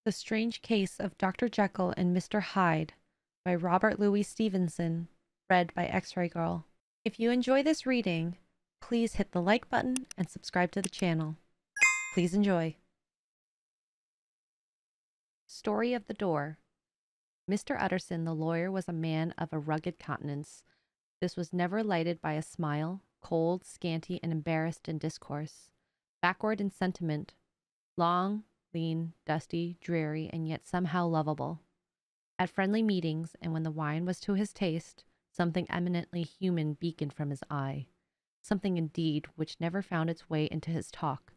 The Strange Case of Dr. Jekyll and Mr. Hyde by Robert Louis Stevenson, read by Xray Girl. If you enjoy this reading, please hit the like button and subscribe to the channel. Please enjoy. Story of the Door. Mr. Utterson, the lawyer, was a man of a rugged countenance. This was never lighted by a smile, cold, scanty, and embarrassed in discourse, backward in sentiment, long, lean, dusty, dreary, and yet somehow lovable. At friendly meetings, and when the wine was to his taste, something eminently human beaconed from his eye, something indeed which never found its way into his talk,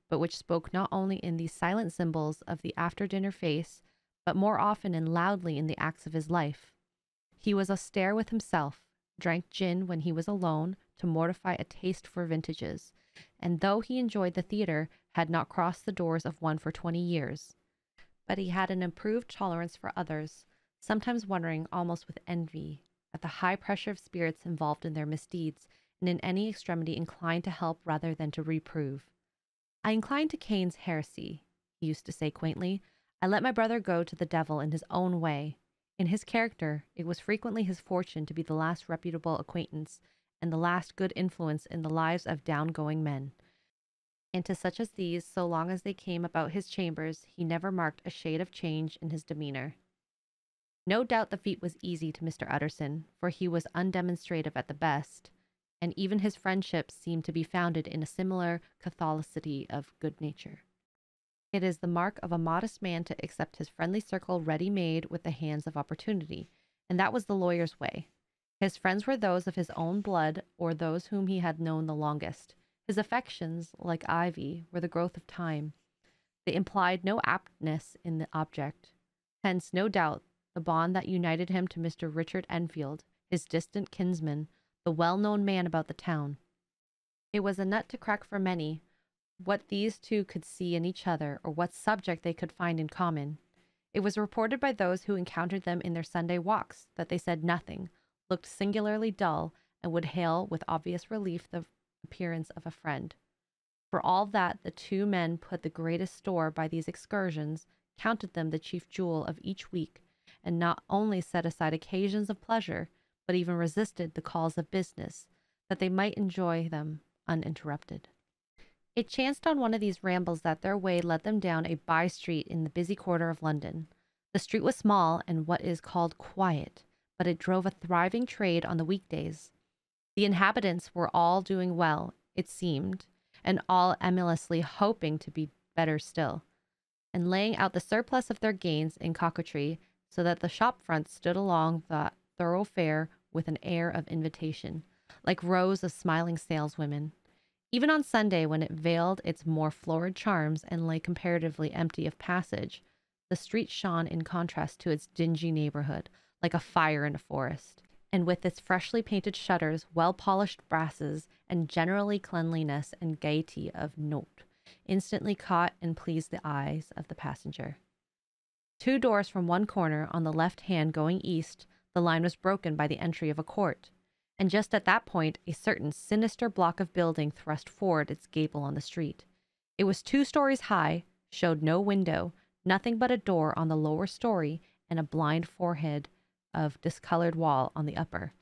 but which spoke not only in these silent symbols of the after-dinner face, but more often and loudly in the acts of his life. He was austere with himself, drank gin when he was alone to mortify a taste for vintages, and though he enjoyed the theatre, had not crossed the doors of one for 20 years. But he had an improved tolerance for others, sometimes wondering almost with envy at the high pressure of spirits involved in their misdeeds, and in any extremity inclined to help rather than to reprove. "I incline to Cain's heresy," he used to say quaintly. "I let my brother go to the devil in his own way. In his character, it was frequently his fortune to be the last reputable acquaintance and the last good influence in the lives of down-going men. And to such as these, so long as they came about his chambers, he never marked a shade of change in his demeanor." No doubt the feat was easy to Mr. Utterson, for he was undemonstrative at the best, and even his friendships seemed to be founded in a similar catholicity of good nature. It is the mark of a modest man to accept his friendly circle ready-made with the hands of opportunity, and that was the lawyer's way. His friends were those of his own blood or those whom he had known the longest. His affections, like ivy, were the growth of time. They implied no aptness in the object. Hence, no doubt, the bond that united him to Mr. Richard Enfield, his distant kinsman, the well-known man about the town. It was a nut to crack for many, what these two could see in each other, or what subject they could find in common. It was reported by those who encountered them in their Sunday walks that they said nothing, looked singularly dull, and would hail with obvious relief the appearance of a friend. For all that, the two men put the greatest store by these excursions, counted them the chief jewel of each week, and not only set aside occasions of pleasure, but even resisted the calls of business, that they might enjoy them uninterrupted. It chanced on one of these rambles that their way led them down a by-street in the busy quarter of London. The street was small and what is called quiet, but it drove a thriving trade on the weekdays. The inhabitants were all doing well, it seemed, and all emulously hoping to be better still, and laying out the surplus of their gains in coquetry, so that the shop fronts stood along the thoroughfare with an air of invitation, like rows of smiling saleswomen. Even on Sunday, when it veiled its more florid charms and lay comparatively empty of passage, the street shone in contrast to its dingy neighborhood, like a fire in a forest, and with its freshly painted shutters, well-polished brasses, and generally cleanliness and gaiety of note, instantly caught and pleased the eyes of the passenger. 2 doors from one corner, on the left hand going east, the line was broken by the entry of a court, and just at that point a certain sinister block of building thrust forward its gable on the street. It was 2 stories high, showed no window, nothing but a door on the lower story, and a blind forehead of discolored wall on the upper,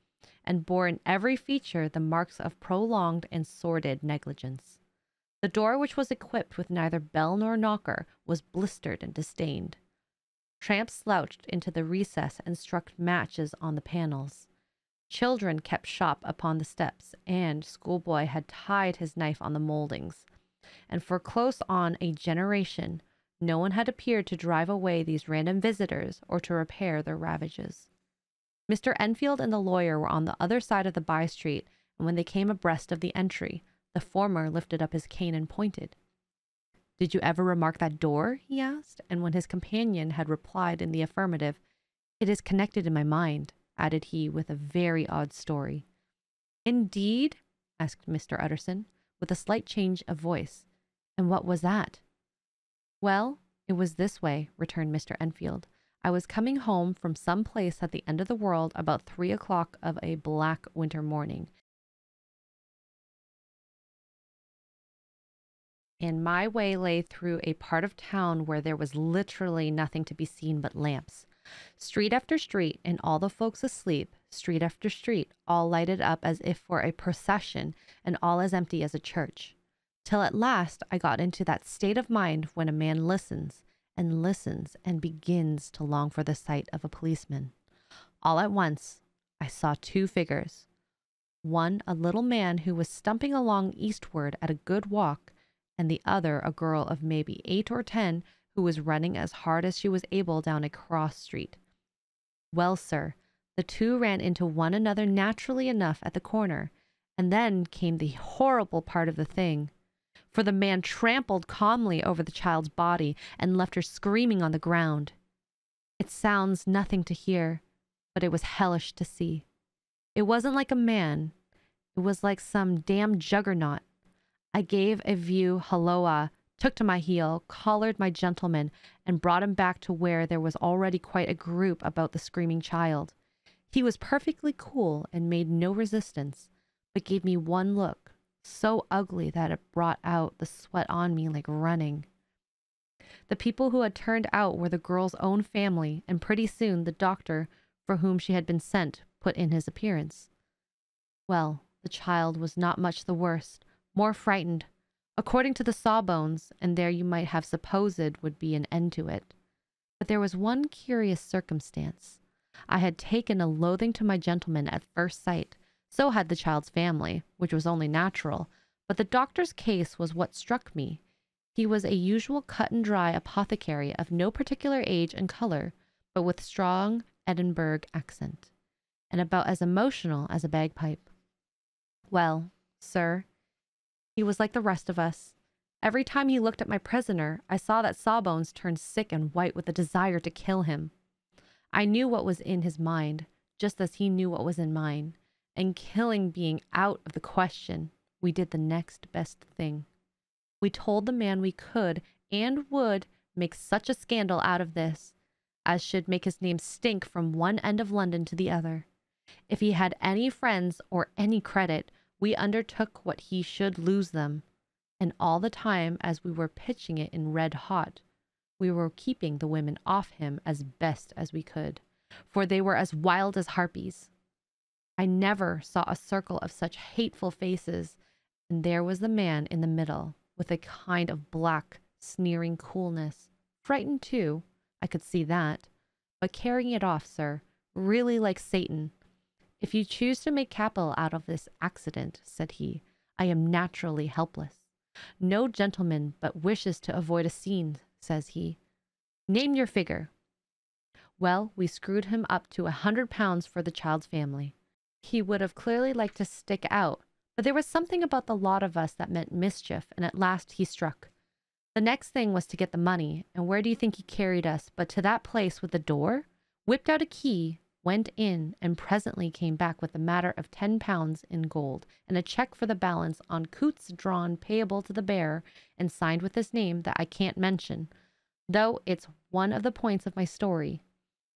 and bore in every feature the marks of prolonged and sordid negligence. The door, which was equipped with neither bell nor knocker, was blistered and disdained. Tramps slouched into the recess and struck matches on the panels. Children kept shop upon the steps, and schoolboy had tied his knife on the mouldings. And for close on a generation, no one had appeared to drive away these random visitors or to repair their ravages. Mr. Enfield and the lawyer were on the other side of the by-street, and when they came abreast of the entry, the former lifted up his cane and pointed. "Did you ever remark that door?" he asked, and when his companion had replied in the affirmative, "It is connected in my mind," added he, with a very odd story. "Indeed?" asked Mr. Utterson, with a slight change of voice. "And what was that?" "Well, it was this way," returned Mr. Enfield. "I was coming home from some place at the end of the world about 3 o'clock of a black winter morning, and my way lay through a part of town where there was literally nothing to be seen but lamps. Street after street, and all the folks asleep, street after street, all lighted up as if for a procession, and all as empty as a church. Till at last I got into that state of mind when a man listens and listens and begins to long for the sight of a policeman. All at once, I saw two figures. One, a little man who was stumping along eastward at a good walk, and the other, a girl of maybe 8 or 10, who was running as hard as she was able down a cross street. Well, sir, the two ran into one another naturally enough at the corner, and then came the horrible part of the thing. For the man trampled calmly over the child's body and left her screaming on the ground. It sounds nothing to hear, but it was hellish to see. It wasn't like a man. It was like some damn juggernaut. I gave a view halloa, took to my heel, collared my gentleman, and brought him back to where there was already quite a group about the screaming child. He was perfectly cool and made no resistance, but gave me one look, so ugly that it brought out the sweat on me like running. The people who had turned out were the girl's own family, and pretty soon the doctor for whom she had been sent put in his appearance. Well, the child was not much the worse, more frightened, according to the sawbones, and there you might have supposed would be an end to it. But there was one curious circumstance. I had taken a loathing to my gentleman at first sight, so had the child's family, which was only natural, but the doctor's case was what struck me. He was a usual cut-and-dry apothecary of no particular age and color, but with strong Edinburgh accent, and about as emotional as a bagpipe. Well, sir, he was like the rest of us. Every time he looked at my prisoner, I saw that Sawbones turned sick and white with a desire to kill him. I knew what was in his mind, just as he knew what was in mine, and killing being out of the question, we did the next best thing. We told the man we could and would make such a scandal out of this as should make his name stink from one end of London to the other. If he had any friends or any credit, we undertook what he should lose them. And all the time, as we were pitching it in red hot, we were keeping the women off him as best as we could, for they were as wild as harpies. I never saw a circle of such hateful faces, and there was the man in the middle, with a kind of black, sneering coolness. Frightened too, I could see that, but carrying it off, sir, really like Satan. If you choose to make capital out of this accident, said he, I am naturally helpless. No gentleman but wishes to avoid a scene, says he. Name your figure. Well, we screwed him up to £100 for the child's family. He would have clearly liked to stick out, but there was something about the lot of us that meant mischief, and at last he struck. The next thing was to get the money, and where do you think he carried us but to that place with the door? Whipped out a key, went in, and presently came back with a matter of £10 in gold, and a cheque for the balance on coots drawn payable to the bearer, and signed with his name that I can't mention, though it's one of the points of my story.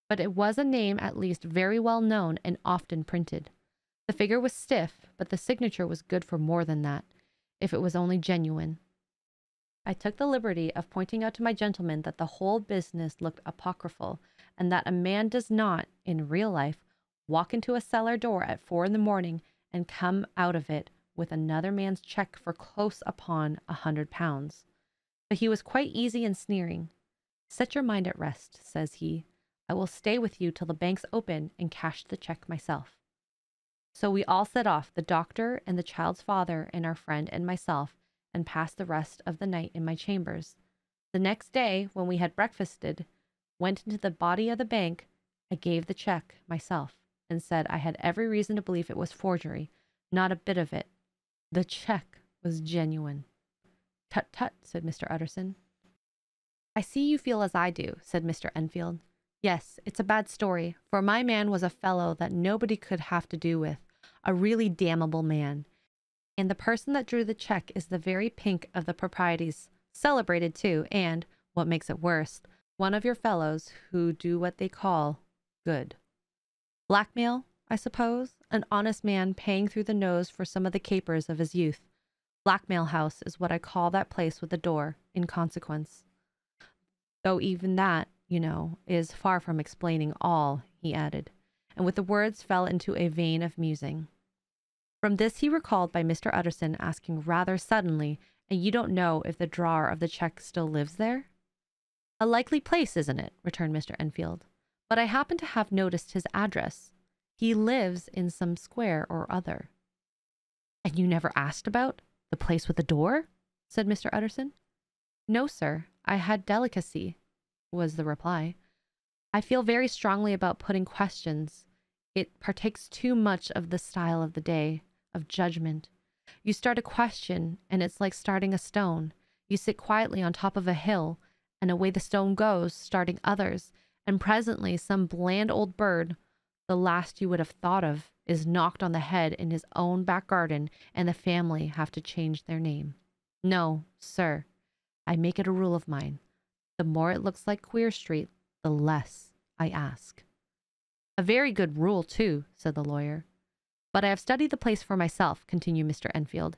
But it was a name at least very well known and often printed. The figure was stiff, but the signature was good for more than that, if it was only genuine. I took the liberty of pointing out to my gentleman that the whole business looked apocryphal, and that a man does not, in real life, walk into a cellar door at 4 in the morning and come out of it with another man's cheque for close upon £100. But he was quite easy and sneering. Set your mind at rest, says he. I will stay with you till the banks open and cash the cheque myself. So we all set off, the doctor and the child's father and our friend and myself, and passed the rest of the night in my chambers. The next day, when we had breakfasted, went into the body of the bank. I gave the cheque myself, and said I had every reason to believe it was forgery. Not a bit of it. The cheque was genuine. Tut, tut, said Mr. Utterson. I see you feel as I do, said Mr. Enfield. Yes, it's a bad story, for my man was a fellow that nobody could have to do with, a really damnable man. And the person that drew the cheque is the very pink of the proprieties, celebrated too, and, what makes it worse, one of your fellows who do what they call good. Blackmail, I suppose, an honest man paying through the nose for some of the capers of his youth. Blackmail house is what I call that place with the door, in consequence. Though even that, you know, is far from explaining all, he added, and with the words fell into a vein of musing. From this he recalled by Mr. Utterson asking rather suddenly, and you don't know if the drawer of the check still lives there? A likely place, isn't it? Returned Mr. Enfield. But I happen to have noticed his address. He lives in some square or other. And you never asked about the place with the door? Said Mr. Utterson. No, sir. I had delicacy, was the reply. I feel very strongly about putting questions. It partakes too much of the style of the day, of judgment. You start a question, and it's like starting a stone. You sit quietly on top of a hill, and away the stone goes, starting others, and presently some bland old bird, the last you would have thought of, is knocked on the head in his own back garden, and the family have to change their name. No, sir, I make it a rule of mine. The more it looks like Queer Street, the less I ask. A very good rule, too, said the lawyer. But I have studied the place for myself, continued Mr. Enfield.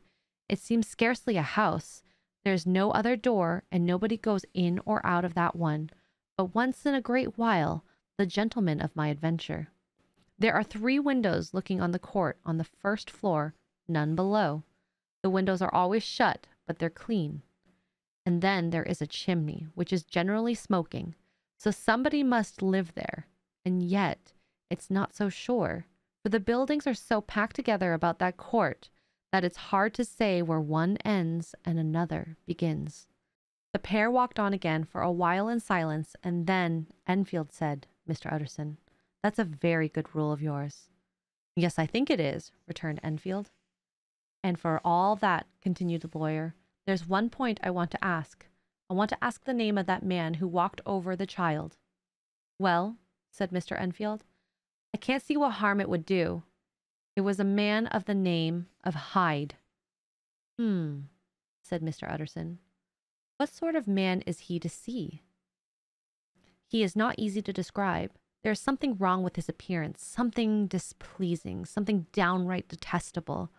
It seems scarcely a house. There is no other door, and nobody goes in or out of that one, but once in a great while, the gentleman of my adventure. There are 3 windows looking on the court on the first floor, none below. The windows are always shut, but they're clean. And then there is a chimney, which is generally smoking, so somebody must live there. And yet, it's not so sure, for the buildings are so packed together about that court that it's hard to say where one ends and another begins. The pair walked on again for a while in silence, and then Enfield said, Mr. Utterson, that's a very good rule of yours. Yes, I think it is, returned Enfield. And for all that, continued the lawyer, there's one point I want to ask. I want to ask the name of that man who walked over the child. Well, said Mr. Enfield, I can't see what harm it would do. It was a man of the name of Hyde. Said Mr. Utterson. What sort of man is he to see? He is not easy to describe. There is something wrong with his appearance, something displeasing, something downright detestable.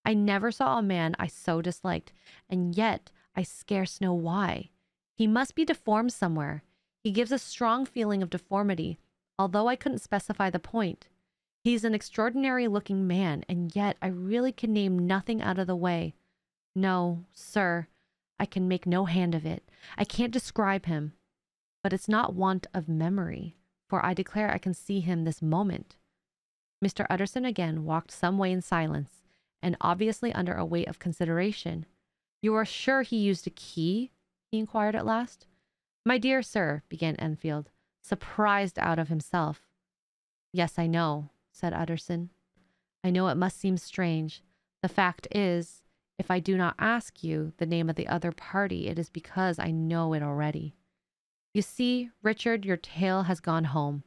I never saw a man I so disliked, and yet I scarce know why. He must be deformed somewhere. He gives a strong feeling of deformity, although I couldn't specify the point. He's an extraordinary-looking man, and yet I really can name nothing out of the way. No, sir, I can make no hand of it. I can't describe him. But it's not want of memory, for I declare I can see him this moment. Mr. Utterson again walked some way in silence, and obviously under a weight of consideration. You are sure he used a key? He inquired at last. My dear sir, began Enfield, surprised out of himself. Yes, I know, said Utterson. I know it must seem strange. The fact is, if I do not ask you the name of the other party, it is because I know it already. You see, Richard, your tale has gone home.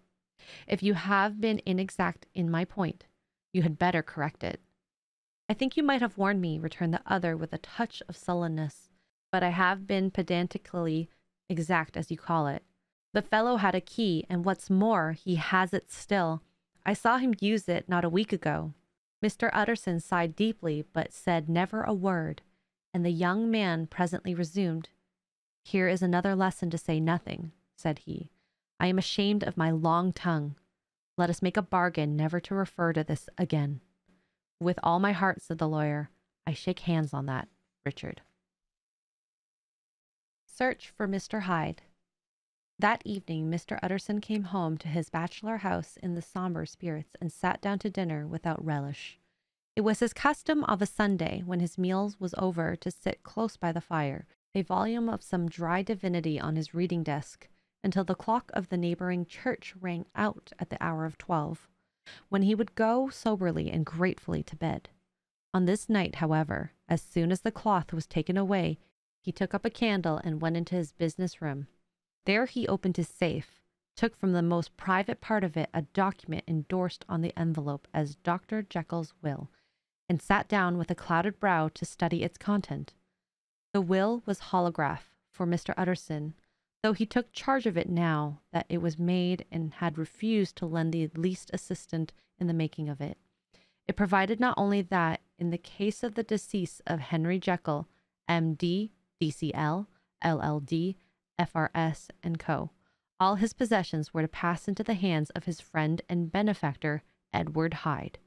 If you have been inexact in my point, you had better correct it. I think you might have warned me, returned the other with a touch of sullenness, but I have been pedantically exact, as you call it. The fellow had a key, and what's more, he has it still. I saw him use it not a week ago. Mr. Utterson sighed deeply, but said never a word, and the young man presently resumed. Here is another lesson to say nothing, said he. I am ashamed of my long tongue. Let us make a bargain never to refer to this again. With all my heart, said the lawyer. I shake hands on that, Richard. Search for Mr. Hyde. That evening, Mr. Utterson came home to his bachelor house in the sombre spirits and sat down to dinner without relish. It was his custom of a Sunday, when his meals was over, to sit close by the fire, a volume of some dry divinity on his reading desk, until the clock of the neighboring church rang out at the hour of 12, when he would go soberly and gratefully to bed. On this night, however, as soon as the cloth was taken away, he took up a candle and went into his business room. There he opened his safe, took from the most private part of it a document endorsed on the envelope as Dr. Jekyll's will, and sat down with a clouded brow to study its content. The will was holograph for Mr. Utterson, though he took charge of it now that it was made and had refused to lend the least assistance in the making of it. It provided not only that in the case of the decease of Henry Jekyll, M.D., D.C.L., LL.D., F.R.S., and Co. All his possessions were to pass into the hands of his friend and benefactor, Edward Hyde,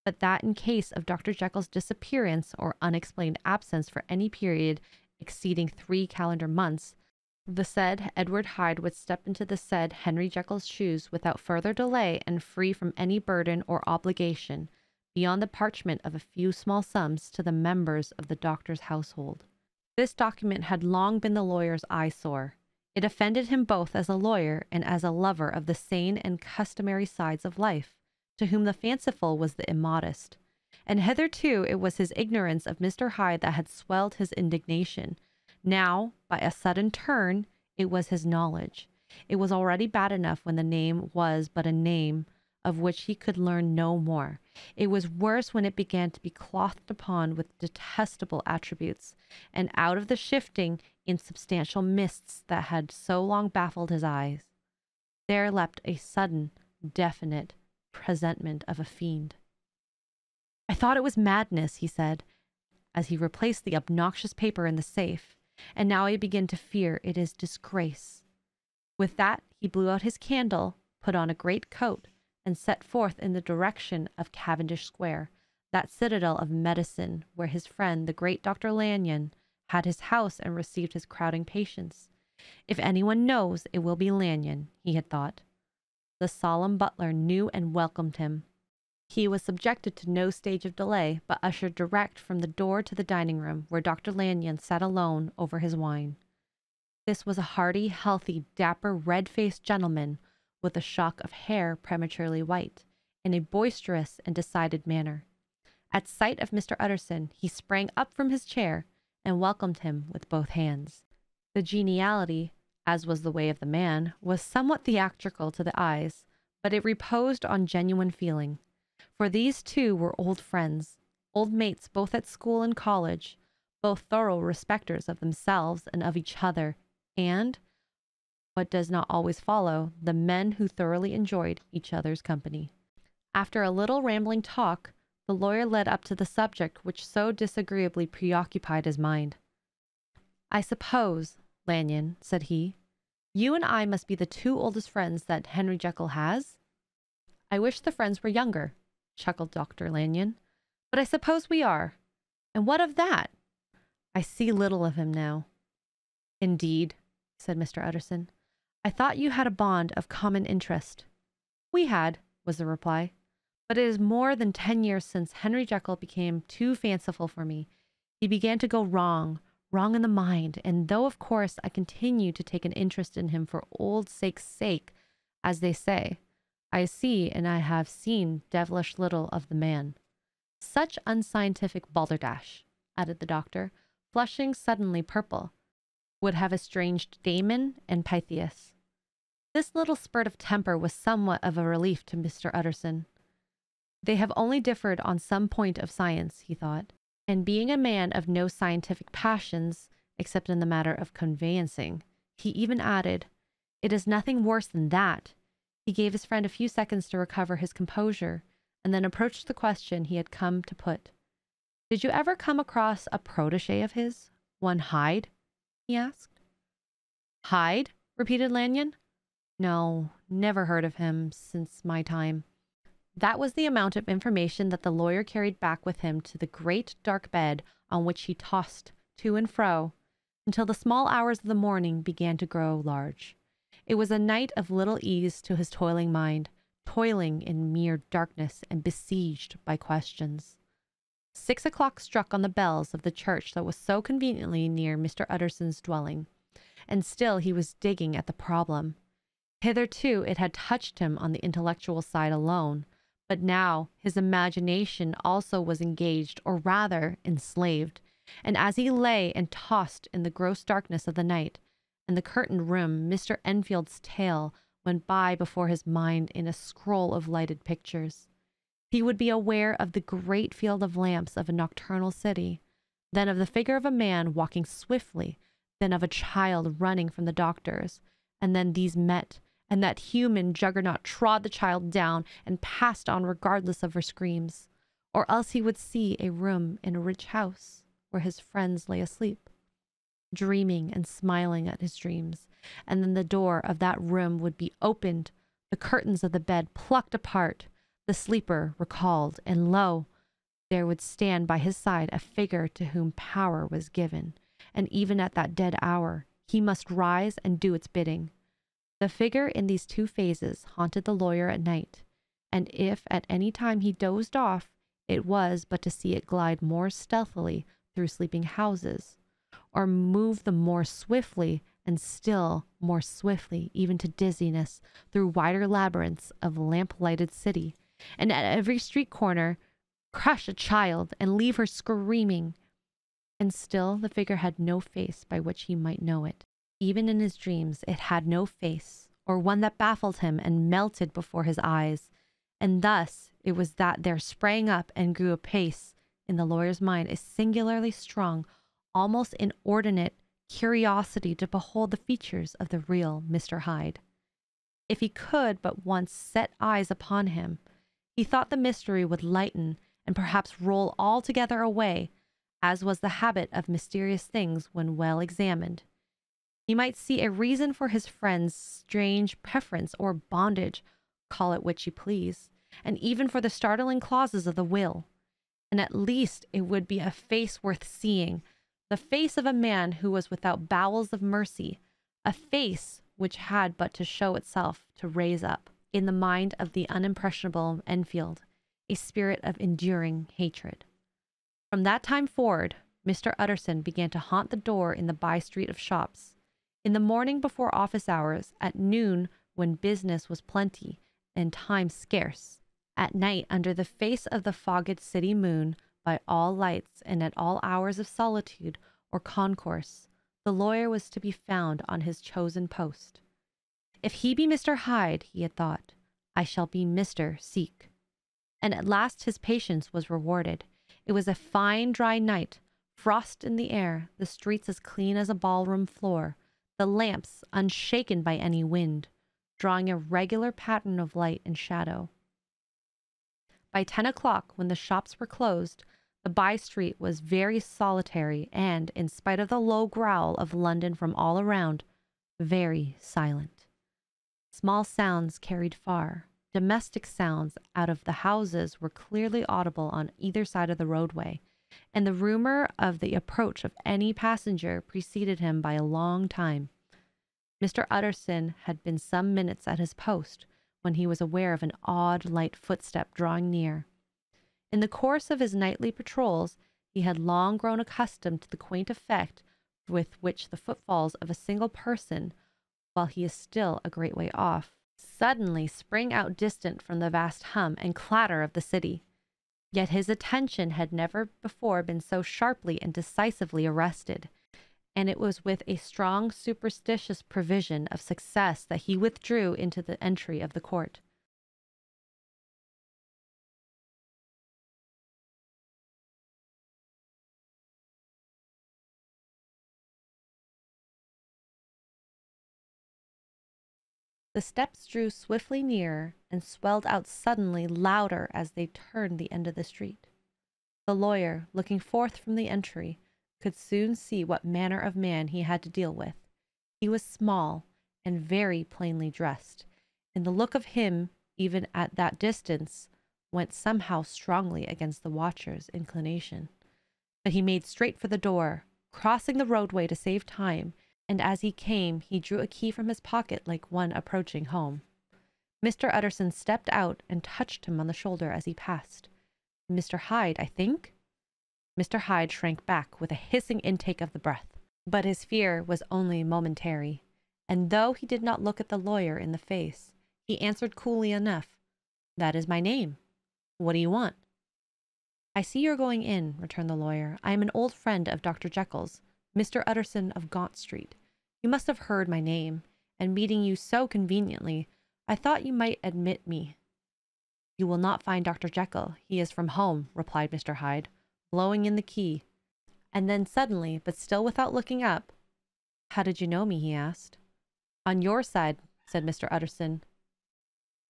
but that in case of Dr. Jekyll's disappearance or unexplained absence for any period exceeding 3 calendar months, the said Edward Hyde would step into the said Henry Jekyll's shoes without further delay and free from any burden or obligation beyond the parchment of a few small sums to the members of the doctor's household. This document had long been the lawyer's eyesore. It offended him both as a lawyer and as a lover of the sane and customary sides of life, to whom the fanciful was the immodest. And hitherto it was his ignorance of Mr. Hyde that had swelled his indignation. Now, by a sudden turn, it was his knowledge. It was already bad enough when the name was but a name of which he could learn no more. It was worse when it began to be clothed upon with detestable attributes, and out of the shifting, insubstantial mists that had so long baffled his eyes, there leapt a sudden, definite presentiment of a fiend. "I thought it was madness," he said, as he replaced the obnoxious paper in the safe, "and now I begin to fear it is disgrace." With that, he blew out his candle, put on a great coat, and set forth in the direction of Cavendish Square, that citadel of medicine where his friend, the great Dr. Lanyon, had his house and received his crowding patients. If anyone knows, it will be Lanyon, he had thought. The solemn butler knew and welcomed him. He was subjected to no stage of delay, but ushered direct from the door to the dining room, where Dr. Lanyon sat alone over his wine. This was a hearty, healthy, dapper, red-faced gentleman, with a shock of hair prematurely white, in a boisterous and decided manner. At sight of Mr. Utterson, he sprang up from his chair and welcomed him with both hands. The geniality, as was the way of the man, was somewhat theatrical to the eyes, but it reposed on genuine feeling. For these two were old friends, old mates both at school and college, both thorough respecters of themselves and of each other, and, what does not always follow, the men who thoroughly enjoyed each other's company. After a little rambling talk, the lawyer led up to the subject which so disagreeably preoccupied his mind. "I suppose, Lanyon," said he, "you and I must be the 2 oldest friends that Henry Jekyll has?" "I wish the friends were younger," chuckled Dr. Lanyon, "but I suppose we are. And what of that? I see little of him now." "Indeed," said Mr. Utterson. "I thought you had a bond of common interest." "We had," was the reply, "but it is more than 10 years since Henry Jekyll became too fanciful for me. He began to go wrong in the mind, and though of course I continue to take an interest in him for old sake's sake, as they say, I see and I have seen devilish little of the man. Such unscientific balderdash," added the doctor, flushing suddenly purple, "would have estranged Damon and Pythias." This little spurt of temper was somewhat of a relief to Mr. Utterson. They have only differed on some point of science, he thought, and being a man of no scientific passions, except in the matter of conveyancing, he even added, "It is nothing worse than that." He gave his friend a few seconds to recover his composure, and then approached the question he had come to put. "Did you ever come across a protégé of his, one Hyde?" he asked. "Hyde?" repeated Lanyon. "No, never heard of him since my time." That was the amount of information that the lawyer carried back with him to the great dark bed on which he tossed to and fro until the small hours of the morning began to grow large. It was a night of little ease to his toiling mind, toiling in mere darkness and besieged by questions. 6 o'clock struck on the bells of the church that was so conveniently near Mr. Utterson's dwelling, and still he was digging at the problem. Hitherto it had touched him on the intellectual side alone, but now his imagination also was engaged, or rather enslaved, and as he lay and tossed in the gross darkness of the night, and the curtained room, Mr. Enfield's tale went by before his mind in a scroll of lighted pictures. He would be aware of the great field of lamps of a nocturnal city, then of the figure of a man walking swiftly, then of a child running from the doctor's, and then these met, and that human juggernaut trod the child down and passed on regardless of her screams. or else he would see a room in a rich house where his friends lay asleep, dreaming and smiling at his dreams, and then the door of that room would be opened, the curtains of the bed plucked apart, the sleeper recalled, and lo, there would stand by his side a figure to whom power was given, and even at that dead hour he must rise and do its bidding. The figure in these two phases haunted the lawyer at night, and if at any time he dozed off, it was but to see it glide more stealthily through sleeping houses, or move them more swiftly and still more swiftly, even to dizziness, through wider labyrinths of lamp-lighted city, and at every street corner crush a child and leave her screaming. And still the figure had no face by which he might know it. Even in his dreams it had no face, or one that baffled him and melted before his eyes. And thus it was that there sprang up and grew apace in the lawyer's mind a singularly strong, almost inordinate curiosity to behold the features of the real Mr. Hyde. If he could but once set eyes upon him, he thought the mystery would lighten and perhaps roll altogether away, as was the habit of mysterious things when well examined. He might see a reason for his friend's strange preference or bondage, call it which you please, and even for the startling clauses of the will. And at least it would be a face worth seeing, the face of a man who was without bowels of mercy, a face which had but to show itself to raise up, in the mind of the unimpressionable Enfield, a spirit of enduring hatred. From that time forward, Mr. Utterson began to haunt the door in the by-street of shops, in the morning before office hours, at noon when business was plenty and time scarce, at night under the face of the fogged city moon, by all lights and at all hours of solitude or concourse, the lawyer was to be found on his chosen post. If he be Mr. Hyde, he had thought, I shall be Mr. Seek. And at last his patience was rewarded. It was a fine dry night, frost in the air, the streets as clean as a ballroom floor, the lamps unshaken by any wind, drawing a regular pattern of light and shadow. By 10 o'clock, when the shops were closed, the by-street was very solitary and, in spite of the low growl of London from all around, very silent. Small sounds carried far. Domestic sounds out of the houses were clearly audible on either side of the roadway, and the rumor of the approach of any passenger preceded him by a long time. Mr. Utterson had been some minutes at his post when he was aware of an odd, light footstep drawing near. In the course of his nightly patrols, he had long grown accustomed to the quaint effect with which the footfalls of a single person, while he is still a great way off, suddenly spring out distant from the vast hum and clatter of the city. Yet his attention had never before been so sharply and decisively arrested, and it was with a strong superstitious prevision of success that he withdrew into the entry of the court. The steps drew swiftly nearer and swelled out suddenly louder as they turned the end of the street. The lawyer, looking forth from the entry, could soon see what manner of man he had to deal with. He was small and very plainly dressed, and the look of him, even at that distance, went somehow strongly against the watcher's inclination. But he made straight for the door, crossing the roadway to save time, and as he came he drew a key from his pocket like one approaching home. Mr. Utterson stepped out and touched him on the shoulder as he passed. Mr. Hyde, I think? Mr. Hyde shrank back with a hissing intake of the breath, but his fear was only momentary, and though he did not look at the lawyer in the face, he answered coolly enough, "That is my name. What do you want?" "I see you're going in," returned the lawyer. "I am an old friend of Dr. Jekyll's, Mr. Utterson of Gaunt Street. You must have heard my name, and meeting you so conveniently, I thought you might admit me." "You will not find Dr. Jekyll. He is from home," replied Mr. Hyde, blowing in the key. And then suddenly, but still without looking up, "How did you know me?" he asked. "On your side," said Mr. Utterson.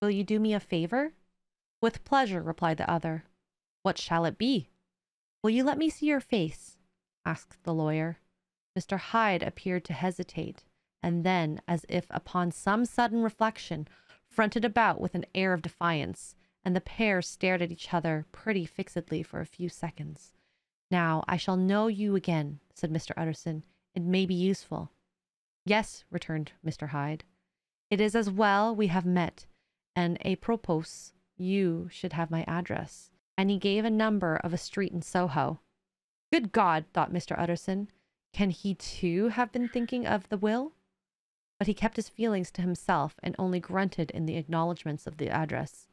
"Will you do me a favor?" "With pleasure," replied the other. What shall it be? Will you let me see your face? Asked the lawyer. Mr. Hyde appeared to hesitate, and then, as if upon some sudden reflection, fronted about with an air of defiance, and the pair stared at each other pretty fixedly for a few seconds. Now I shall know you again, said Mr. Utterson. It may be useful. Yes, returned Mr. Hyde. It is as well we have met, and a propos, you should have my address. And he gave a number of a street in Soho. Good God, thought Mr. Utterson, can he too have been thinking of the will? But he kept his feelings to himself and only grunted in the acknowledgments of the address.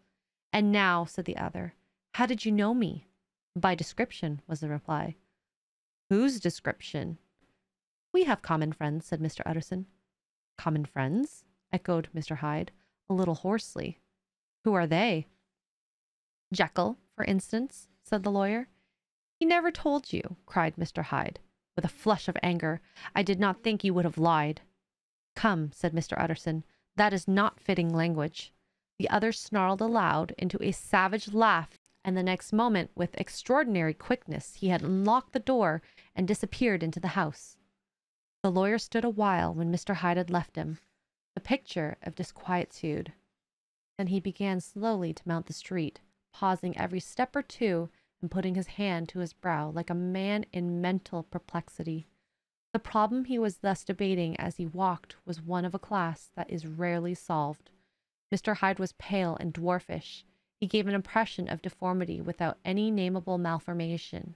And now, said the other, how did you know me? By description, was the reply. Whose description? We have common friends, said Mr. Utterson. Common friends? Echoed Mr. Hyde, a little hoarsely. Who are they? Jekyll, for instance, said the lawyer. He never told you, cried Mr. Hyde, with a flush of anger. I did not think you would have lied. Come, said Mr. Utterson, that is not fitting language. The other snarled aloud into a savage laugh, and the next moment, with extraordinary quickness, he had unlocked the door and disappeared into the house. The lawyer stood a while when Mr. Hyde had left him, the picture of disquietude. Then he began slowly to mount the street, pausing every step or two and putting his hand to his brow like a man in mental perplexity. The problem he was thus debating as he walked was one of a class that is rarely solved. Mr. Hyde was pale and dwarfish. He gave an impression of deformity without any nameable malformation.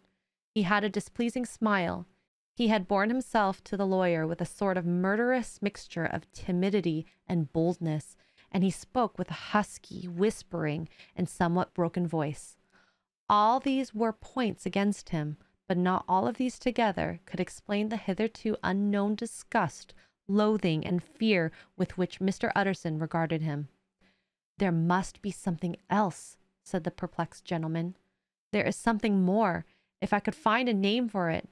He had a displeasing smile. He had borne himself to the lawyer with a sort of murderous mixture of timidity and boldness, and he spoke with a husky, whispering, and somewhat broken voice. All these were points against him, but not all of these together could explain the hitherto unknown disgust, loathing, and fear with which Mr. Utterson regarded him. There must be something else, said the perplexed gentleman. There is something more. If I could find a name for it.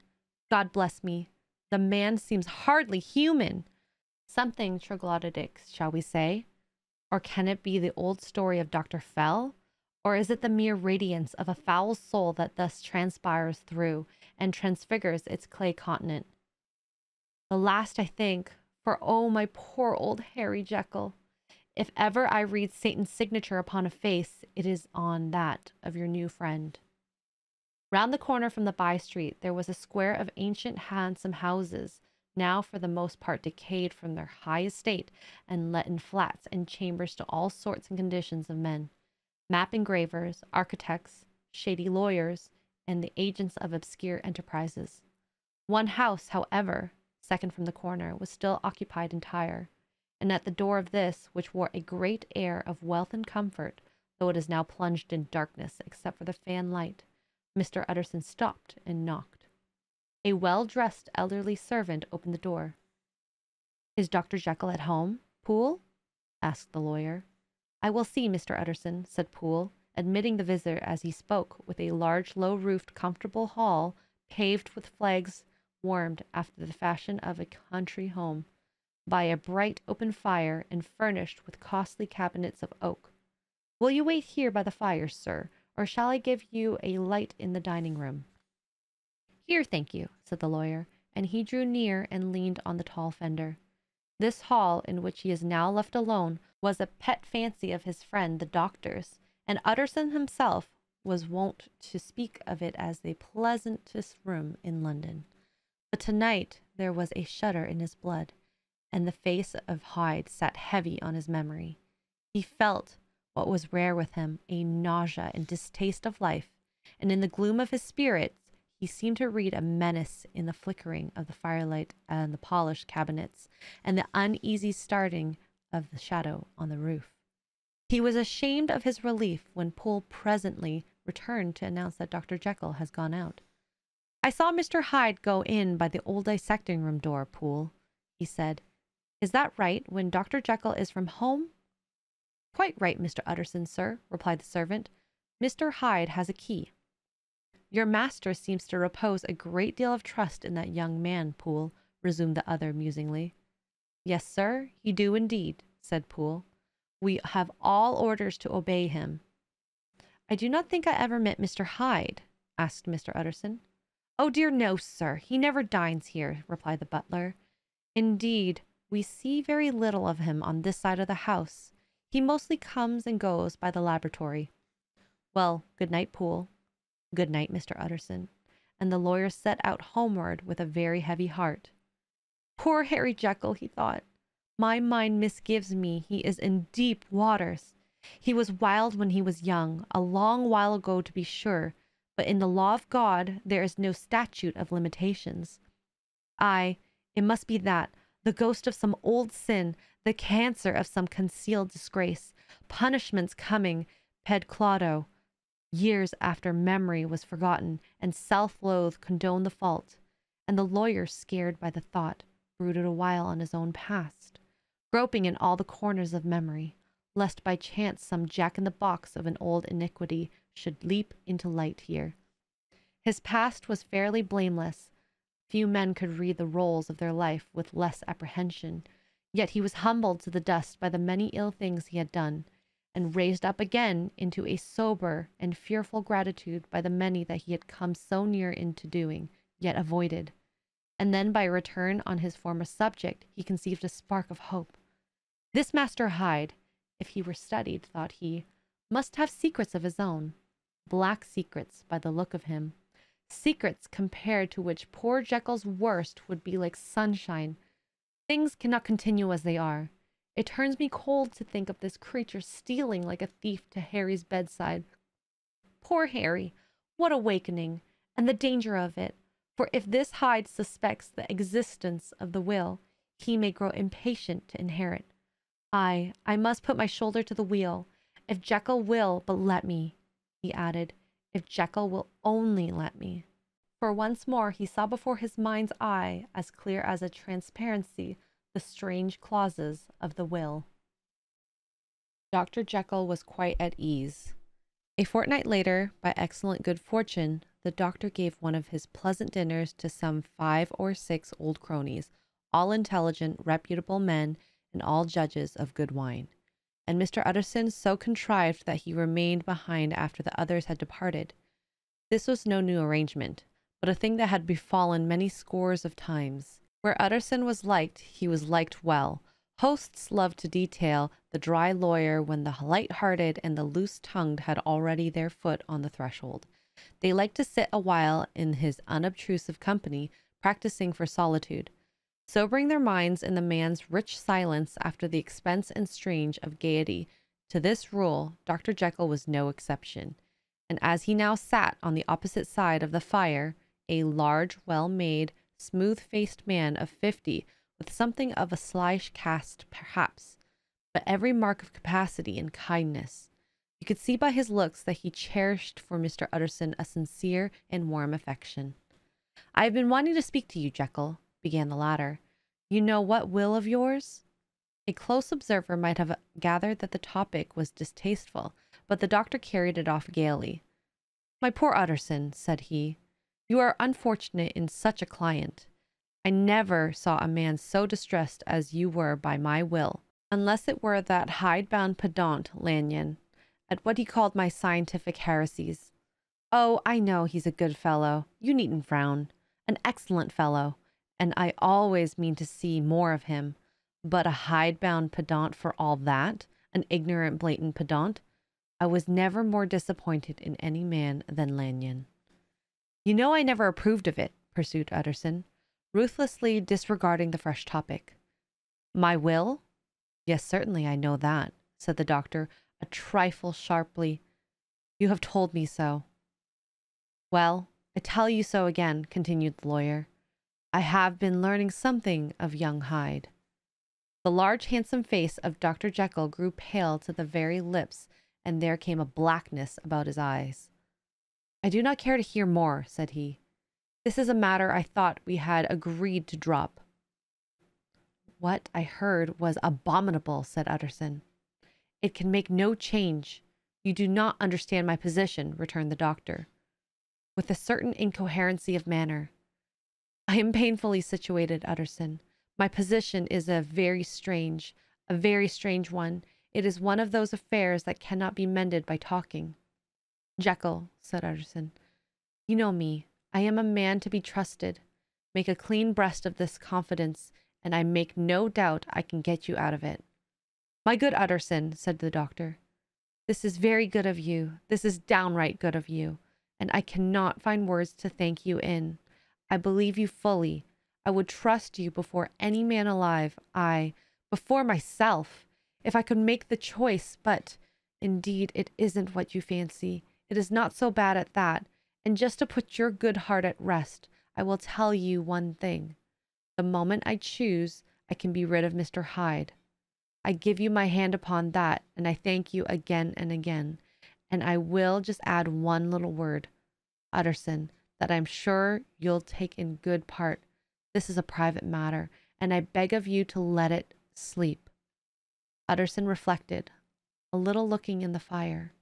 God bless me, the man seems hardly human. Something troglodytic, shall we say? Or can it be the old story of Dr. Fell? Or is it the mere radiance of a foul soul that thus transpires through and transfigures its clay continent? The last, I think, for oh, my poor old Harry Jekyll. If ever I read Satan's signature upon a face, it is on that of your new friend. Round the corner from the by-street there was a square of ancient handsome houses, now for the most part decayed from their high estate and let in flats and chambers to all sorts and conditions of men. Map engravers, architects, shady lawyers, and the agents of obscure enterprises. One house, however, second from the corner, was still occupied entire, and at the door of this, which wore a great air of wealth and comfort, though it is now plunged in darkness except for the fan light, Mr. Utterson stopped and knocked. A well-dressed elderly servant opened the door. Is Dr. Jekyll at home, Poole? Asked the lawyer. I will see, Mr. Utterson, said Poole, admitting the visitor as he spoke, with a large, low-roofed, comfortable hall, paved with flags, warmed after the fashion of a country home, by a bright open fire, and furnished with costly cabinets of oak. Will you wait here by the fire, sir, or shall I give you a light in the dining-room? Here, thank you, said the lawyer, and he drew near and leaned on the tall fender. This hall, in which he is now left alone, was a pet fancy of his friend the doctor's, and Utterson himself was wont to speak of it as the pleasantest room in London. But tonight there was a shudder in his blood, and the face of Hyde sat heavy on his memory. He felt, what was rare with him, a nausea and distaste of life, and in the gloom of his spirits he seemed to read a menace in the flickering of the firelight and the polished cabinets, and the uneasy starting of the shadow on the roof. He was ashamed of his relief when Poole presently returned to announce that Dr. Jekyll has gone out. I saw Mr. Hyde go in by the old dissecting room door, Poole, he said. Is that right, when Dr. Jekyll is from home? Quite right, Mr. Utterson, sir, replied the servant. Mr. Hyde has a key. Your master seems to repose a great deal of trust in that young man, Poole, resumed the other musingly. Yes, sir, he do indeed, said Poole. We have all orders to obey him. I do not think I ever met Mr. Hyde, asked Mr. Utterson. Oh dear no, sir. He never dines here, replied the butler. Indeed, we see very little of him on this side of the house. He mostly comes and goes by the laboratory. Well, good night, Poole. Good night, Mr. Utterson. And the lawyer set out homeward with a very heavy heart. Poor Harry Jekyll, he thought. My mind misgives me he is in deep waters. He was wild when he was young, a long while ago to be sure, but in the law of God there is no statute of limitations. Aye, it must be that, the ghost of some old sin, the cancer of some concealed disgrace, punishments coming ped claudo, years after memory was forgotten, and self-loathe condoned the fault, and the lawyer, scared by the thought, brooded a while on his own past, groping in all the corners of memory, lest by chance some jack-in-the-box of an old iniquity should leap into light here. His past was fairly blameless. Few men could read the rolls of their life with less apprehension, yet he was humbled to the dust by the many ill things he had done, and raised up again into a sober and fearful gratitude by the many that he had come so near into doing, yet avoided. And then by a return on his former subject, he conceived a spark of hope. This Master Hyde, if he were studied, thought he, must have secrets of his own, black secrets by the look of him, secrets compared to which poor Jekyll's worst would be like sunshine. Things cannot continue as they are. It turns me cold to think of this creature stealing like a thief to Harry's bedside. Poor Harry! What awakening, and the danger of it! For if this Hyde suspects the existence of the will, he may grow impatient to inherit. I must put my shoulder to the wheel. If Jekyll will but let me, he added, if Jekyll will only let me. For once more he saw before his mind's eye, as clear as a transparency, the strange clauses of the will. Dr. Jekyll was quite at ease. A fortnight later, by excellent good fortune, the doctor gave one of his pleasant dinners to some 5 or 6 old cronies, all intelligent, reputable men, and all judges of good wine. And Mr. Utterson so contrived that he remained behind after the others had departed. This was no new arrangement, but a thing that had befallen many scores of times. Where Utterson was liked, he was liked well. Hosts loved to detail the dry lawyer when the light-hearted and the loose-tongued had already their foot on the threshold. They liked to sit a while in his unobtrusive company, practicing for solitude, sobering their minds in the man's rich silence after the expense and strange of gaiety. To this rule, Dr. Jekyll was no exception, and as he now sat on the opposite side of the fire, a large, well-made, smooth-faced man of 50, with something of a slyish cast, perhaps, but every mark of capacity and kindness. You could see by his looks that he cherished for Mr. Utterson a sincere and warm affection. I have been wanting to speak to you, Jekyll, began the latter. You know what will of yours? A close observer might have gathered that the topic was distasteful, but the doctor carried it off gaily. My poor Utterson, said he, you are unfortunate in such a client. I never saw a man so distressed as you were by my will, unless it were that hide-bound pedant Lanyon, at what he called my scientific heresies. Oh, I know he's a good fellow. You needn't frown. An excellent fellow, and I always mean to see more of him. But a hide-bound pedant for all that, an ignorant, blatant pedant. I was never more disappointed in any man than Lanyon. You know I never approved of it, pursued Utterson, ruthlessly disregarding the fresh topic. My will? Yes, certainly I know that, said the doctor, a trifle sharply. You have told me so. Well, I tell you so again, continued the lawyer. I have been learning something of young Hyde. The large, handsome face of Dr. Jekyll grew pale to the very lips, and there came a blackness about his eyes. I do not care to hear more, said he. This is a matter I thought we had agreed to drop. What I heard was abominable, said Utterson. It can make no change. You do not understand my position, returned the doctor, with a certain incoherency of manner. I am painfully situated, Utterson. My position is a very strange one. It is one of those affairs that cannot be mended by talking. Jekyll, said Utterson, you know me. I am a man to be trusted. Make a clean breast of this confidence, and I make no doubt I can get you out of it. My good Utterson, said the doctor, this is very good of you. This is downright good of you, and I cannot find words to thank you in. I believe you fully. I would trust you before any man alive, before myself, if I could make the choice, but indeed it isn't what you fancy. It is not so bad at that, and just to put your good heart at rest, I will tell you one thing. The moment I choose, I can be rid of Mr. Hyde. I give you my hand upon that, and I thank you again and again. And I will just add one little word, Utterson, that I'm sure you'll take in good part. This is a private matter, and I beg of you to let it sleep. Utterson reflected, a little looking in the fire.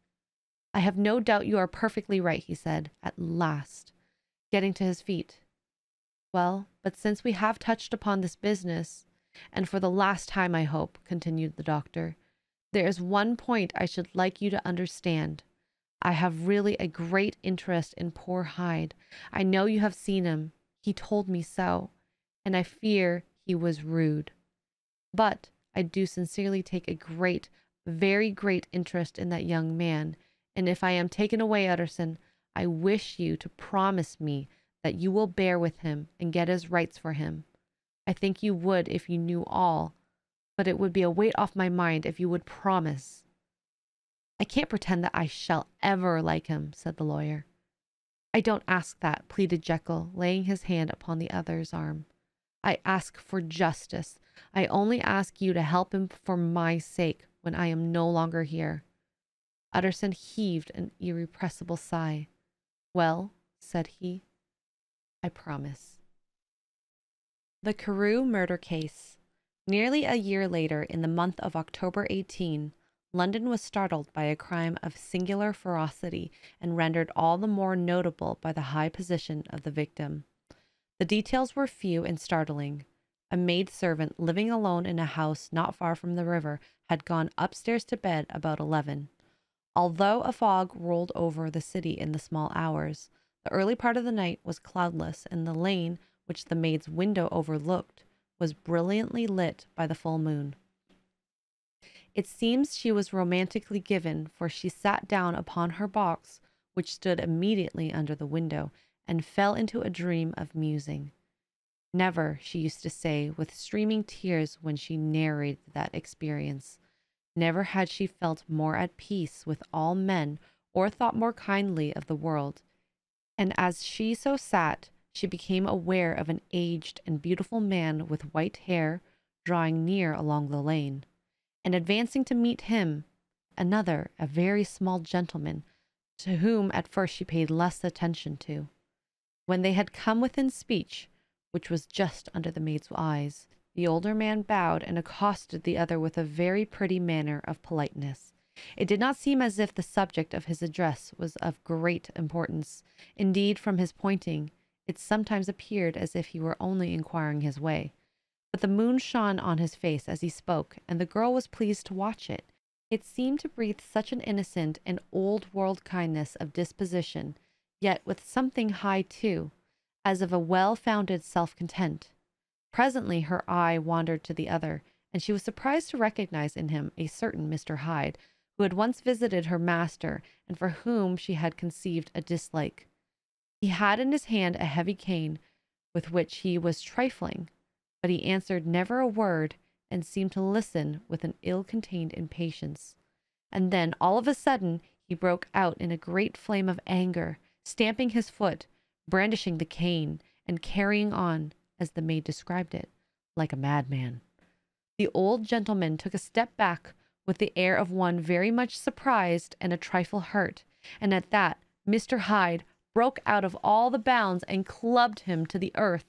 I have no doubt you are perfectly right, he said, at last, getting to his feet. Well, but since we have touched upon this business, and for the last time, I hope, continued the doctor, there is one point I should like you to understand. I have really a great interest in poor Hyde. I know you have seen him. He told me so, and I fear he was rude. But I do sincerely take a great, very great interest in that young man, and if I am taken away, Utterson, I wish you to promise me that you will bear with him and get his rights for him. I think you would if you knew all, but it would be a weight off my mind if you would promise. I can't pretend that I shall ever like him, said the lawyer. I don't ask that, pleaded Jekyll, laying his hand upon the other's arm. I ask for justice. I only ask you to help him for my sake when I am no longer here. Utterson heaved an irrepressible sigh. Well, said he, I promise. The Carew murder case. Nearly a year later, in the month of October 18, London was startled by a crime of singular ferocity and rendered all the more notable by the high position of the victim. The details were few and startling. A maid-servant living alone in a house not far from the river had gone upstairs to bed about 11. Although a fog rolled over the city in the small hours, the early part of the night was cloudless, and the lane, which the maid's window overlooked, was brilliantly lit by the full moon. It seems she was romantically given, for she sat down upon her box, which stood immediately under the window, and fell into a dream of musing. Never, she used to say, with streaming tears when she narrated that experience, never had she felt more at peace with all men or thought more kindly of the world. And as she so sat, she became aware of an aged and beautiful man with white hair drawing near along the lane, and advancing to meet him, another, a very small gentleman, to whom at first she paid less attention to. When they had come within speech, which was just under the maid's eyes, the older man bowed and accosted the other with a very pretty manner of politeness. It did not seem as if the subject of his address was of great importance. Indeed, from his pointing, it sometimes appeared as if he were only inquiring his way. But the moon shone on his face as he spoke, and the girl was pleased to watch it. It seemed to breathe such an innocent and old-world kindness of disposition, yet with something high too, as of a well-founded self-content. Presently her eye wandered to the other, and she was surprised to recognize in him a certain Mr. Hyde, who had once visited her master, and for whom she had conceived a dislike. He had in his hand a heavy cane, with which he was trifling, but he answered never a word, and seemed to listen with an ill-contained impatience. And then, all of a sudden, he broke out in a great flame of anger, stamping his foot, brandishing the cane, and carrying on, as the maid described it, like a madman. The old gentleman took a step back with the air of one very much surprised and a trifle hurt, and at that Mr. Hyde broke out of all the bounds and clubbed him to the earth.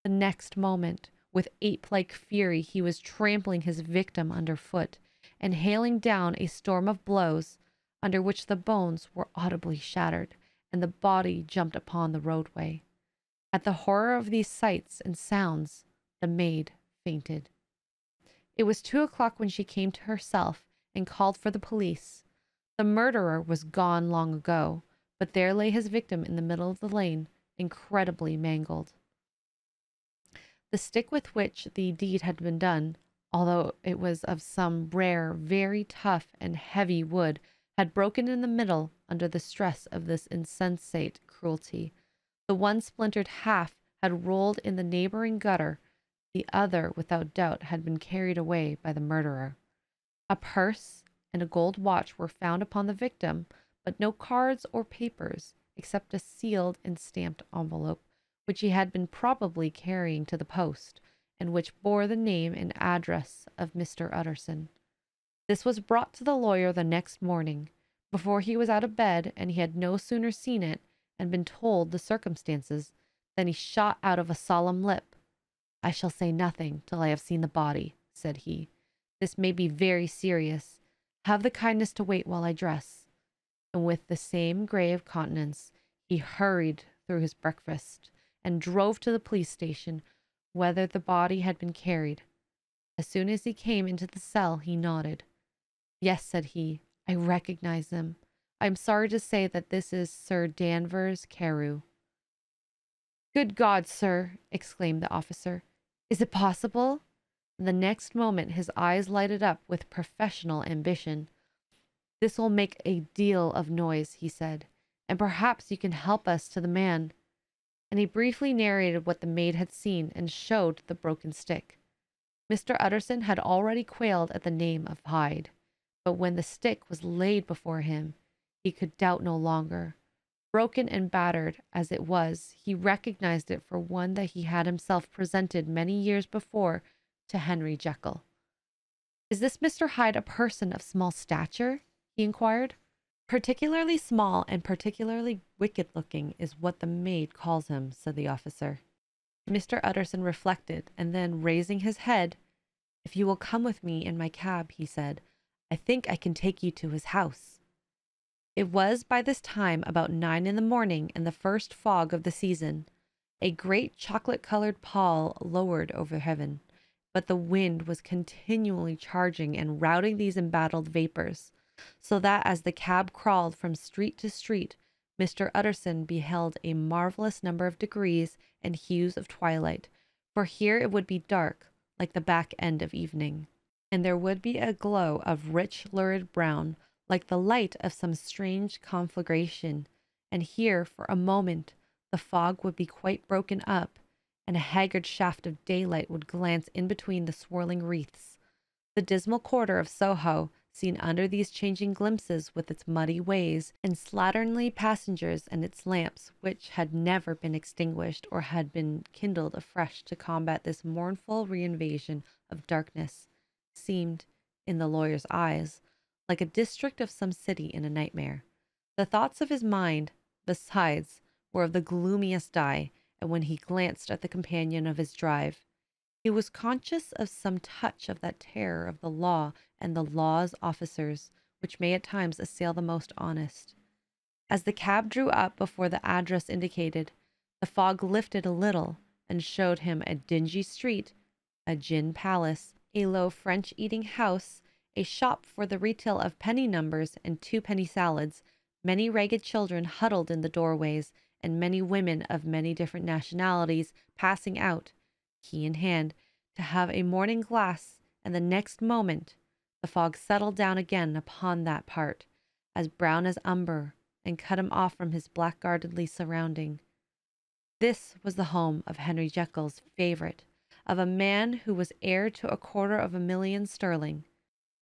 The next moment, with ape-like fury, he was trampling his victim underfoot and hailing down a storm of blows, under which the bones were audibly shattered, and the body jumped upon the roadway. At the horror of these sights and sounds, the maid fainted. It was 2 o'clock when she came to herself and called for the police. The murderer was gone long ago, but there lay his victim in the middle of the lane, incredibly mangled. The stick with which the deed had been done, although it was of some rare, very tough and heavy wood, had broken in the middle under the stress of this insensate cruelty. The one splintered half had rolled in the neighboring gutter. The other, without doubt, had been carried away by the murderer. A purse and a gold watch were found upon the victim, but no cards or papers, except a sealed and stamped envelope, which he had been probably carrying to the post, and which bore the name and address of Mr. Utterson. This was brought to the lawyer the next morning, before he was out of bed, and he had no sooner seen it and been told the circumstances than he shot out of a solemn lip. "I shall say nothing till I have seen the body," said he. "This may be very serious. Have the kindness to wait while I dress." And with the same grave countenance, he hurried through his breakfast and drove to the police station, whither the body had been carried. As soon as he came into the cell, he nodded. "Yes," said he, "I recognize him. I am sorry to say that this is Sir Danvers Carew." "Good God, sir!" exclaimed the officer. "Is it possible?" The next moment his eyes lighted up with professional ambition. "This will make a deal of noise," he said, "and perhaps you can help us to the man." And he briefly narrated what the maid had seen and showed the broken stick. Mr. Utterson had already quailed at the name of Hyde, but when the stick was laid before him, he could doubt no longer. Broken and battered as it was, he recognized it for one that he had himself presented many years before to Henry Jekyll. "Is this Mr. Hyde a person of small stature?" he inquired. "Particularly small and particularly wicked-looking is what the maid calls him," said the officer. Mr. Utterson reflected, and then, raising his head, "If you will come with me in my cab," he said, "I think I can take you to his house." It was by this time about 9 in the morning, and the first fog of the season. A great chocolate-colored pall lowered over heaven, but the wind was continually charging and routing these embattled vapors, so that as the cab crawled from street to street, Mr. Utterson beheld a marvelous number of degrees and hues of twilight, for here it would be dark, like the back end of evening, and there would be a glow of rich lurid brown, like the light of some strange conflagration, and here, for a moment, the fog would be quite broken up, and a haggard shaft of daylight would glance in between the swirling wreaths. The dismal quarter of Soho, seen under these changing glimpses, with its muddy ways and slatternly passengers, and its lamps, which had never been extinguished or had been kindled afresh to combat this mournful reinvasion of darkness, seemed, in the lawyer's eyes, like a district of some city in a nightmare. The thoughts of his mind, besides, were of the gloomiest dye, and when he glanced at the companion of his drive, he was conscious of some touch of that terror of the law and the law's officers, which may at times assail the most honest. As the cab drew up before the address indicated, the fog lifted a little and showed him a dingy street, a gin palace, a low French eating house, a shop for the retail of penny numbers and two-penny salads, many ragged children huddled in the doorways, and many women of many different nationalities passing out, key in hand, to have a morning glass, and the next moment the fog settled down again upon that part, as brown as umber, and cut him off from his blackguardly surrounding. This was the home of Henry Jekyll's favourite, of a man who was heir to 250,000 sterling.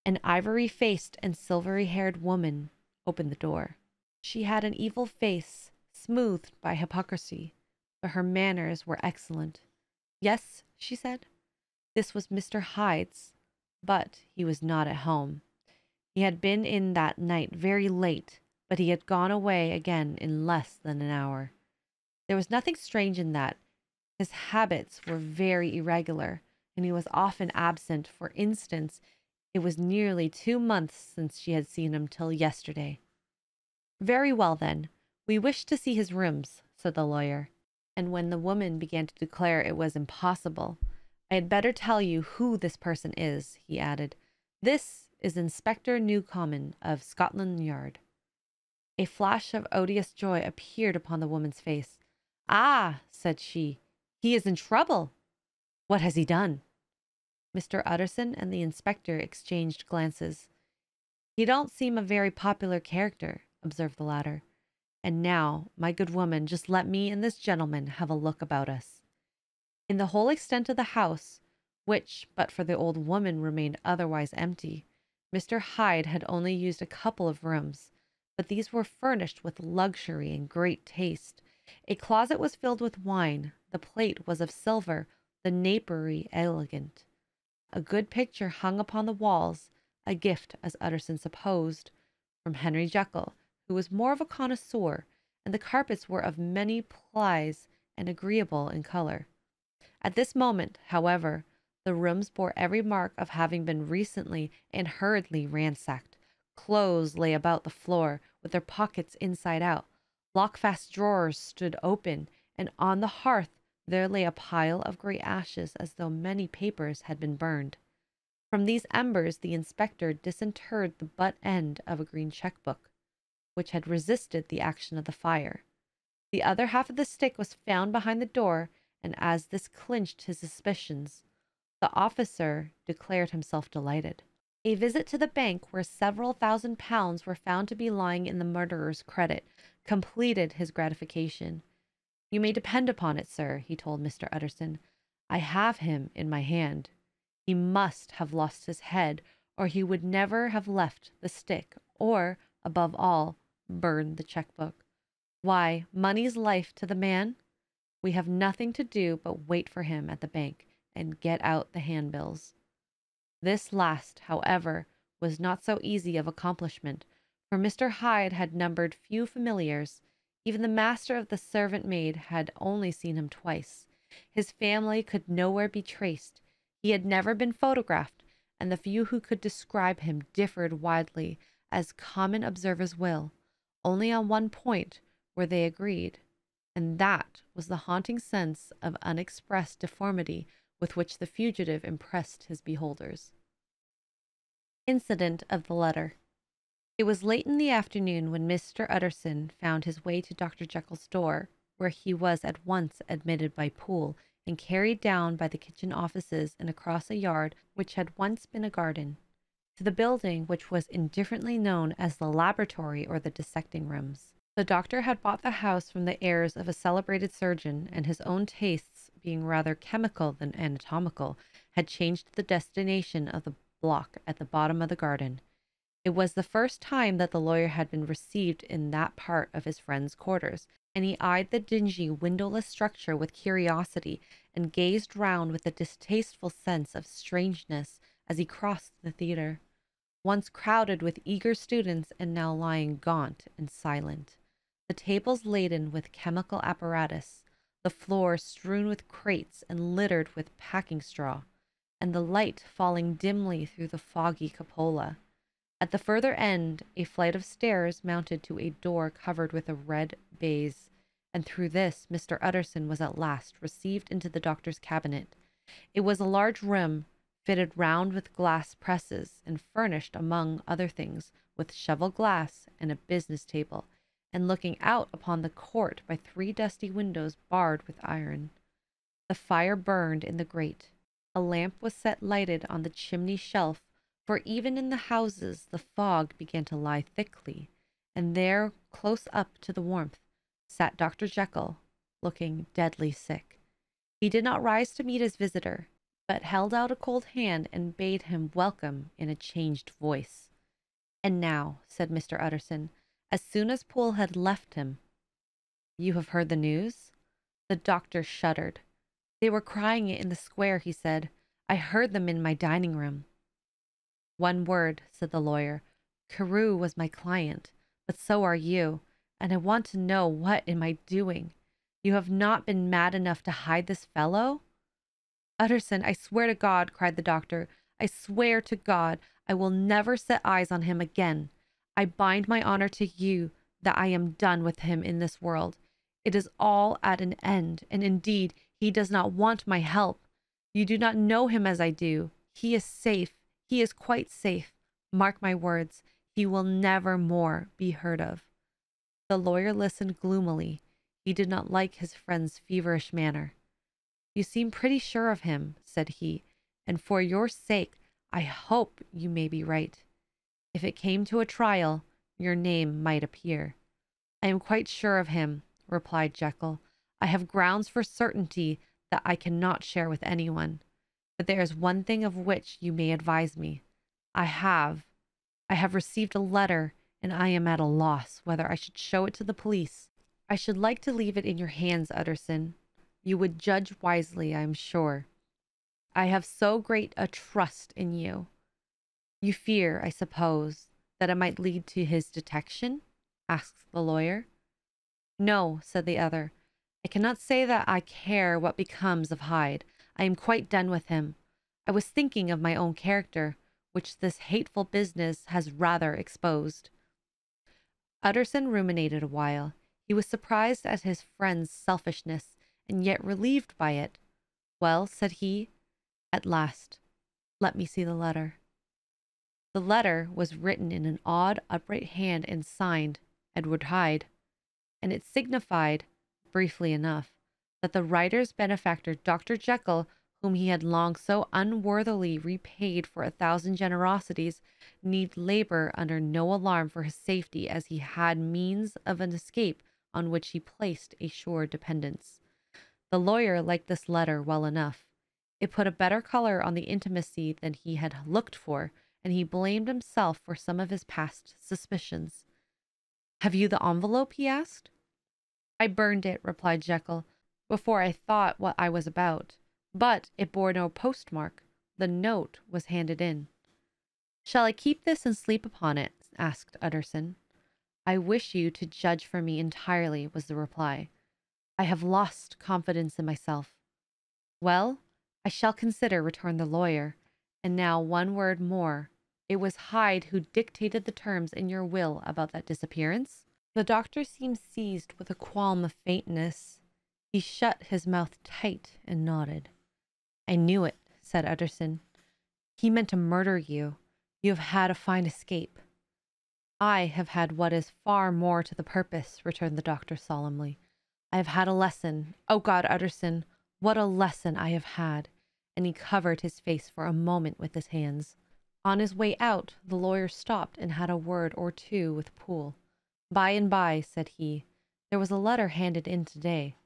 An ivory-faced and silvery-haired woman opened the door. She had an evil face, smoothed by hypocrisy, but her manners were excellent. "Yes," she said. This was Mr. Hyde's, but he was not at home. He had been in that night very late, but he had gone away again in less than an hour. There was nothing strange in that. His habits were very irregular, and he was often absent. For instance, it was nearly 2 months since she had seen him till yesterday. "Very well, then. We wish to see his rooms," said the lawyer. And when the woman began to declare it was impossible, "I had better tell you who this person is," he added. "This is Inspector Newcomen of Scotland Yard." A flash of odious joy appeared upon the woman's face. "Ah," said she, "he is in trouble. What has he done?" Mr. Utterson and the inspector exchanged glances. "He don't seem a very popular character," observed the latter. "And now, my good woman, just let me and this gentleman have a look about us." In the whole extent of the house, which, but for the old woman, remained otherwise empty, Mr. Hyde had only used a couple of rooms, but these were furnished with luxury and great taste. A closet was filled with wine, the plate was of silver, the napery elegant. A good picture hung upon the walls, a gift, as Utterson supposed, from Henry Jekyll, who was more of a connoisseur, and the carpets were of many plies and agreeable in color. At this moment, however, the rooms bore every mark of having been recently and hurriedly ransacked. Clothes lay about the floor, with their pockets inside out. Lockfast drawers stood open, and on the hearth there lay a pile of grey ashes, as though many papers had been burned. From these embers the inspector disinterred the butt end of a green cheque-book, which had resisted the action of the fire. The other half of the stick was found behind the door, and as this clinched his suspicions, the officer declared himself delighted. A visit to the bank, where several £1,000s were found to be lying in the murderer's credit, completed his gratification. "You may depend upon it, sir," he told Mr. Utterson, "I have him in my hand. He must have lost his head, or he would never have left the stick, or, above all, burned the cheque-book. Why, money's life to the man. We have nothing to do but wait for him at the bank and get out the handbills." This last, however, was not so easy of accomplishment, for Mr. Hyde had numbered few familiars. Even the master of the servant maid had only seen him twice. His family could nowhere be traced. He had never been photographed, and the few who could describe him differed widely, as common observers will. Only on one point were they agreed, and that was the haunting sense of unexpressed deformity with which the fugitive impressed his beholders. Incident of the letter. It was late in the afternoon when Mr. Utterson found his way to Dr. Jekyll's door, where he was at once admitted by Poole and carried down by the kitchen offices and across a yard which had once been a garden, to the building which was indifferently known as the laboratory or the dissecting rooms. The doctor had bought the house from the heirs of a celebrated surgeon, and his own tastes, being rather chemical than anatomical, had changed the destination of the block at the bottom of the garden. It was the first time that the lawyer had been received in that part of his friend's quarters, and he eyed the dingy, windowless structure with curiosity, and gazed round with a distasteful sense of strangeness as he crossed the theatre, once crowded with eager students and now lying gaunt and silent, the tables laden with chemical apparatus, the floor strewn with crates and littered with packing straw, and the light falling dimly through the foggy cupola. At the further end, a flight of stairs mounted to a door covered with a red baize, and through this Mr. Utterson was at last received into the doctor's cabinet. It was a large room, fitted round with glass presses, and furnished, among other things, with cheval glass and a business table, and looking out upon the court by 3 dusty windows barred with iron. The fire burned in the grate. A lamp was set lighted on the chimney shelf, for even in the houses the fog began to lie thickly, and there, close up to the warmth, sat Dr. Jekyll, looking deadly sick. He did not rise to meet his visitor, but held out a cold hand and bade him welcome in a changed voice. "And now," said Mr. Utterson, as soon as Poole had left him, "you have heard the news?" The doctor shuddered. "They were crying it in the square," he said. "I heard them in my dining room." "One word," said the lawyer. "Carew was my client, but so are you, and I want to know what am I doing? You have not been mad enough to hide this fellow?" "Utterson, I swear to God," cried the doctor, "I swear to God, I will never set eyes on him again. I bind my honor to you that I am done with him in this world. It is all at an end, and indeed he does not want my help. You do not know him as I do. He is safe. He is quite safe. Mark my words, he will never more be heard of." The lawyer listened gloomily. He did not like his friend's feverish manner. "You seem pretty sure of him," said he, "and for your sake I hope you may be right. If it came to a trial, your name might appear." "I am quite sure of him," replied Jekyll. "I have grounds for certainty that I cannot share with anyone. But there is one thing of which you may advise me. I have received a letter, and I am at a loss whether I should show it to the police. I should like to leave it in your hands, Utterson. You would judge wisely, I am sure. I have so great a trust in you." "You fear, I suppose, that it might lead to his detection?" asked the lawyer. "No," said the other. "I cannot say that I care what becomes of Hyde. I am quite done with him. I was thinking of my own character, which this hateful business has rather exposed." Utterson ruminated a while. He was surprised at his friend's selfishness, and yet relieved by it. "Well," said he, at last, "let me see the letter." The letter was written in an odd, upright hand and signed Edward Hyde, and it signified, briefly enough, that the writer's benefactor, Dr. Jekyll, whom he had long so unworthily repaid for 1,000 generosities, need labor under no alarm for his safety, as he had means of an escape on which he placed a sure dependence. The lawyer liked this letter well enough. It put a better color on the intimacy than he had looked for, and he blamed himself for some of his past suspicions. "Have you the envelope?" he asked. "I burned it," replied Jekyll, "before I thought what I was about. But it bore no postmark. The note was handed in." "Shall I keep this and sleep upon it?" asked Utterson. "I wish you to judge for me entirely," was the reply. "I have lost confidence in myself." "Well, I shall consider," returned the lawyer. "And now one word more. It was Hyde who dictated the terms in your will about that disappearance?" The doctor seemed seized with a qualm of faintness. He shut his mouth tight and nodded. "I knew it," said Utterson. "He meant to murder you. You have had a fine escape." "I have had what is far more to the purpose," returned the doctor solemnly. "I have had a lesson. Oh God, Utterson, what a lesson I have had!" And he covered his face for a moment with his hands. On his way out, the lawyer stopped and had a word or two with Poole. "By and by," said he, "there was a letter handed in today.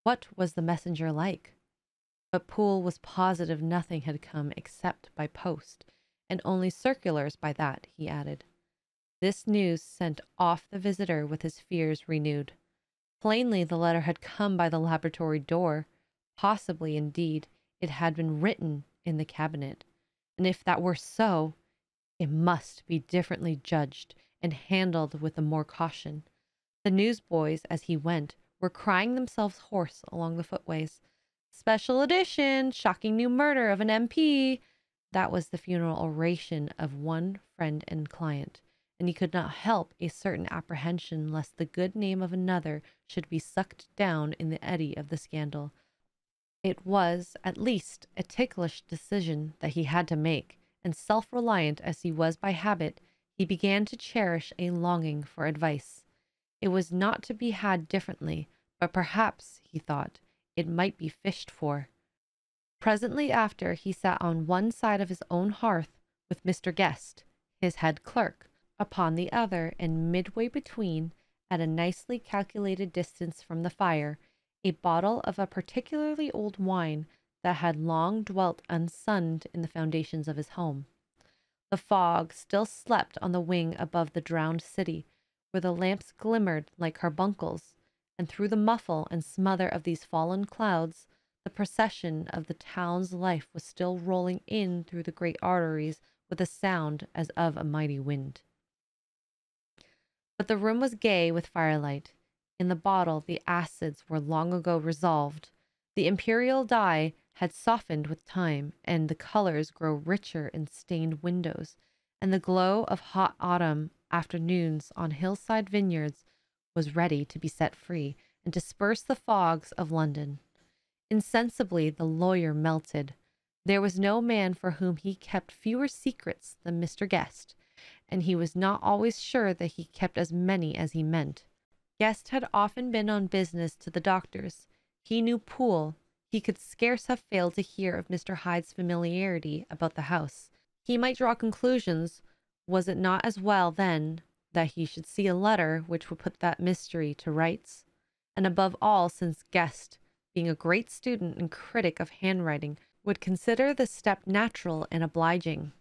What was the messenger like?" But Poole was positive nothing had come except by post, and only circulars by that, he added. This news sent off the visitor with his fears renewed. Plainly the letter had come by the laboratory door. Possibly, indeed, it had been written in the cabinet. And if that were so, it must be differently judged and handled with the more caution. The newsboys, as he went, were crying themselves hoarse along the footways. "Special edition! Shocking new murder of an MP!" That was the funeral oration of one friend and client, and he could not help a certain apprehension lest the good name of another should be sucked down in the eddy of the scandal. It was, at least, a ticklish decision that he had to make, and self-reliant as he was by habit, he began to cherish a longing for advice. It was not to be had differently, but perhaps, he thought, it might be fished for. Presently after, he sat on one side of his own hearth with Mr. Guest, his head clerk, upon the other, and midway between, at a nicely calculated distance from the fire, a bottle of a particularly old wine that had long dwelt unsunned in the foundations of his home. The fog still slept on the wing above the drowned city, where the lamps glimmered like carbuncles, and through the muffle and smother of these fallen clouds, the procession of the town's life was still rolling in through the great arteries with a sound as of a mighty wind. But the room was gay with firelight. In the bottle the acids were long ago resolved. The imperial dye had softened with time, and the colors grow richer in stained windows, and the glow of hot autumn afternoons on hillside vineyards was ready to be set free and disperse the fogs of London. Insensibly the lawyer melted. There was no man for whom he kept fewer secrets than Mr. Guest, and he was not always sure that he kept as many as he meant. Guest had often been on business to the doctor's. He knew Poole. He could scarce have failed to hear of Mr. Hyde's familiarity about the house. He might draw conclusions. Was it not as well, then, that he should see a letter which would put that mystery to rights? And above all, since Guest, being a great student and critic of handwriting, would consider the step natural and obliging.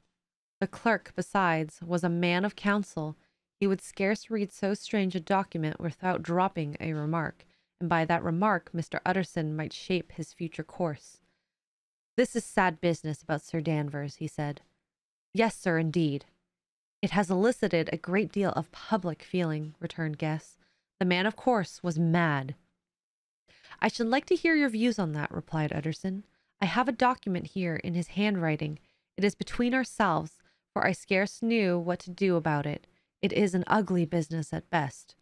The clerk, besides, was a man of counsel. He would scarce read so strange a document without dropping a remark, and by that remark Mr. Utterson might shape his future course. "This is sad business about Sir Danvers," he said. "Yes, sir, indeed." "It has elicited a great deal of public feeling," returned Guest. "The man, of course, was mad." "I should like to hear your views on that," replied Utterson. "I have a document here in his handwriting. It is between ourselves, for I scarce knew what to do about it. It is an ugly business at best.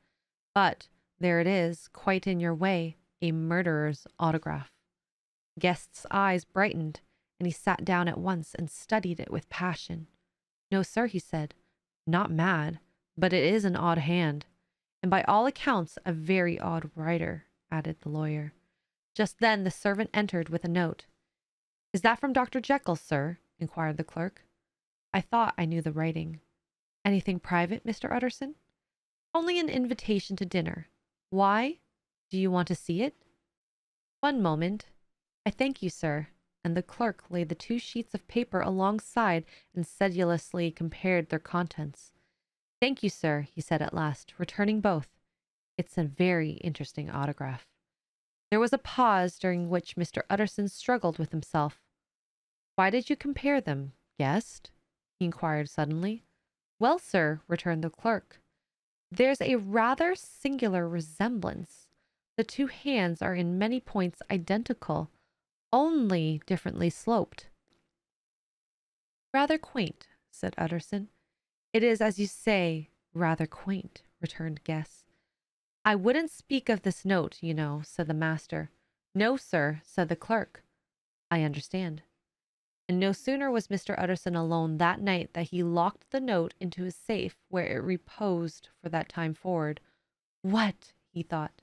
But there it is, quite in your way, a murderer's autograph." Guest's eyes brightened, and he sat down at once and studied it with passion. "No, sir," he said, "not mad, but it is an odd hand, and by all accounts a very odd writer," added the lawyer. Just then the servant entered with a note. "Is that from Dr. Jekyll, sir?" inquired the clerk. "I thought I knew the writing." "Anything private, Mr. Utterson?" "Only an invitation to dinner." "Why? Do you want to see it?" "One moment. I thank you, sir." And the clerk laid the 2 sheets of paper alongside and sedulously compared their contents. "Thank you, sir," he said at last, returning both. "It's a very interesting autograph." There was a pause, during which Mr. Utterson struggled with himself. "Why did you compare them, Guest?" he inquired suddenly. "Well, sir," returned the clerk, "there's a rather singular resemblance. The 2 hands are in many points identical, only differently sloped." "Rather quaint," said Utterson. "It is, as you say, rather quaint," returned Guest. "I wouldn't speak of this note, you know," said the master. "No, sir," said the clerk. "I understand." And no sooner was Mr. Utterson alone that night that he locked the note into his safe, where it reposed for that time forward. "What?" he thought.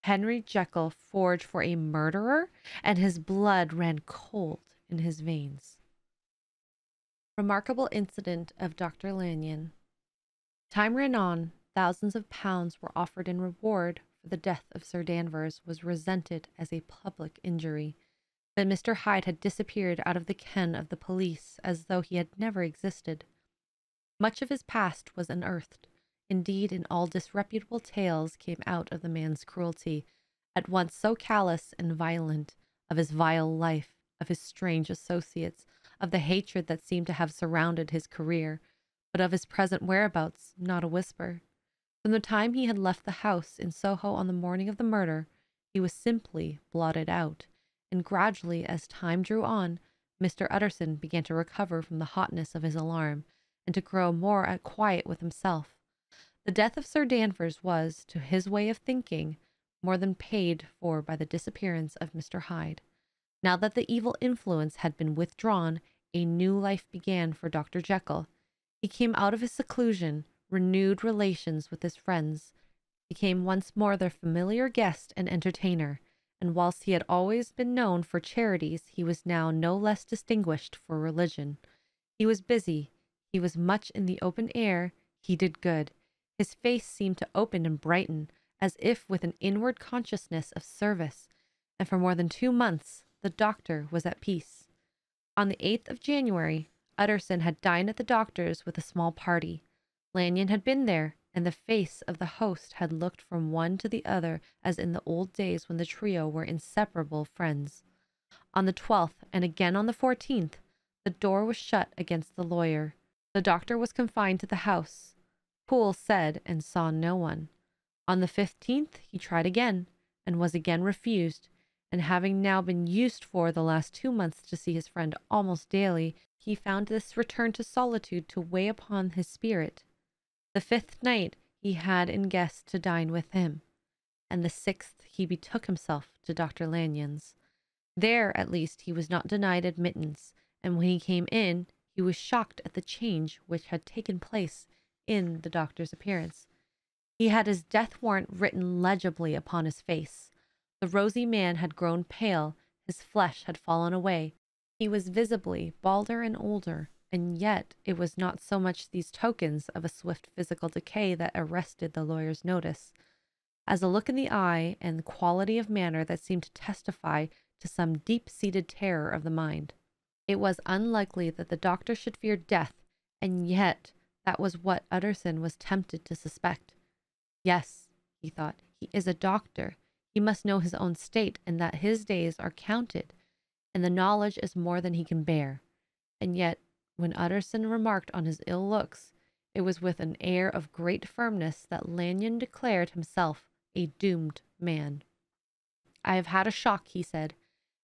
"Henry Jekyll forged for a murderer?" And his blood ran cold in his veins. Remarkable incident of Dr. Lanyon. Time ran on. Thousands of pounds were offered in reward for the death of Sir Danvers was resented as a public injury. But Mr. Hyde had disappeared out of the ken of the police as though he had never existed. Much of his past was unearthed. Indeed, in all disreputable tales came out of the man's cruelty, at once so callous and violent, of his vile life, of his strange associates, of the hatred that seemed to have surrounded his career, but of his present whereabouts not a whisper. From the time he had left the house in Soho on the morning of the murder, he was simply blotted out, and gradually, as time drew on, Mr. Utterson began to recover from the hotness of his alarm, and to grow more at quiet with himself. The death of Sir Danvers was, to his way of thinking, more than paid for by the disappearance of Mr. Hyde. Now that the evil influence had been withdrawn, a new life began for Dr. Jekyll. He came out of his seclusion, renewed relations with his friends, became once more their familiar guest and entertainer, and whilst he had always been known for charities, he was now no less distinguished for religion. He was busy, he was much in the open air, he did good. His face seemed to open and brighten, as if with an inward consciousness of service, and for more than 2 months the doctor was at peace. On the 8th of January, Utterson had dined at the doctor's with a small party. Lanyon had been there, and the face of the host had looked from one to the other as in the old days when the trio were inseparable friends. On the 12th, and again on the 14th, the door was shut against the lawyer. The doctor was confined to the house. Poole said and saw no one. On the 15th he tried again, and was again refused, and having now been used for the last 2 months to see his friend almost daily, he found this return to solitude to weigh upon his spirit. The 5th night he had in guest to dine with him, and the 6th he betook himself to Dr. Lanyon's. There, at least, he was not denied admittance, and when he came in, he was shocked at the change which had taken place in the doctor's appearance. He had his death warrant written legibly upon his face. The rosy man had grown pale, his flesh had fallen away. He was visibly balder and older, and yet it was not so much these tokens of a swift physical decay that arrested the lawyer's notice, as a look in the eye and quality of manner that seemed to testify to some deep-seated terror of the mind. It was unlikely that the doctor should fear death, and yet that was what Utterson was tempted to suspect. Yes, he thought, he is a doctor. He must know his own state, and that his days are counted, and the knowledge is more than he can bear. And yet, when Utterson remarked on his ill looks, it was with an air of great firmness that Lanyon declared himself a doomed man. I have had a shock, he said,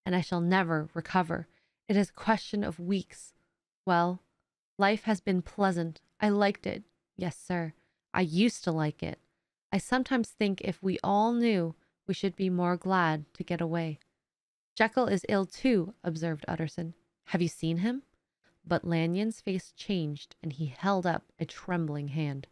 and I shall never recover. It is a question of weeks. Well, life has been pleasant. I liked it. Yes, sir. I used to like it. I sometimes think if we all knew, we should be more glad to get away. Jekyll is ill too, observed Utterson. Have you seen him? But Lanyon's face changed, and he held up a trembling hand.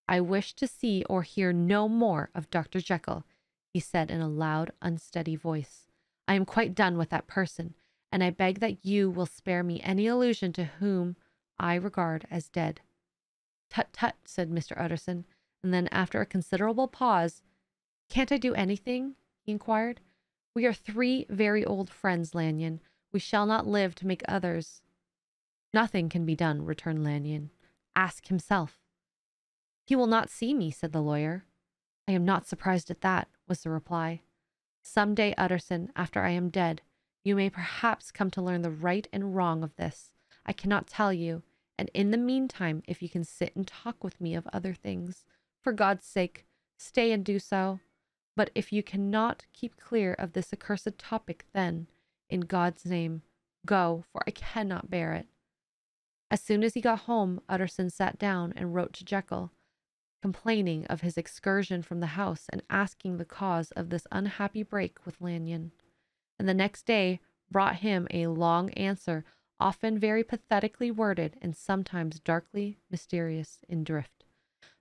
I wish to see or hear no more of Dr. Jekyll, he said in a loud, unsteady voice. I am quite done with that person, and I beg that you will spare me any allusion to whom I regard as dead. Tut, tut, said Mr. Utterson, and then after a considerable pause, can't I do anything? He inquired. We are 3 very old friends, Lanyon. We shall not live to make others. Nothing can be done, returned Lanyon. Ask himself. He will not see me, said the lawyer. I am not surprised at that, was the reply. Some day, Utterson, after I am dead, you may perhaps come to learn the right and wrong of this. I cannot tell you, and in the meantime, if you can sit and talk with me of other things, for God's sake, stay and do so. But if you cannot keep clear of this accursed topic, then, in God's name, go, for I cannot bear it. As soon as he got home, Utterson sat down and wrote to Jekyll, complaining of his excursion from the house and asking the cause of this unhappy break with Lanyon. And the next day brought him a long answer, often very pathetically worded and sometimes darkly mysterious in drift.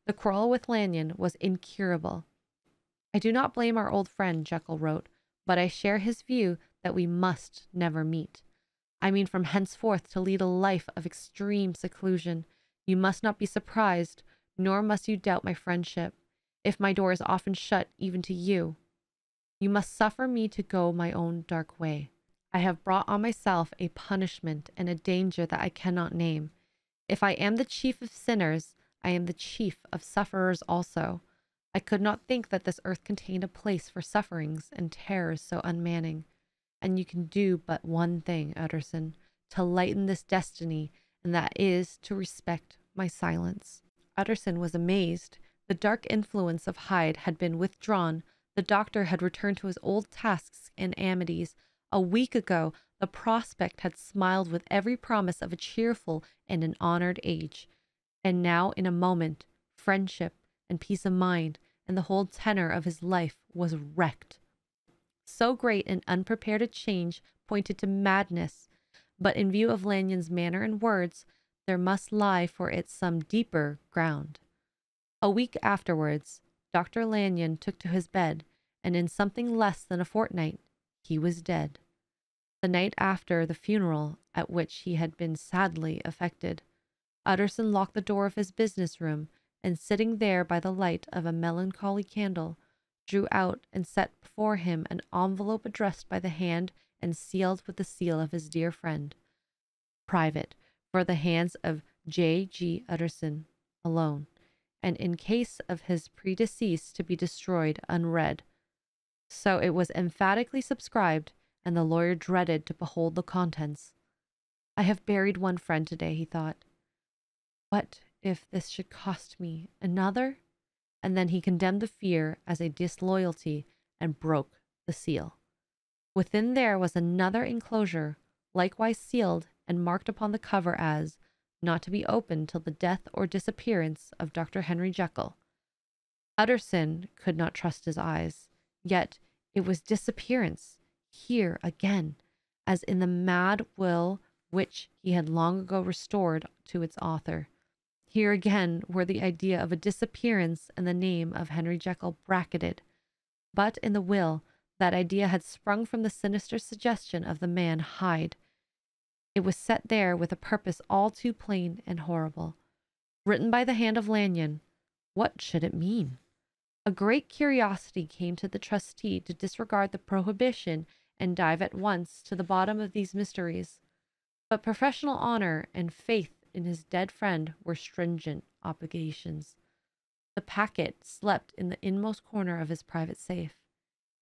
The quarrel with Lanyon was incurable. I do not blame our old friend, Jekyll wrote, but I share his view that we must never meet. I mean from henceforth to lead a life of extreme seclusion. You must not be surprised, nor must you doubt my friendship, if my door is often shut even to you. You must suffer me to go my own dark way. I have brought on myself a punishment and a danger that I cannot name. If I am the chief of sinners, I am the chief of sufferers also. I could not think that this earth contained a place for sufferings and terrors so unmanning. And you can do but one thing, Utterson, to lighten this destiny, and that is to respect my silence. Utterson was amazed. The dark influence of Hyde had been withdrawn. The doctor had returned to his old tasks and amities. A week ago, the prospect had smiled with every promise of a cheerful and an honored age. And now, in a moment, friendship and peace of mind and the whole tenor of his life was wrecked. So great and unprepared a change pointed to madness, but in view of Lanyon's manner and words, there must lie for it some deeper ground. A week afterwards, Dr. Lanyon took to his bed, and in something less than a fortnight, he was dead. The night after the funeral, at which he had been sadly affected, Utterson locked the door of his business room, and sitting there by the light of a melancholy candle, drew out and set before him an envelope addressed by the hand and sealed with the seal of his dear friend. Private, for the hands of J.G. Utterson alone, and in case of his predecease to be destroyed unread. So it was emphatically subscribed, and the lawyer dreaded to behold the contents. I have buried one friend today, he thought. What if this should cost me another? And then he condemned the fear as a disloyalty and broke the seal. Within there was another enclosure, likewise sealed and marked upon the cover as not to be opened till the death or disappearance of Dr. Henry Jekyll. Utterson could not trust his eyes, yet it was disappearance, here again, as in the mad will which he had long ago restored to its author. Here again were the idea of a disappearance and the name of Henry Jekyll bracketed. But in the will, that idea had sprung from the sinister suggestion of the man Hyde. It was set there with a purpose all too plain and horrible. Written by the hand of Lanyon. What should it mean? A great curiosity came to the trustee to disregard the prohibition and dive at once to the bottom of these mysteries. But professional honor and faith in his dead friend were stringent obligations. The packet slept in the inmost corner of his private safe.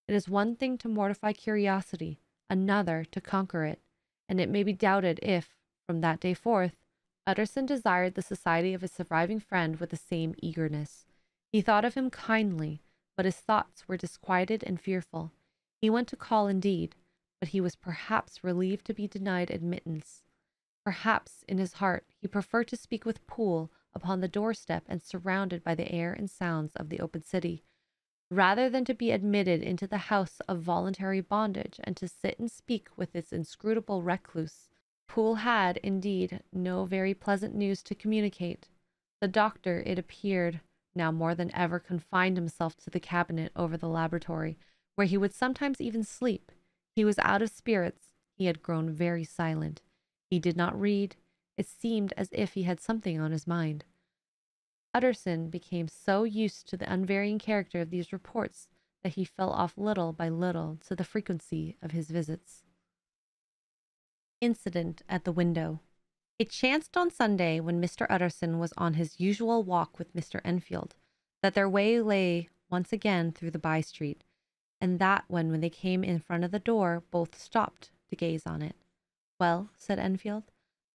It is one thing to mortify curiosity, another to conquer it, and it may be doubted if, from that day forth, Utterson desired the society of his surviving friend with the same eagerness. He thought of him kindly, but his thoughts were disquieted and fearful. He went to call indeed, but he was perhaps relieved to be denied admittance. Perhaps, in his heart, he preferred to speak with Poole upon the doorstep and surrounded by the air and sounds of the open city, rather than to be admitted into the house of voluntary bondage and to sit and speak with its inscrutable recluse. Poole had, indeed, no very pleasant news to communicate. The doctor, it appeared, now more than ever confined himself to the cabinet over the laboratory, where he would sometimes even sleep. He was out of spirits. He had grown very silent. He did not read. It seemed as if he had something on his mind. Utterson became so used to the unvarying character of these reports that he fell off little by little to the frequency of his visits. Incident at the window. It chanced on Sunday, when Mr. Utterson was on his usual walk with Mr. Enfield, that their way lay once again through the by-street, and that when they came in front of the door, both stopped to gaze on it. "Well," said Enfield,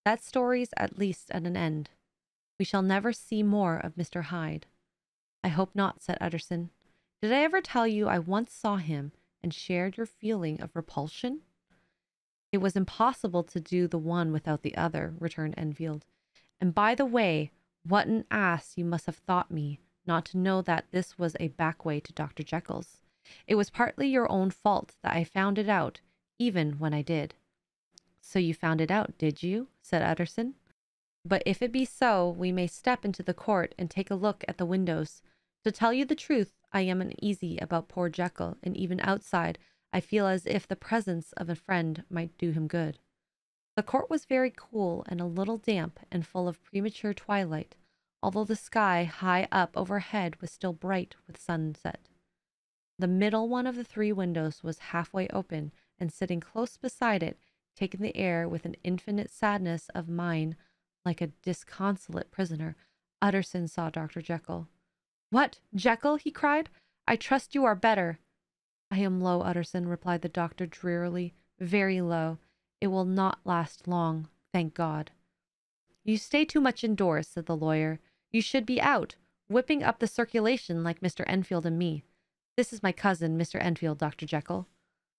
"that story's at least at an end. We shall never see more of Mr. Hyde." "I hope not," said Utterson. "Did I ever tell you I once saw him and shared your feeling of repulsion?" "It was impossible to do the one without the other," returned Enfield. "And by the way, what an ass you must have thought me, not to know that this was a back way to Dr. Jekyll's. It was partly your own fault that I found it out, even when I did." "So you found it out, did you?" said Utterson. "But if it be so, we may step into the court and take a look at the windows. To tell you the truth, I am uneasy about poor Jekyll, and even outside, I feel as if the presence of a friend might do him good." The court was very cool and a little damp and full of premature twilight, although the sky high up overhead was still bright with sunset. The middle one of the three windows was halfway open, and sitting close beside it, taking the air with an infinite sadness of mind, like a disconsolate prisoner, Utterson saw Dr. Jekyll. "What, Jekyll?" he cried. "I trust you are better." "I am low, Utterson," replied the doctor drearily, "very low. It will not last long, thank God." "You stay too much indoors," said the lawyer. "You should be out, whipping up the circulation like Mr. Enfield and me. This is my cousin, Mr. Enfield, Dr. Jekyll.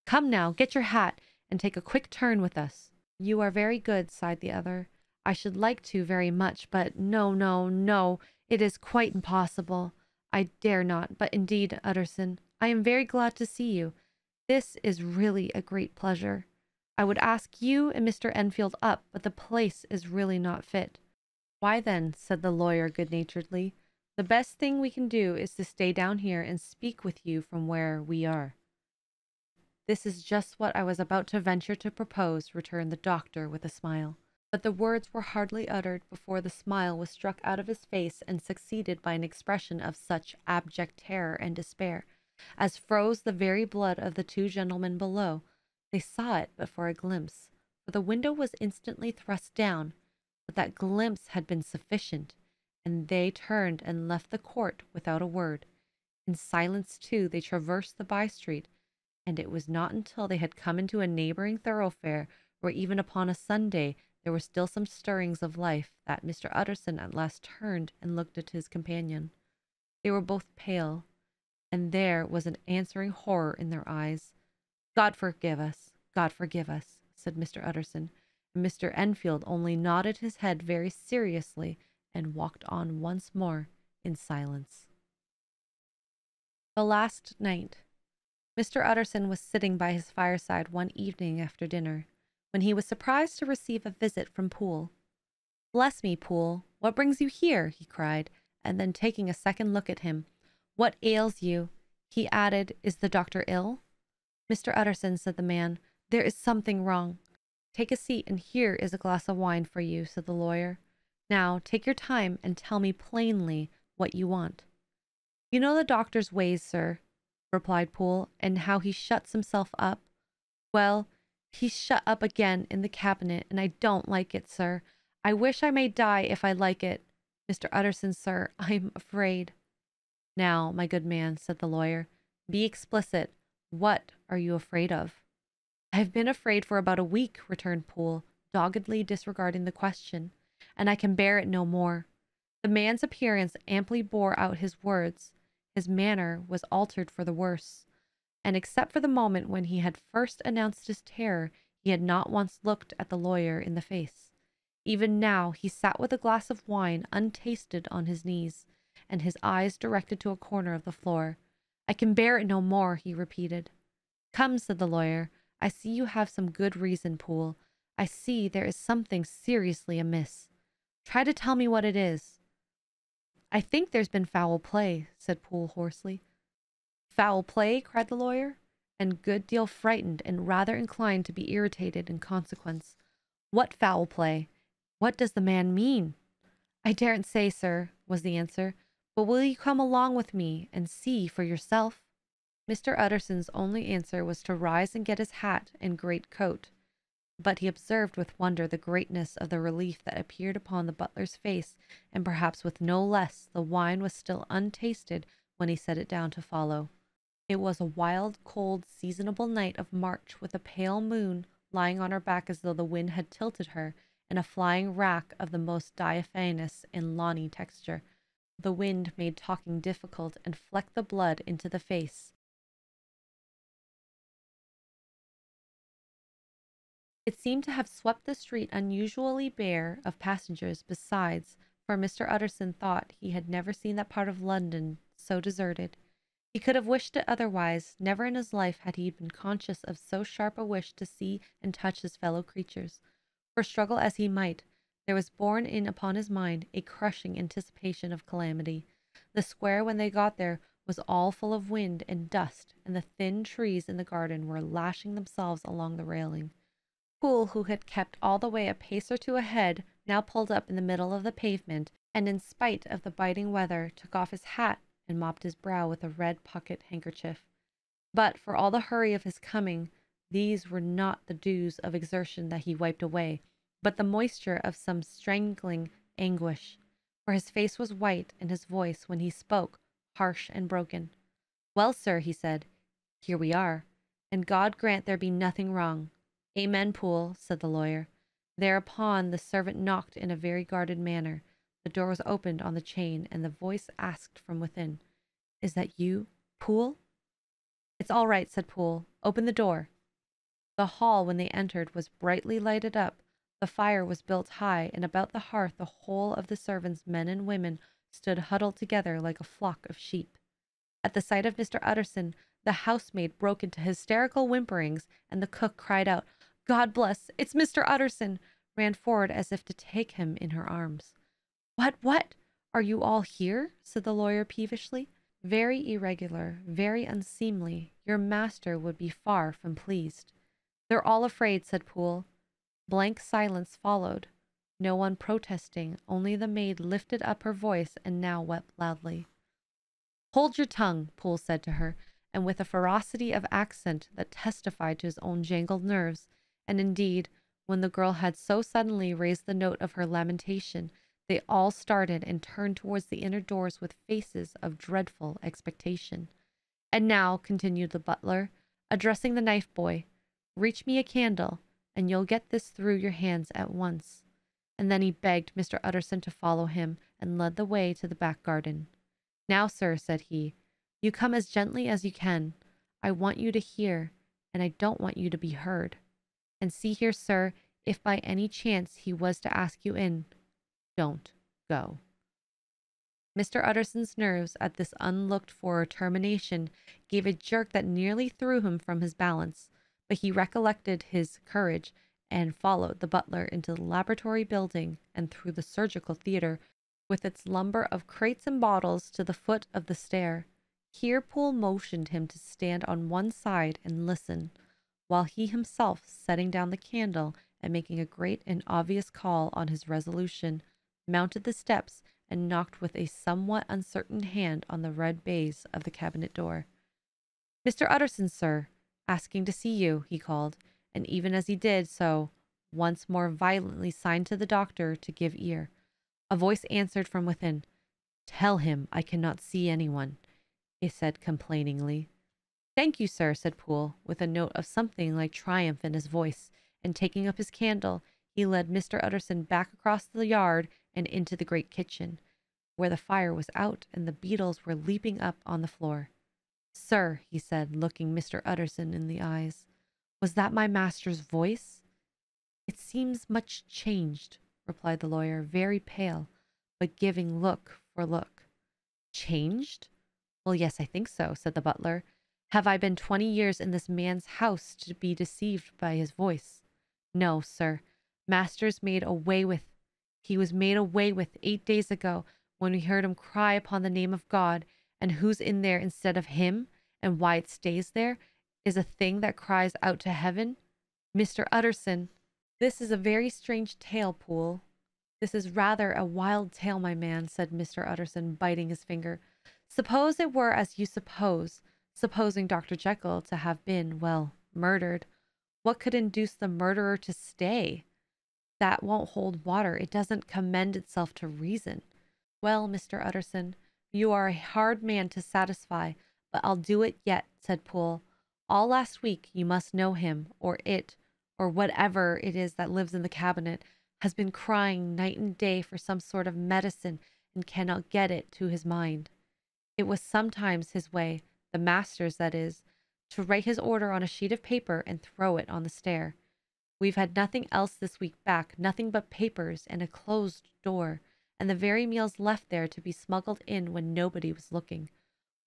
Come now, get your hat, and take a quick turn with us." "You are very good," sighed the other. "I should like to very much, but no, it is quite impossible. I dare not, but indeed, Utterson, I am very glad to see you. This is really a great pleasure. I would ask you and Mr. Enfield up, but the place is really not fit." "Why then," said the lawyer good-naturedly, "the best thing we can do is to stay down here and speak with you from where we are." "This is just what I was about to venture to propose," returned the doctor with a smile. But the words were hardly uttered before the smile was struck out of his face and succeeded by an expression of such abject terror and despair as froze the very blood of the two gentlemen below. They saw it but for a glimpse, for the window was instantly thrust down, but that glimpse had been sufficient, and they turned and left the court without a word. In silence, too, they traversed the by-street, and it was not until they had come into a neighboring thoroughfare, where even upon a Sunday there were still some stirrings of life, that Mr. Utterson at last turned and looked at his companion. They were both pale, and there was an answering horror in their eyes. God forgive us, said Mr. Utterson, and Mr. Enfield only nodded his head very seriously and walked on once more in silence. The last night. Mr. Utterson was sitting by his fireside one evening after dinner, when he was surprised to receive a visit from Poole. "Bless me, Poole, What brings you here?" he cried, and then taking a second look at him. "What ails you?" he added. "Is the doctor ill?" "Mr. Utterson," said the man, "there is something wrong." "Take a seat, and here is a glass of wine for you," said the lawyer. "Now, take your time and tell me plainly what you want." "You know the doctor's ways, sir," replied Poole, "and how he shuts himself up. Well, he's shut up again in the cabinet, and I don't like it, sir. I wish I may die if I like it. Mr. Utterson, sir, I'm afraid." "Now, my good man," said the lawyer, "be explicit. What are you afraid of?" "I've been afraid for about a week," returned Poole, doggedly disregarding the question, "and I can bear it no more." The man's appearance amply bore out his words. His manner was altered for the worse, and except for the moment when he had first announced his terror, he had not once looked at the lawyer in the face. Even now he sat with a glass of wine untasted on his knees, and his eyes directed to a corner of the floor. "I can bear it no more," he repeated. "Come," said the lawyer, "I see you have some good reason, Poole. I see there is something seriously amiss. Try to tell me what it is." "I think there's been foul play," said Poole hoarsely. "Foul play?" cried the lawyer, and a good deal frightened and rather inclined to be irritated in consequence. "What foul play? What does the man mean?" "I daren't say, sir," was the answer, "but will you come along with me and see for yourself?" Mr. Utterson's only answer was to rise and get his hat and great coat, but he observed with wonder the greatness of the relief that appeared upon the butler's face, and perhaps with no less the wine was still untasted when he set it down to follow. It was a wild, cold, seasonable night of March, with a pale moon lying on her back as though the wind had tilted her, and a flying rack of the most diaphanous and lawny texture. The wind made talking difficult and flecked the blood into the face. It seemed to have swept the street unusually bare of passengers besides, for Mr. Utterson thought he had never seen that part of London so deserted. He could have wished it otherwise. Never in his life had he been conscious of so sharp a wish to see and touch his fellow creatures. For struggle as he might, there was borne in upon his mind a crushing anticipation of calamity. The square, when they got there, was all full of wind and dust, and the thin trees in the garden were lashing themselves along the railing. Poole, who had kept all the way a pace or two ahead, now pulled up in the middle of the pavement, and in spite of the biting weather, took off his hat and mopped his brow with a red pocket handkerchief. But for all the hurry of his coming, these were not the dews of exertion that he wiped away, but the moisture of some strangling anguish, for his face was white, and his voice, when he spoke, harsh and broken. "Well, sir," he said, "here we are, and God grant there be nothing wrong." "Amen, Poole," said the lawyer. Thereupon the servant knocked in a very guarded manner. The door was opened on the chain, and the voice asked from within, "Is that you, Poole?" "It's all right," said Poole. "Open the door." The hall, when they entered, was brightly lighted up. The fire was built high, and about the hearth the whole of the servants, men and women, stood huddled together like a flock of sheep. At the sight of Mr. Utterson, the housemaid broke into hysterical whimperings, and the cook cried out, "God bless! It's Mr. Utterson!" ran forward as if to take him in her arms. What? Are you all here?" said the lawyer peevishly. "Very irregular, very unseemly. Your master would be far from pleased." "They're all afraid," said Poole. Blank silence followed, no one protesting, only the maid lifted up her voice and now wept loudly. "Hold your tongue," Poole said to her, and with a ferocity of accent that testified to his own jangled nerves. And indeed, when the girl had so suddenly raised the note of her lamentation, they all started and turned towards the inner doors with faces of dreadful expectation. "And now," continued the butler, addressing the knife boy, "reach me a candle, and you'll get this through your hands at once." And then he begged Mr. Utterson to follow him, and led the way to the back garden. "Now, sir," said he, "you come as gently as you can. I want you to hear, and I don't want you to be heard. And see here, sir, if by any chance he was to ask you in, don't go." Mr. Utterson's nerves at this unlooked-for termination gave a jerk that nearly threw him from his balance, but he recollected his courage and followed the butler into the laboratory building and through the surgical theatre, with its lumber of crates and bottles to the foot of the stair. Here Poole motioned him to stand on one side and listen, while he himself, setting down the candle and making a great and obvious call on his resolution, mounted the steps and knocked with a somewhat uncertain hand on the red baize of the cabinet door. "Mr. Utterson, sir, asking to see you," he called, and even as he did so, once more violently signed to the doctor to give ear. A voice answered from within. "Tell him I cannot see anyone," it said complainingly. "Thank you, sir," said Poole, with a note of something like triumph in his voice, and taking up his candle, he led Mr. Utterson back across the yard and into the great kitchen, where the fire was out and the beetles were leaping up on the floor. "Sir," he said, looking Mr. Utterson in the eyes, "was that my master's voice?" "It seems much changed," replied the lawyer, very pale, but giving look for look. "Changed? Well, yes, I think so," said the butler. "Have I been 20 years in this man's house to be deceived by his voice? No, sir. He was made away with 8 days ago, when we heard him cry upon the name of God, and who's in there instead of him, and why it stays there, is a thing that cries out to heaven. Mr. Utterson." "This is a very strange tale, Poole. This is rather a wild tale, my man," said Mr. Utterson, biting his finger. "Suppose it were as you suppose, supposing Dr. Jekyll to have been, well, murdered. What could induce the murderer to stay? That won't hold water. It doesn't commend itself to reason." "Well, Mr. Utterson, you are a hard man to satisfy, but I'll do it yet," said Poole. "All last week you must know him, or it, or whatever it is that lives in the cabinet, has been crying night and day for some sort of medicine and cannot get it to his mind. It was sometimes his way, the master's that is, to write his order on a sheet of paper and throw it on the stair. We've had nothing else this week back, nothing but papers and a closed door, and the very meals left there to be smuggled in when nobody was looking.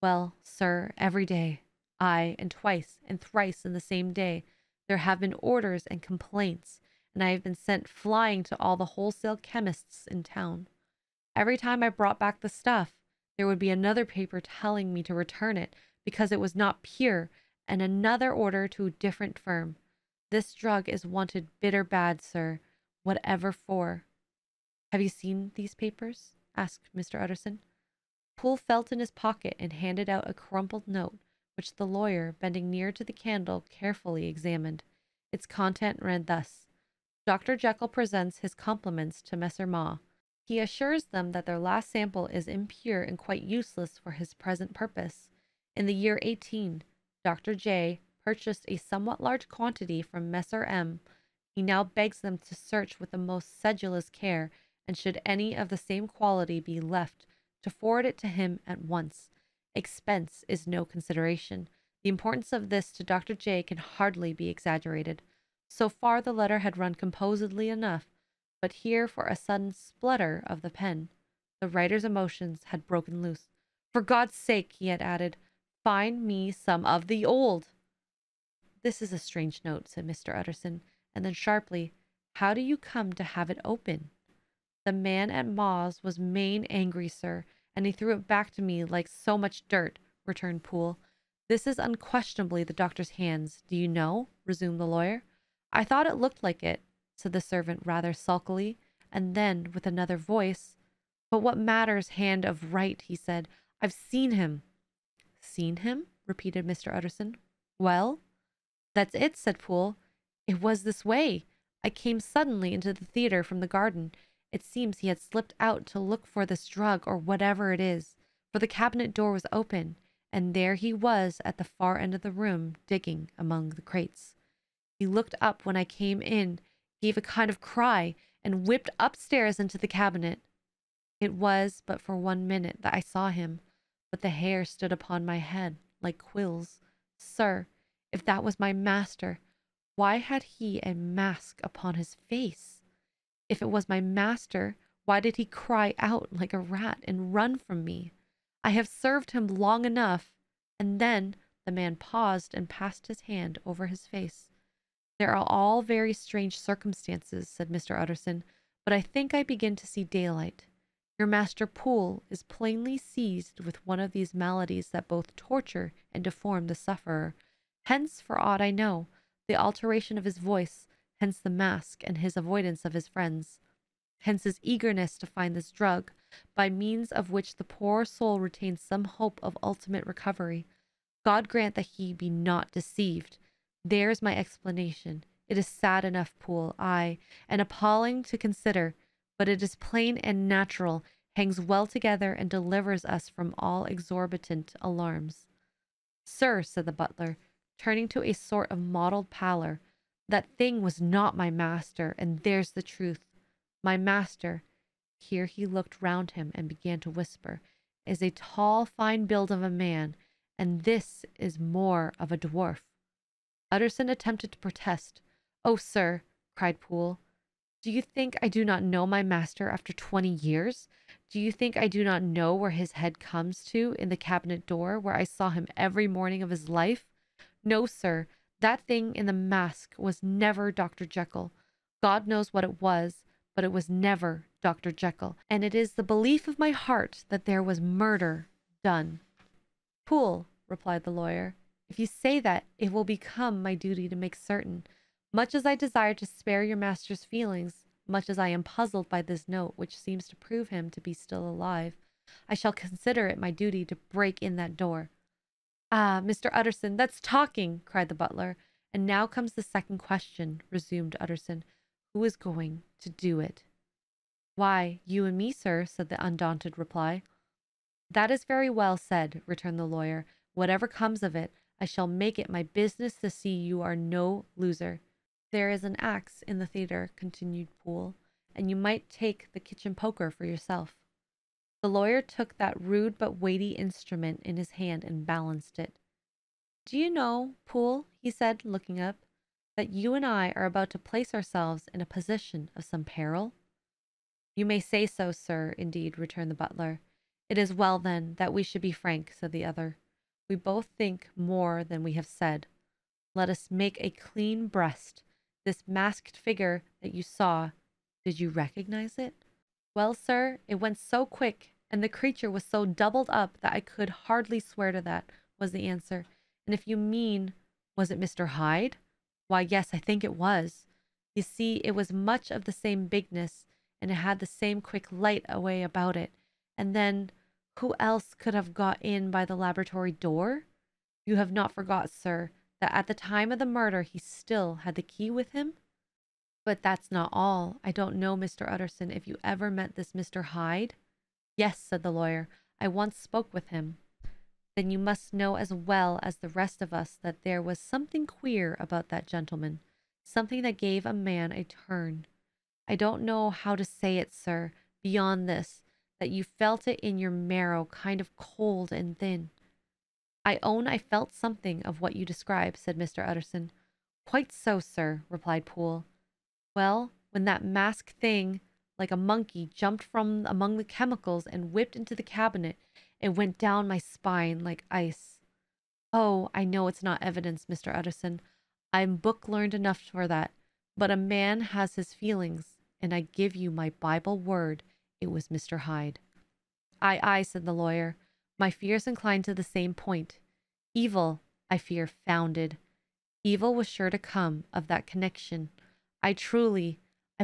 Well, sir, every day, aye, and twice and thrice in the same day, there have been orders and complaints, and I have been sent flying to all the wholesale chemists in town. Every time I brought back the stuff, there would be another paper telling me to return it because it was not pure, and another order to a different firm. This drug is wanted bitter bad, sir, whatever for." "Have you seen these papers?" asked Mr. Utterson. Poole felt in his pocket and handed out a crumpled note, which the lawyer, bending near to the candle, carefully examined. Its content read thus: "Dr. Jekyll presents his compliments to Messer Ma. He assures them that their last sample is impure and quite useless for his present purpose. In the year 18, Dr. J. purchased a somewhat large quantity from Messer M. He now begs them to search with the most sedulous care, and should any of the same quality be left, to forward it to him at once. Expense is no consideration. The importance of this to Dr. J. can hardly be exaggerated." So far the letter had run composedly enough, but here, for a sudden splutter of the pen, the writer's emotions had broken loose. "For God's sake," he had added, "find me some of the old." "This is a strange note," said Mr. Utterson, and then sharply, "How do you come to have it open?" "The man at Ma's was main angry, sir, and he threw it back to me like so much dirt," returned Poole. "This is unquestionably the doctor's hands. Do you know?" resumed the lawyer. "I thought it looked like it," said the servant rather sulkily, and then with another voice, "But what matters hand of right?" he said. "I've seen him." "Seen him?" repeated Mr. Utterson. "Well?" "That's it," said Poole. "It was this way. I came suddenly into the theatre from the garden. It seems he had slipped out to look for this drug or whatever it is, for the cabinet door was open, and there he was at the far end of the room digging among the crates. He looked up when I came in, gave a kind of cry, and whipped upstairs into the cabinet. It was but for 1 minute that I saw him, but the hair stood upon my head like quills. Sir, if that was my master, why had he a mask upon his face? If it was my master, why did he cry out like a rat and run from me? I have served him long enough." And then the man paused and passed his hand over his face. "There are all very strange circumstances," said Mr. Utterson, "but I think I begin to see daylight. Your master Poole is plainly seized with one of these maladies that both torture and deform the sufferer. Hence, for aught I know, the alteration of his voice, hence the mask and his avoidance of his friends. Hence his eagerness to find this drug, by means of which the poor soul retains some hope of ultimate recovery. God grant that he be not deceived. There is my explanation. It is sad enough, Poole, aye, and appalling to consider, but it is plain and natural, hangs well together, and delivers us from all exorbitant alarms. Sir, said the butler, turning to a sort of mottled pallor, that thing was not my master, and there's the truth. My master, here he looked round him and began to whisper, is a tall, fine build of a man, and this is more of a dwarf. Utterson attempted to protest. Oh, sir, cried Poole, do you think I do not know my master after 20 years? Do you think I do not know where his head comes to in the cabinet door, where I saw him every morning of his life? No, sir, that thing in the mask was never Dr. Jekyll. God knows what it was, but it was never Dr. Jekyll, and it is the belief of my heart that there was murder done. Poole, replied the lawyer, if you say that, it will become my duty to make certain. Much as I desire to spare your master's feelings, much as I am puzzled by this note, which seems to prove him to be still alive, I shall consider it my duty to break in that door. Ah, Mr. Utterson, that's talking, cried the butler. And now comes the second question, resumed Utterson. Who is going to do it? Why, you and me, sir, said the undaunted reply. That is very well said, returned the lawyer. Whatever comes of it, I shall make it my business to see you are no loser. There is an axe in the theatre, continued Poole, and you might take the kitchen poker for yourself. The lawyer took that rude but weighty instrument in his hand and balanced it. Do you know, Poole, he said, looking up, that you and I are about to place ourselves in a position of some peril? You may say so, sir, indeed, returned the butler. It is well, then, that we should be frank, said the other. We both think more than we have said. Let us make a clean breast. This masked figure that you saw, did you recognize it? Well, sir, it went so quick, and the creature was so doubled up that I could hardly swear to that, was the answer. And if you mean, was it Mr. Hyde? Why, yes, I think it was. You see, it was much of the same bigness, and it had the same quick light away about it. And then, who else could have got in by the laboratory door? You have not forgot, sir, that at the time of the murder he still had the key with him? But that's not all. I don't know, Mr. Utterson, if you ever met this Mr. Hyde? Yes, said the lawyer. I once spoke with him. Then you must know as well as the rest of us that there was something queer about that gentleman, something that gave a man a turn. I don't know how to say it, sir, beyond this, that you felt it in your marrow, kind of cold and thin. I own I felt something of what you describe, said Mr. Utterson. Quite so, sir, replied Poole. Well, when that masked thing, like a monkey, jumped from among the chemicals and whipped into the cabinet, it went down my spine like ice. Oh, I know it's not evidence, Mr. Utterson. I'm book-learned enough for that. But a man has his feelings, and I give you my Bible word it was Mr. Hyde. Aye, aye, said the lawyer. My fears incline to the same point. Evil, I fear, founded. Evil was sure to come of that connection. I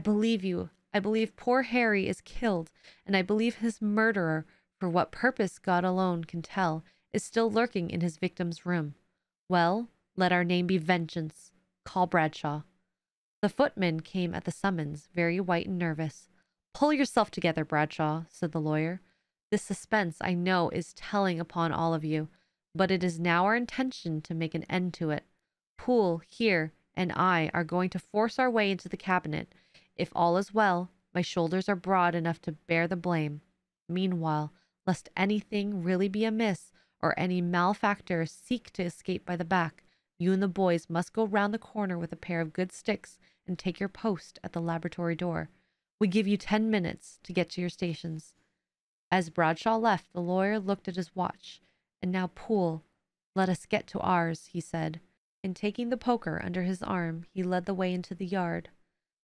believe you. I believe poor Harry is killed, and I believe his murderer, for what purpose God alone can tell, is still lurking in his victim's room. Well, let our name be Vengeance. Call Bradshaw. The footman came at the summons, very white and nervous. Pull yourself together, Bradshaw, said the lawyer. This suspense, I know, is telling upon all of you, but it is now our intention to make an end to it. Poole, here, and I are going to force our way into the cabinet. If all is well, my shoulders are broad enough to bear the blame. Meanwhile, lest anything really be amiss, or any malefactor seek to escape by the back, you and the boys must go round the corner with a pair of good sticks and take your post at the laboratory door. We give you 10 minutes to get to your stations. As Bradshaw left, the lawyer looked at his watch. And now, Poole, let us get to ours, he said. And taking the poker under his arm, he led the way into the yard.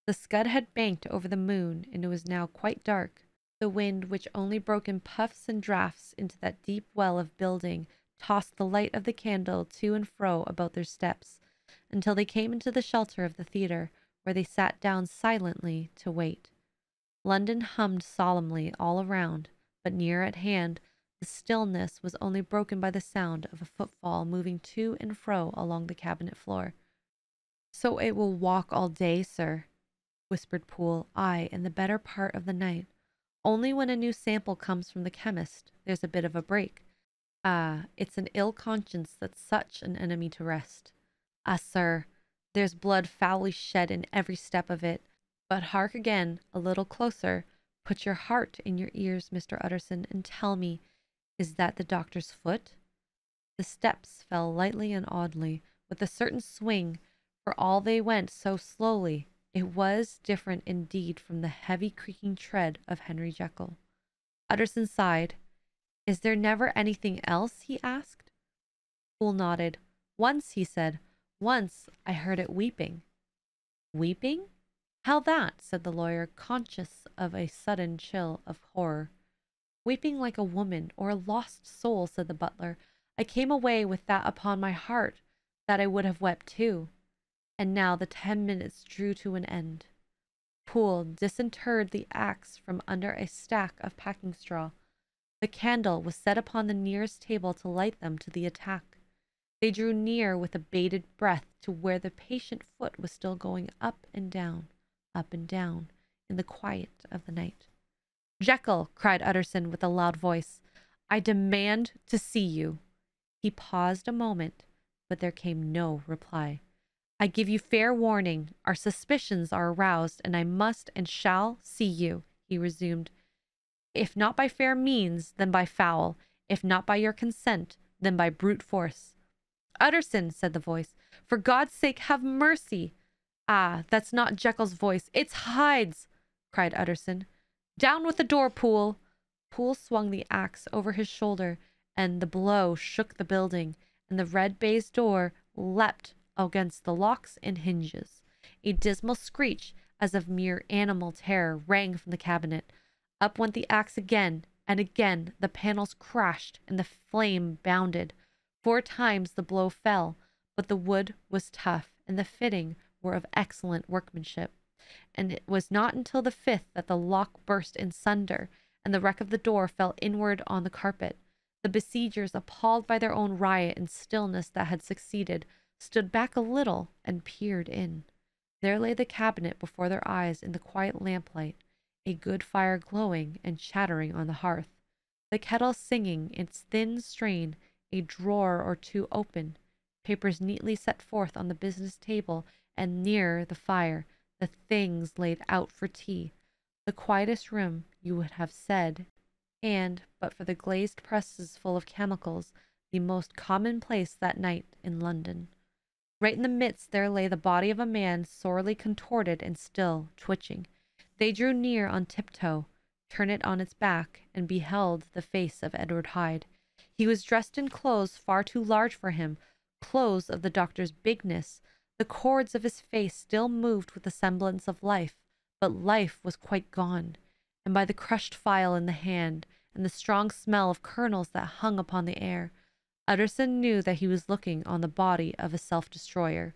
The scud had banked over the moon, and it was now quite dark. The wind, which only broke in puffs and draughts into that deep well of building, tossed the light of the candle to and fro about their steps, until they came into the shelter of the theatre, where they sat down silently to wait. London hummed solemnly all around, but near at hand the stillness was only broken by the sound of a footfall moving to and fro along the cabinet floor. "So it will walk all day, sir," whispered Poole. "Aye, and the better part of the night. Only when a new sample comes from the chemist, there's a bit of a break. Ah, it's an ill conscience that's such an enemy to rest. Ah, sir, there's blood foully shed in every step of it. But hark again, a little closer. Put your heart in your ears, Mr. Utterson, and tell me, is that the doctor's foot?" The steps fell lightly and oddly, with a certain swing, for all they went so slowly. It was different indeed from the heavy creaking tread of Henry Jekyll. Utterson sighed. "Is there never anything else?" he asked. Poole nodded. "Once," he said, "once I heard it weeping." "Weeping? How that?" said the lawyer, conscious of a sudden chill of horror. "Weeping like a woman or a lost soul," said the butler. "I came away with that upon my heart that I would have wept too." And now the 10 minutes drew to an end. Poole disinterred the axe from under a stack of packing straw. The candle was set upon the nearest table to light them to the attack. They drew near with a bated breath to where the patient foot was still going up and down, in the quiet of the night. "Jekyll," cried Utterson with a loud voice, "I demand to see you." He paused a moment, but there came no reply. "I give you fair warning. Our suspicions are aroused, and I must and shall see you," he resumed. "If not by fair means, then by foul. If not by your consent, then by brute force." "Utterson," said the voice, "for God's sake, have mercy." "Ah, that's not Jekyll's voice. It's Hyde's," cried Utterson. "Down with the door, Poole." Poole swung the axe over his shoulder, and the blow shook the building, and the red baize door leapt against the locks and hinges. A dismal screech, as of mere animal terror, rang from the cabinet. Up went the axe again, and again the panels crashed and the flame bounded. 4 times the blow fell, but the wood was tough, and the fitting were of excellent workmanship. And it was not until the 5th that the lock burst in sunder, and the wreck of the door fell inward on the carpet. The besiegers, appalled by their own riot and stillness that had succeeded, stood back a little and peered in. There lay the cabinet before their eyes in the quiet lamplight, a good fire glowing and chattering on the hearth, the kettle singing its thin strain, a drawer or two open, papers neatly set forth on the business table, and near the fire the things laid out for tea. The quietest room, you would have said, and, but for the glazed presses full of chemicals, the most commonplace that night in London. Right in the midst there lay the body of a man, sorely contorted and still twitching. They drew near on tiptoe, turned it on its back, and beheld the face of Edward Hyde. He was dressed in clothes far too large for him, clothes of the doctor's bigness. The cords of his face still moved with the semblance of life, but life was quite gone, and by the crushed phial in the hand, and the strong smell of kernels that hung upon the air, Utterson knew that he was looking on the body of a self-destroyer.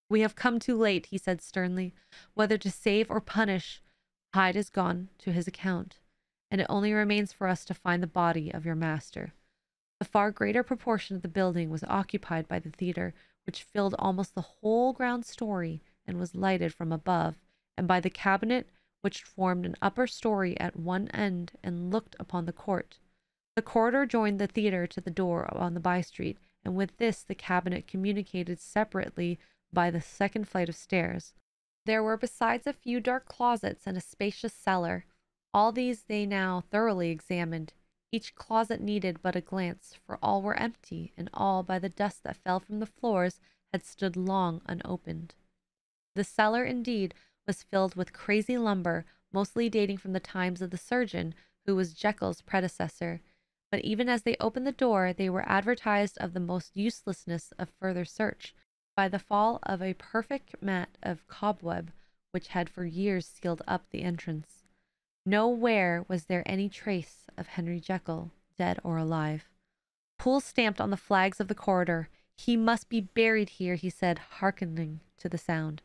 "We have come too late," he said sternly. "Whether to save or punish, Hyde is gone to his account, and it only remains for us to find the body of your master." The far greater proportion of the building was occupied by the theatre, which filled almost the whole ground story and was lighted from above, and by the cabinet, which formed an upper story at one end and looked upon the court. The corridor joined the theatre to the door on the by-street, and with this the cabinet communicated separately by the second flight of stairs. There were besides a few dark closets and a spacious cellar. All these they now thoroughly examined. Each closet needed but a glance, for all were empty, and all, by the dust that fell from the floors, had stood long unopened. The cellar, indeed, was filled with crazy lumber, mostly dating from the times of the surgeon, who was Jekyll's predecessor. But even as they opened the door, they were advertised of the most uselessness of further search, by the fall of a perfect mat of cobweb which had for years sealed up the entrance. Nowhere was there any trace of Henry Jekyll, dead or alive. Poole stamped on the flags of the corridor. "He must be buried here," he said, hearkening to the sound.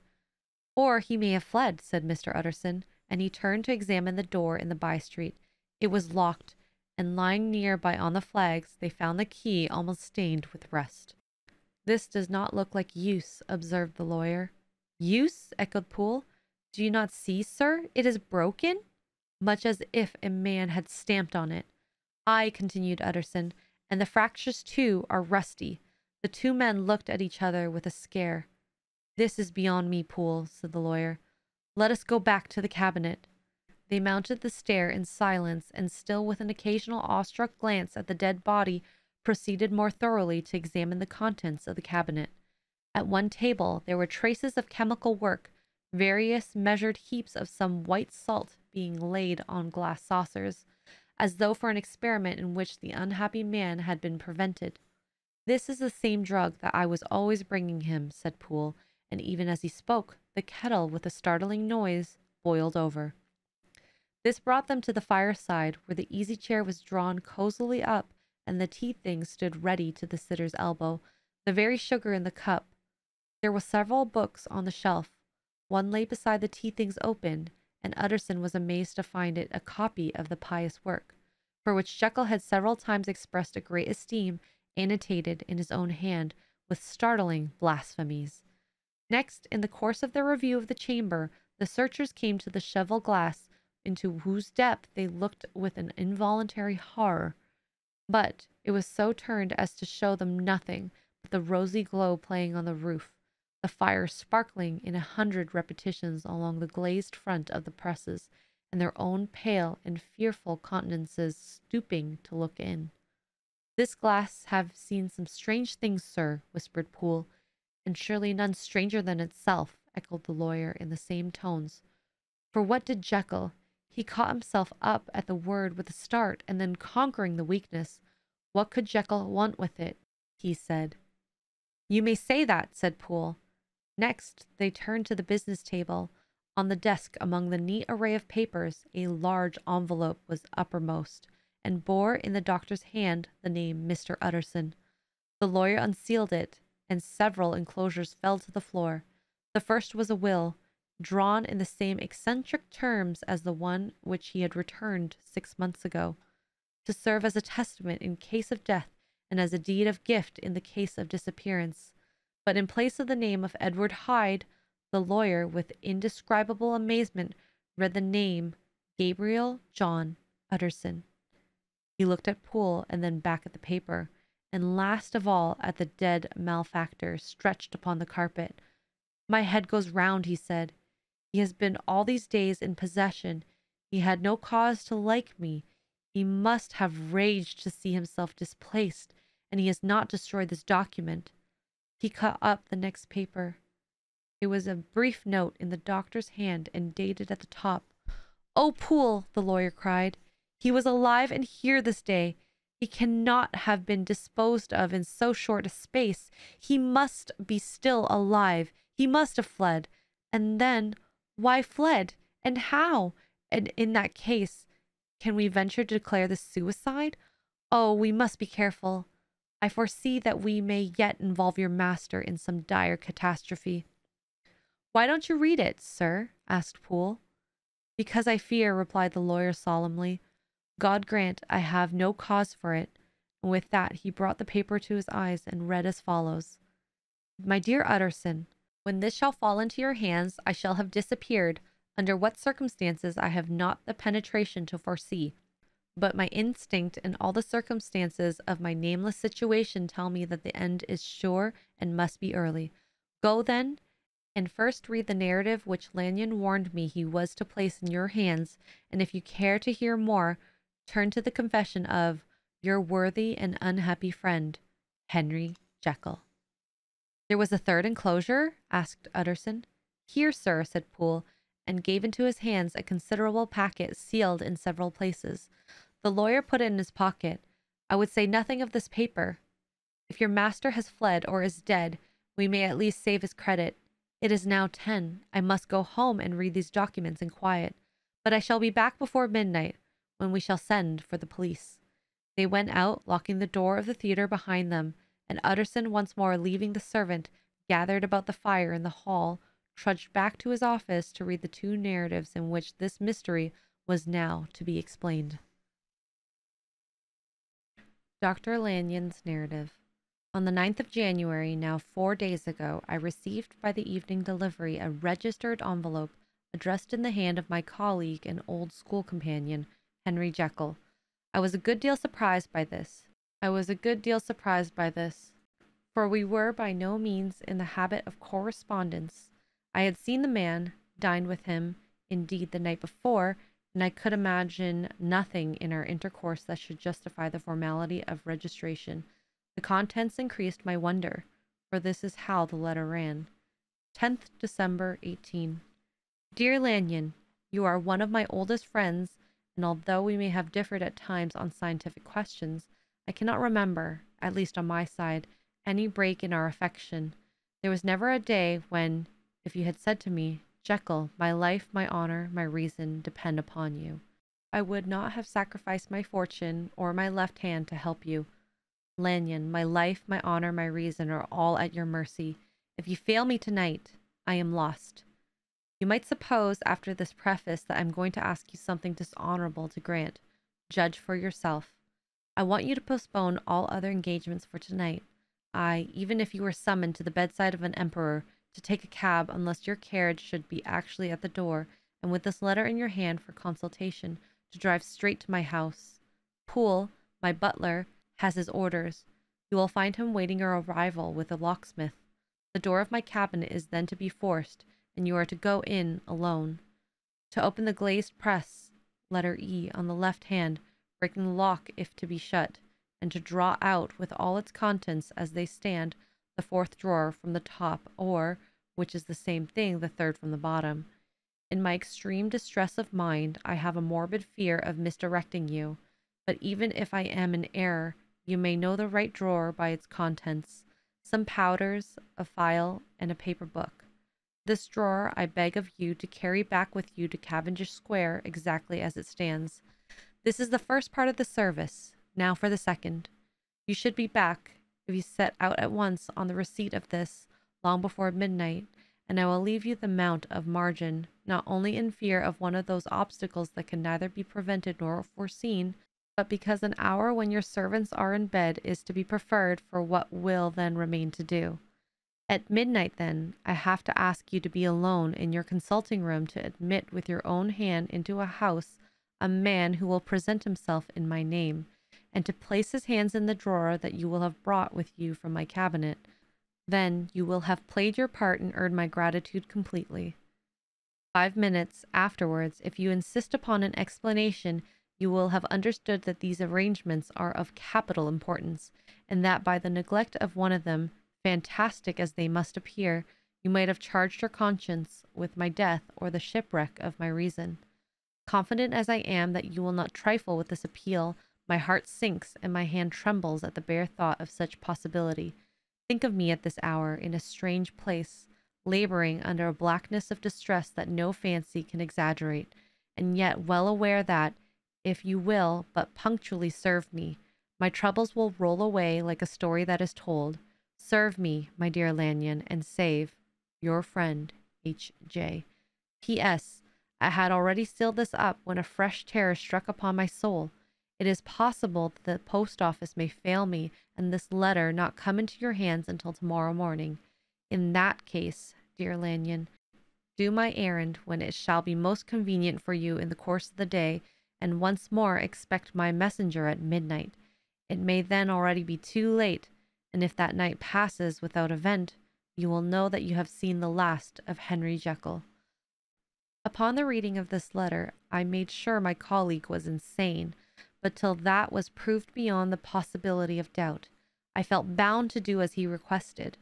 "Or he may have fled," said Mr. Utterson, and he turned to examine the door in the by-street. It was locked, and lying near by on the flags, they found the key almost stained with rust. "This does not look like use," observed the lawyer. "Use?" echoed Poole. "Do you not see, sir? It is broken, much as if a man had stamped on it." "Aye," continued Utterson, "and the fractures, too, are rusty." The two men looked at each other with a scare. "This is beyond me, Poole," said the lawyer. "Let us go back to the cabinet." They mounted the stair in silence, and still with an occasional awestruck glance at the dead body, proceeded more thoroughly to examine the contents of the cabinet. At one table there were traces of chemical work, various measured heaps of some white salt being laid on glass saucers, as though for an experiment in which the unhappy man had been prevented. "This is the same drug that I was always bringing him," said Poole, and even as he spoke, the kettle, with a startling noise, boiled over. This brought them to the fireside, where the easy chair was drawn cosily up, and the tea things stood ready to the sitter's elbow, the very sugar in the cup. There were several books on the shelf. One lay beside the tea things open, and Utterson was amazed to find it a copy of the pious work, for which Jekyll had several times expressed a great esteem, annotated in his own hand, with startling blasphemies. Next, in the course of their review of the chamber, the searchers came to the cheval glass, into whose depth they looked with an involuntary horror. But it was so turned as to show them nothing but the rosy glow playing on the roof, the fire sparkling in 100 repetitions along the glazed front of the presses, and their own pale and fearful countenances stooping to look in. "This glass have seen some strange things, sir," whispered Poole. "And surely none stranger than itself," echoed the lawyer in the same tones. For what did Jekyll? He caught himself up at the word with a start, and then conquering the weakness, "What could Jekyll want with it?" he said. "You may say that," said Poole. Next they turned to the business table. On the desk, among the neat array of papers, a large envelope was uppermost, and bore in the doctor's hand the name Mr. Utterson. The lawyer unsealed it, and several enclosures fell to the floor. The first was a will, drawn in the same eccentric terms as the one which he had returned 6 months ago, to serve as a testament in case of death and as a deed of gift in the case of disappearance. But in place of the name of Edward Hyde, the lawyer, with indescribable amazement, read the name Gabriel John Utterson. He looked at Poole and then back at the paper, and last of all at the dead malefactor stretched upon the carpet. "My head goes round," he said. "He has been all these days in possession. He had no cause to like me. He must have raged to see himself displaced, and he has not destroyed this document." He caught up the next paper. It was a brief note in the doctor's hand and dated at the top. "Oh, Poole," the lawyer cried, "he was alive and here this day. He cannot have been disposed of in so short a space. He must be still alive. He must have fled. And then, why fled? And how? And in that case, can we venture to declare this suicide? Oh, we must be careful. I foresee that we may yet involve your master in some dire catastrophe." "Why don't you read it, sir?" asked Poole. "Because I fear," replied the lawyer solemnly. "God grant I have no cause for it." And with that he brought the paper to his eyes and read as follows: "My dear Utterson, when this shall fall into your hands, I shall have disappeared. Under what circumstances I have not the penetration to foresee. But my instinct and all the circumstances of my nameless situation tell me that the end is sure and must be early. Go then, and first read the narrative which Lanyon warned me he was to place in your hands, and if you care to hear more, turn to the confession of your worthy and unhappy friend, Henry Jekyll." "There was a third enclosure?" asked Utterson. "Here, sir," said Poole, and gave into his hands a considerable packet sealed in several places. The lawyer put it in his pocket. "I would say nothing of this paper. If your master has fled or is dead, we may at least save his credit. It is now 10. I must go home and read these documents in quiet. But I shall be back before midnight, when we shall send for the police." They went out, locking the door of the theatre behind them, and Utterson, once more leaving the servant gathered about the fire in the hall, trudged back to his office to read the two narratives in which this mystery was now to be explained. Dr. Lanyon's narrative. On the 9th of January, now 4 days ago, I received by the evening delivery a registered envelope addressed in the hand of my colleague and old school companion, Henry Jekyll. I was a good deal surprised by this, for we were by no means in the habit of correspondence. I had seen the man, dined with him, indeed, the night before, and I could imagine nothing in our intercourse that should justify the formality of registration. The contents increased my wonder, for this is how the letter ran. 10th December, 18. Dear Lanyon, you are one of my oldest friends, and although we may have differed at times on scientific questions, I cannot remember, at least on my side, any break in our affection. There was never a day when, if you had said to me, "Jekyll, my life, my honor, my reason depend upon you," I would not have sacrificed my fortune or my left hand to help you. Lanyon, my life, my honor, my reason are all at your mercy. If you fail me tonight, I am lost. You might suppose after this preface that I'm going to ask you something dishonorable to grant. Judge for yourself. I want you to postpone all other engagements for tonight. Even if you were summoned to the bedside of an emperor, to take a cab unless your carriage should be actually at the door, and with this letter in your hand for consultation, to drive straight to my house. Poole, my butler, has his orders. You will find him waiting your arrival with a locksmith. The door of my cabinet is then to be forced, and you are to go in alone. To open the glazed press, letter E, on the left hand, breaking the lock if to be shut, and to draw out with all its contents as they stand, the fourth drawer from the top, or, which is the same thing, the third from the bottom. In my extreme distress of mind, I have a morbid fear of misdirecting you, but even if I am in error, you may know the right drawer by its contents, some powders, a file, and a paper book. This drawer I beg of you to carry back with you to Cavendish Square exactly as it stands. This is the first part of the service. Now for the second. You should be back, if you set out at once on the receipt of this, long before midnight, and I will leave you the amount of margin, not only in fear of one of those obstacles that can neither be prevented nor foreseen, but because an hour when your servants are in bed is to be preferred for what will then remain to do. At midnight, then, I have to ask you to be alone in your consulting room to admit with your own hand into a house a man who will present himself in my name, and to place his hands in the drawer that you will have brought with you from my cabinet. Then you will have played your part and earned my gratitude completely. 5 minutes afterwards, if you insist upon an explanation, you will have understood that these arrangements are of capital importance, and that by the neglect of one of them, fantastic as they must appear, you might have charged your conscience with my death or the shipwreck of my reason. Confident as I am that you will not trifle with this appeal, my heart sinks and my hand trembles at the bare thought of such possibility. Think of me at this hour in a strange place, laboring under a blackness of distress that no fancy can exaggerate, and yet well aware that, if you will but punctually serve me, my troubles will roll away like a story that is told. Serve me, my dear Lanyon, and save your friend, H.J. P.S. I had already sealed this up when a fresh terror struck upon my soul. It is possible that the post office may fail me, and this letter not come into your hands until tomorrow morning. In that case, dear Lanyon, do my errand when it shall be most convenient for you in the course of the day, and once more expect my messenger at midnight. It may then already be too late, and if that night passes without event, you will know that you have seen the last of Henry Jekyll. Upon the reading of this letter, I made sure my colleague was insane, but till that was proved beyond the possibility of doubt, I felt bound to do as he requested.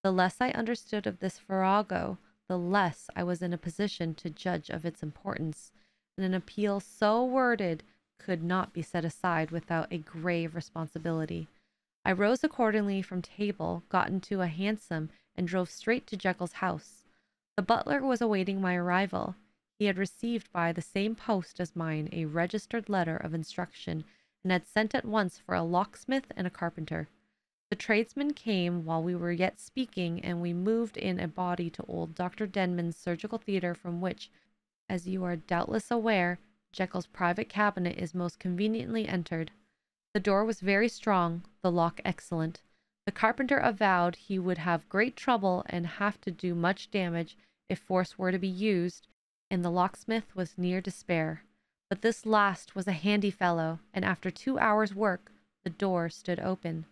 The less I understood of this farrago, the less I was in a position to judge of its importance, and an appeal so worded could not be set aside without a grave responsibility. I rose accordingly from table, got into a hansom, and drove straight to Jekyll's house. The butler was awaiting my arrival. He had received by the same post as mine a registered letter of instruction, and had sent at once for a locksmith and a carpenter. The tradesmen came while we were yet speaking, and we moved in a body to old Dr. Denman's surgical theatre, from which, as you are doubtless aware, Jekyll's private cabinet is most conveniently entered. The door was very strong, the lock excellent. The carpenter avowed he would have great trouble and have to do much damage if force were to be used, and the locksmith was near despair. But this last was a handy fellow, and after 2 hours' work, the door stood open.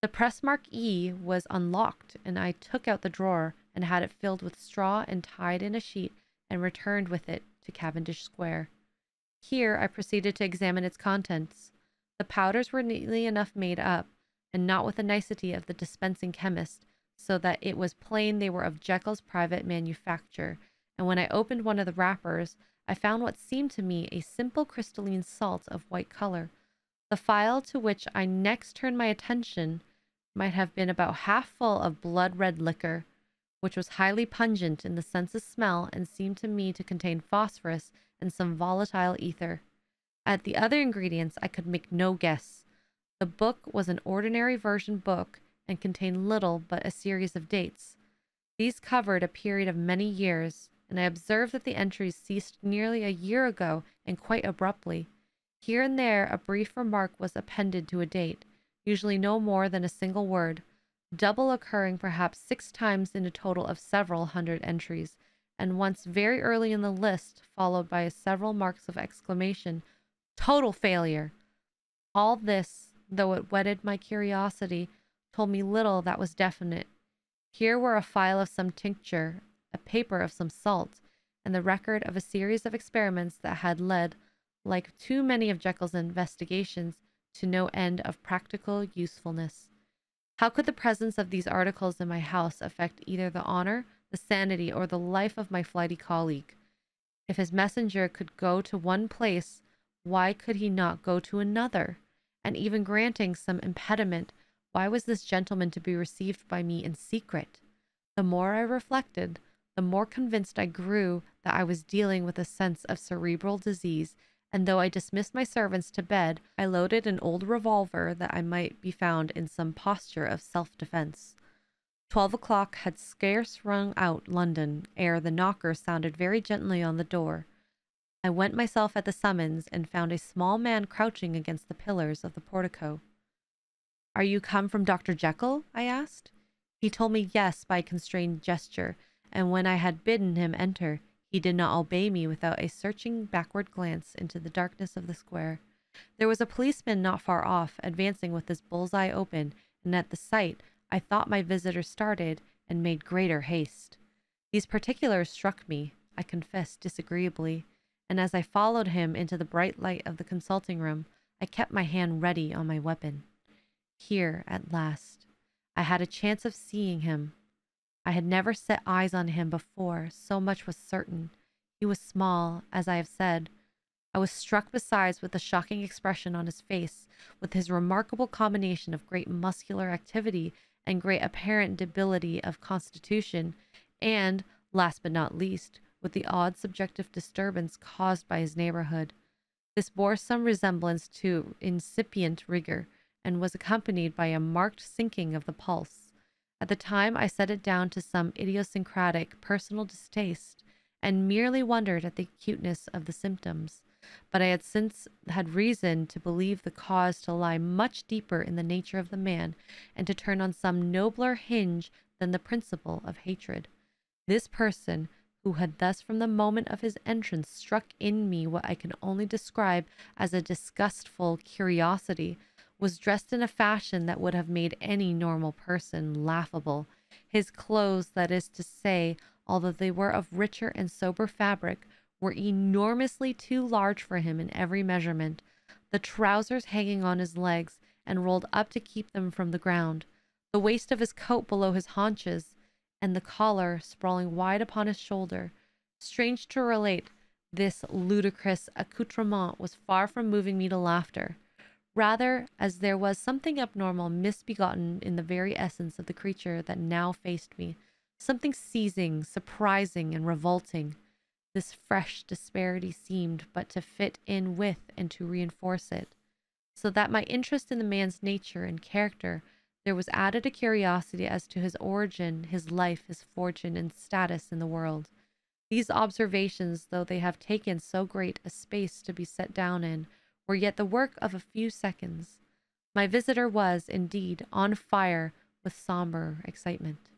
The press mark E was unlocked, and I took out the drawer and had it filled with straw and tied in a sheet and returned with it to Cavendish Square. Here I proceeded to examine its contents. The powders were neatly enough made up, and not with the nicety of the dispensing chemist, so that it was plain they were of Jekyll's private manufacture, and when I opened one of the wrappers, I found what seemed to me a simple crystalline salt of white color. The phial to which I next turned my attention might have been about half full of blood-red liquor, which was highly pungent in the sense of smell, and seemed to me to contain phosphorus and some volatile ether. At the other ingredients I could make no guess. The book was an ordinary version book, and contained little but a series of dates. These covered a period of many years, and I observed that the entries ceased nearly a year ago, and quite abruptly. Here and there a brief remark was appended to a date, usually no more than a single word, double occurring perhaps 6 times in a total of several hundred entries, and once very early in the list, followed by several marks of exclamation. Total failure! All this, though it whetted my curiosity, told me little that was definite. Here were a phial of some tincture, a paper of some salt, and the record of a series of experiments that had led, like too many of Jekyll's investigations, to no end of practical usefulness. How could the presence of these articles in my house affect either the honor, the sanity, or the life of my flighty colleague? If his messenger could go to one place, why could he not go to another? And even granting some impediment, why was this gentleman to be received by me in secret? The more I reflected, the more convinced I grew that I was dealing with a sense of cerebral disease, and though I dismissed my servants to bed, I loaded an old revolver that I might be found in some posture of self-defense. 12 o'clock had scarce rung out London ere the knocker sounded very gently on the door. I went myself at the summons, and found a small man crouching against the pillars of the portico. "Are you come from Dr. Jekyll?" I asked. He told me yes by a constrained gesture, and when I had bidden him enter, he did not obey me without a searching backward glance into the darkness of the square. There was a policeman not far off, advancing with his bull's-eye open, and at the sight I thought my visitor started and made greater haste. These particulars struck me, I confess, disagreeably, and as I followed him into the bright light of the consulting room, I kept my hand ready on my weapon. Here, at last, I had a chance of seeing him. I had never set eyes on him before, so much was certain. He was small, as I have said. I was struck besides with the shocking expression on his face, with his remarkable combination of great muscular activity and great apparent debility of constitution, and, last but not least, with the odd subjective disturbance caused by his neighborhood. This bore some resemblance to incipient rigor, and was accompanied by a marked sinking of the pulse. At the time I set it down to some idiosyncratic personal distaste, and merely wondered at the acuteness of the symptoms. But I had since had reason to believe the cause to lie much deeper in the nature of the man, and to turn on some nobler hinge than the principle of hatred. This person, who had thus from the moment of his entrance struck in me what I can only describe as a disgustful curiosity, was dressed in a fashion that would have made any normal person laughable. His clothes, that is to say, although they were of richer and sober fabric, were enormously too large for him in every measurement, the trousers hanging on his legs and rolled up to keep them from the ground, the waist of his coat below his haunches, and the collar sprawling wide upon his shoulder. Strange to relate, this ludicrous accoutrement was far from moving me to laughter. Rather, as there was something abnormal, misbegotten in the very essence of the creature that now faced me, something seizing, surprising, and revolting. This fresh disparity seemed but to fit in with and to reinforce it, so that my interest in the man's nature and character, there was added a curiosity as to his origin, his life, his fortune, and status in the world. These observations, though they have taken so great a space to be set down in, were yet the work of a few seconds. My visitor was, indeed, on fire with somber excitement.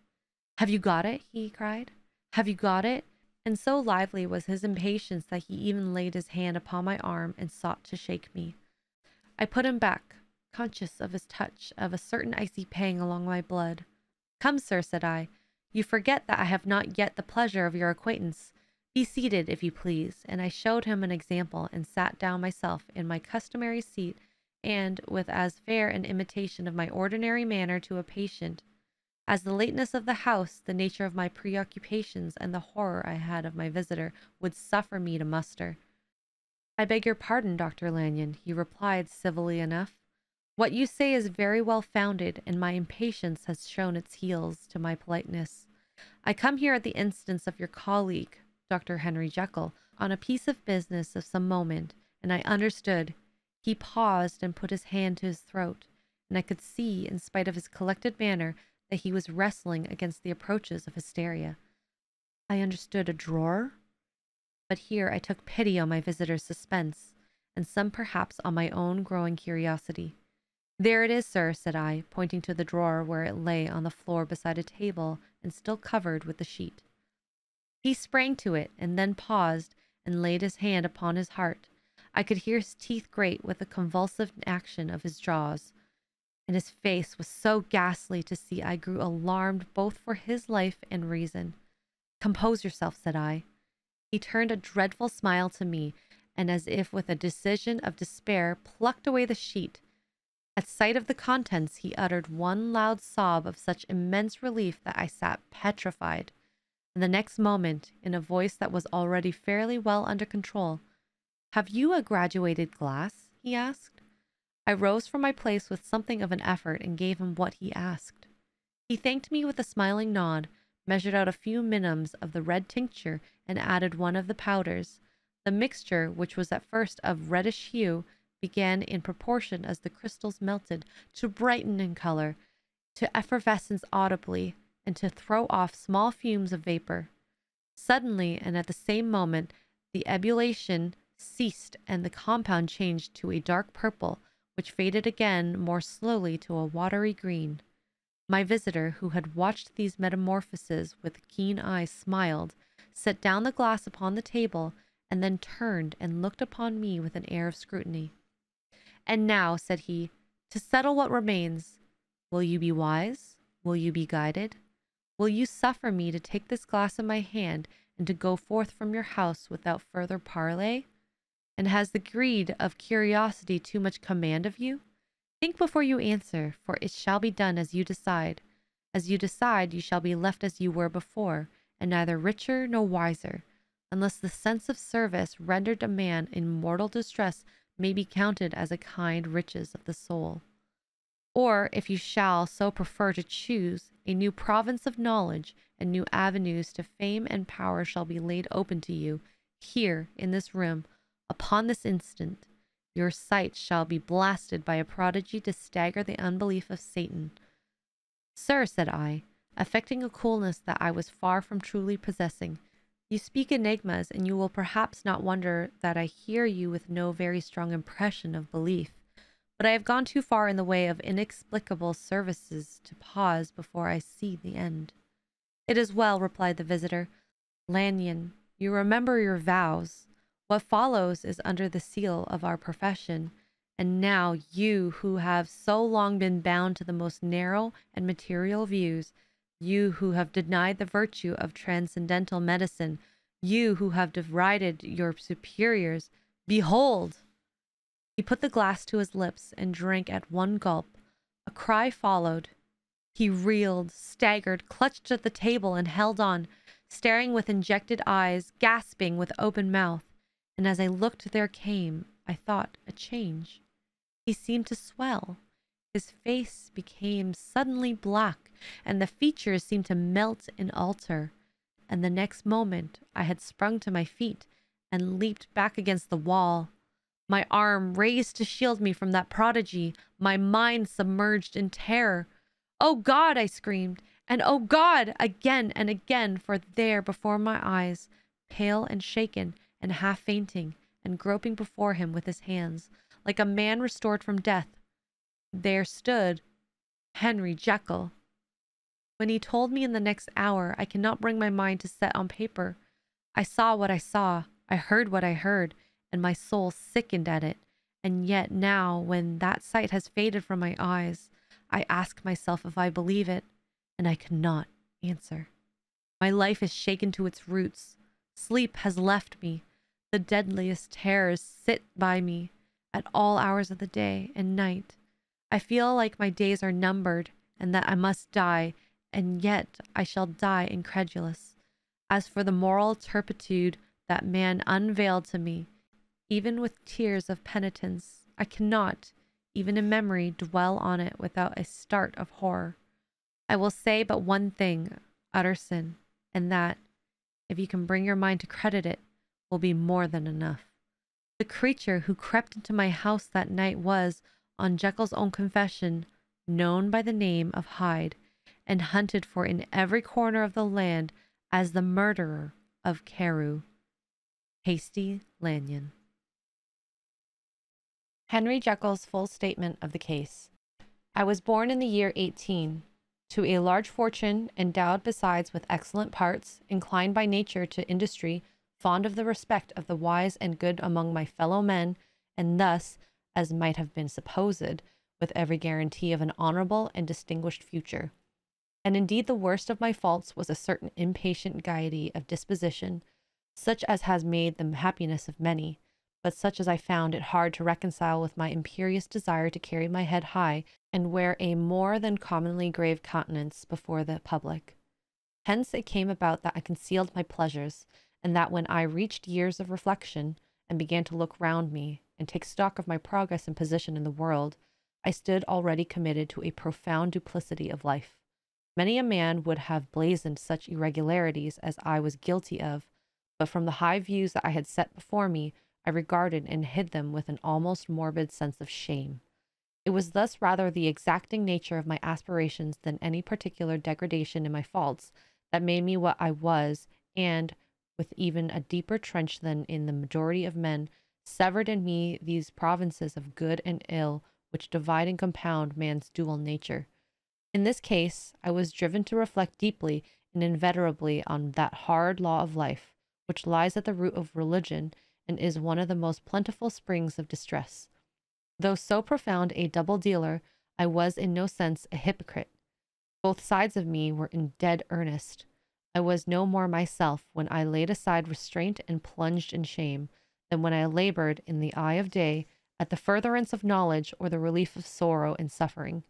"Have you got it?" he cried. "Have you got it?" And so lively was his impatience that he even laid his hand upon my arm and sought to shake me. I put him back, conscious of his touch, of a certain icy pang along my blood. "Come, sir," said I. "You forget that I have not yet the pleasure of your acquaintance. Be seated, if you please." And I showed him an example, and sat down myself in my customary seat, and with as fair an imitation of my ordinary manner to a patient, as the lateness of the house, the nature of my preoccupations, and the horror I had of my visitor would suffer me to muster. "I beg your pardon, Dr. Lanyon," he replied civilly enough. "What you say is very well founded, and my impatience has shown its heels to my politeness. I come here at the instance of your colleague, Dr. Henry Jekyll, on a piece of business of some moment, and I understood." He paused and put his hand to his throat, and I could see, in spite of his collected manner, that he was wrestling against the approaches of hysteria. "I understood a drawer?" But here I took pity on my visitor's suspense, and some perhaps on my own growing curiosity. "There it is, sir," said I, pointing to the drawer where it lay on the floor beside a table and still covered with the sheet. He sprang to it, and then paused and laid his hand upon his heart. I could hear his teeth grate with the convulsive action of his jaws, and his face was so ghastly to see I grew alarmed both for his life and reason. "Compose yourself," said I. He turned a dreadful smile to me, and as if with a decision of despair, plucked away the sheet. At sight of the contents, he uttered one loud sob of such immense relief that I sat petrified. And the next moment, in a voice that was already fairly well under control, "Have you a graduated glass?" he asked. I rose from my place with something of an effort and gave him what he asked. He thanked me with a smiling nod, measured out a few minims of the red tincture, and added one of the powders. The mixture, which was at first of reddish hue, began, in proportion as the crystals melted, to brighten in color, to effervescence audibly, and to throw off small fumes of vapor. Suddenly, and at the same moment, the ebullition ceased, and the compound changed to a dark purple, which faded again more slowly to a watery green. My visitor, who had watched these metamorphoses with keen eyes, smiled, set down the glass upon the table, and then turned and looked upon me with an air of scrutiny. "And now," said he, "to settle what remains, will you be wise? Will you be guided? Will you suffer me to take this glass in my hand and to go forth from your house without further parley? And has the greed of curiosity too much command of you? Think before you answer, for it shall be done as you decide. As you decide, you shall be left as you were before, and neither richer nor wiser, unless the sense of service rendered a man in mortal distress may be counted as a kind riches of the soul. Or, if you shall so prefer to choose, a new province of knowledge and new avenues to fame and power shall be laid open to you, here, in this room, upon this instant. Your sight shall be blasted by a prodigy to stagger the unbelief of Satan." "Sir," said I, affecting a coolness that I was far from truly possessing, "you speak enigmas, and you will perhaps not wonder that I hear you with no very strong impression of belief. But I have gone too far in the way of inexplicable services to pause before I see the end." "It is well," replied the visitor. "Lanyon, you remember your vows. What follows is under the seal of our profession. And now you, who have so long been bound to the most narrow and material views, you who have denied the virtue of transcendental medicine, you who have derided your superiors, behold!" He put the glass to his lips and drank at one gulp. A cry followed. He reeled, staggered, clutched at the table, and held on, staring with injected eyes, gasping with open mouth. And as I looked, there came, I thought, a change. He seemed to swell. His face became suddenly black, and the features seemed to melt and alter. and the next moment I had sprung to my feet and leaped back against the wall. My arm raised to shield me from that prodigy, my mind submerged in terror. "Oh God!" I screamed, and "Oh God!" again and again, for there before my eyes, pale and shaken and half fainting, and groping before him with his hands, like a man restored from death, there stood Henry Jekyll. When he told me in the next hour, I cannot bring my mind to set on paper. I saw what I saw, I heard what I heard, and my soul sickened at it. And yet now, when that sight has faded from my eyes, I ask myself if I believe it, and I cannot answer. My life is shaken to its roots. Sleep has left me. The deadliest terrors sit by me at all hours of the day and night. I feel like my days are numbered, and that I must die, and yet I shall die incredulous. As for the moral turpitude that man unveiled to me, even with tears of penitence, I cannot, even in memory, dwell on it without a start of horror. I will say but one thing, Utterson, and that, if you can bring your mind to credit it, will be more than enough. The creature who crept into my house that night was, on Jekyll's own confession, known by the name of Hyde, and hunted for in every corner of the land as the murderer of Carew. Hasty Lanyon. Henry Jekyll's full statement of the case. I was born in the year 18, to a large fortune, endowed besides with excellent parts, inclined by nature to industry, fond of the respect of the wise and good among my fellow men, and thus, as might have been supposed, with every guarantee of an honorable and distinguished future. And indeed the worst of my faults was a certain impatient gaiety of disposition, such as has made the happiness of many, but such as I found it hard to reconcile with my imperious desire to carry my head high and wear a more than commonly grave countenance before the public. Hence it came about that I concealed my pleasures, and that when I reached years of reflection, and began to look round me, and take stock of my progress and position in the world, I stood already committed to a profound duplicity of life. Many a man would have blazoned such irregularities as I was guilty of, but from the high views that I had set before me, I regarded and hid them with an almost morbid sense of shame. It was thus rather the exacting nature of my aspirations than any particular degradation in my faults that made me what I was, and, with even a deeper trench than in the majority of men, severed in me these provinces of good and ill which divide and compound man's dual nature. In this case, I was driven to reflect deeply and inveterably on that hard law of life, which lies at the root of religion, and is one of the most plentiful springs of distress. Though so profound a double dealer, I was in no sense a hypocrite. Both sides of me were in dead earnest. I was no more myself when I laid aside restraint and plunged in shame, than when I labored in the eye of day at the furtherance of knowledge or the relief of sorrow and suffering.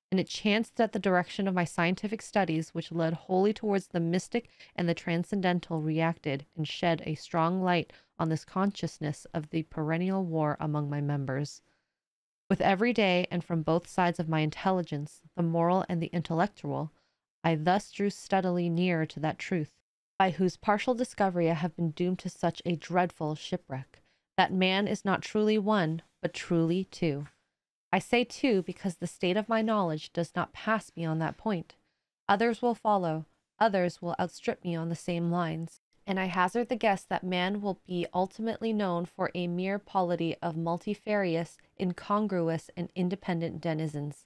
And it chanced that the direction of my scientific studies, which led wholly towards the mystic and the transcendental, reacted and shed a strong light on this consciousness of the perennial war among my members. With every day, and from both sides of my intelligence, the moral and the intellectual, I thus drew steadily nearer to that truth, by whose partial discovery I have been doomed to such a dreadful shipwreck, that man is not truly one, but truly two. I say two because the state of my knowledge does not pass me on that point. Others will follow, others will outstrip me on the same lines, and I hazard the guess that man will be ultimately known for a mere polity of multifarious, incongruous, and independent denizens.